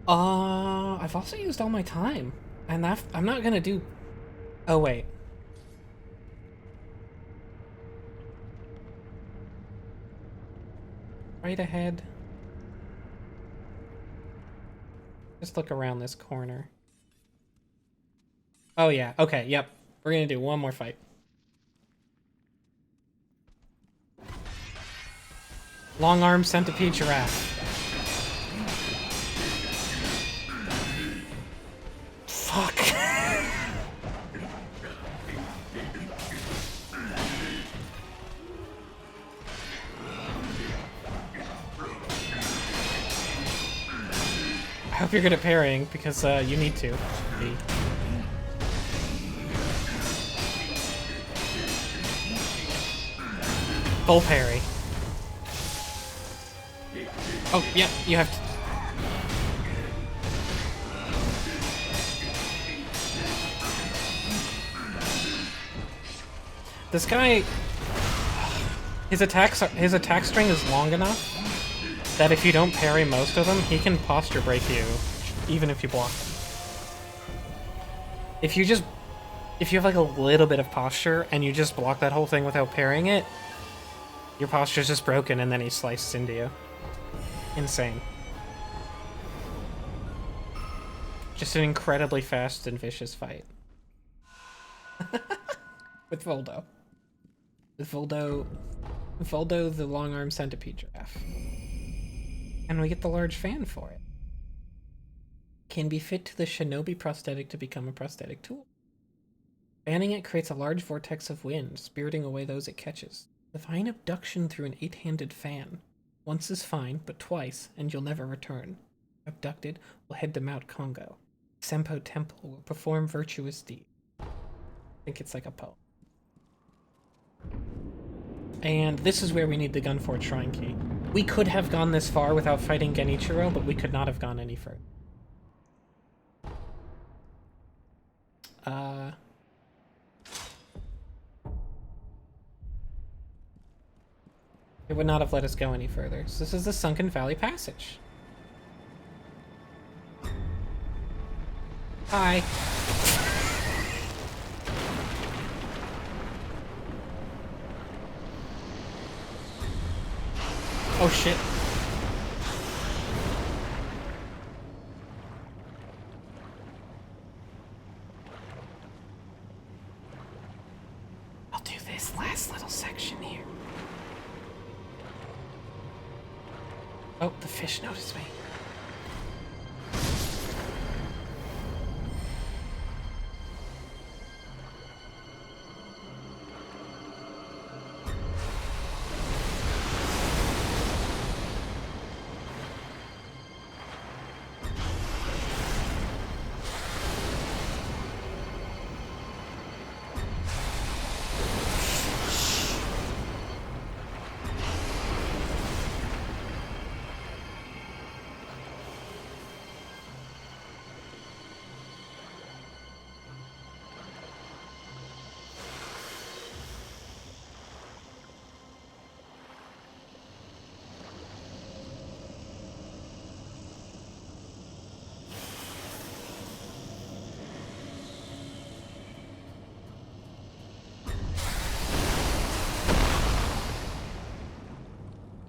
S1: I've also used all my time. And I'm not gonna do... Oh wait. Right ahead. Just look around this corner. Oh yeah, okay, yep. We're gonna do one more fight. Long arm centipede giraffe. Fuck. I hope you're good at parrying, because you need to be. Full parry. Oh, yep, you have to. This guy, his attack string is long enough that if you don't parry most of them, he can posture break you, even if you block them. If you have like a little bit of posture and you just block that whole thing without parrying it, your posture's just broken and then he slices into you. Insane. Just an incredibly fast and vicious fight. With Voldo. With Voldo the long-arm centipede giraffe. And we get the large fan for it. Can be fit to the shinobi prosthetic to become a prosthetic tool. Fanning it creates a large vortex of wind, spiriting away those it catches. Divine abduction through an 8-handed fan. Once is fine, but twice, and you'll never return. Abducted, will head to Mount Congo. Sempo Temple will perform virtuous deed. I think it's like a poem. And this is where we need the Gunfort Shrine Key. We could have gone this far without fighting Genichiro, but we could not have gone any further. It would not have let us go any further. So this is the Sunken Valley Passage. Hi. Oh shit. I'll do this last little section here. Oh, the fish noticed me.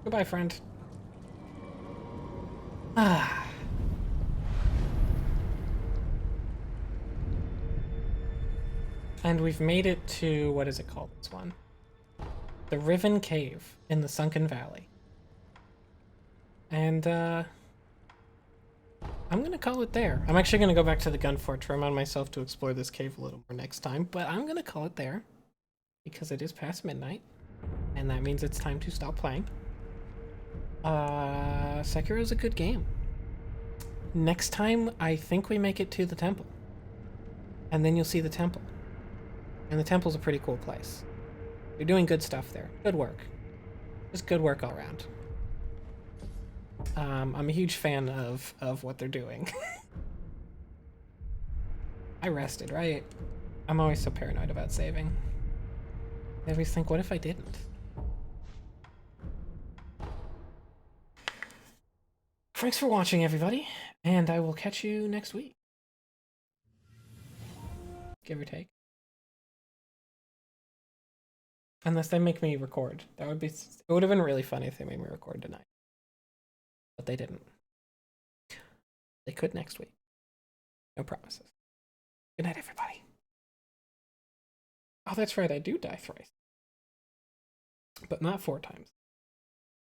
S1: Goodbye, friend. Ah. And we've made it to, what is it called, this one? The Riven Cave in the Sunken Valley. And, I'm gonna call it there. I'm actually gonna go back to the Gunfort to remind myself to explore this cave a little more next time, but I'm gonna call it there. Because it is past midnight, and that means it's time to stop playing. Sekiro is a good game. Next time, I think we make it to the temple. And then you'll see the temple. And the temple's a pretty cool place. You're doing good stuff there. Good work. Just good work all around. I'm a huge fan of what they're doing. I rested, right? I'm always so paranoid about saving. I always think, what if I didn't? Thanks for watching, everybody, and I will catch you next week. Give or take. Unless they make me record. It would have been really funny if they made me record tonight. But they didn't. They could next week. No promises. Good night, everybody. Oh, that's right, I do die thrice. But not 4 times.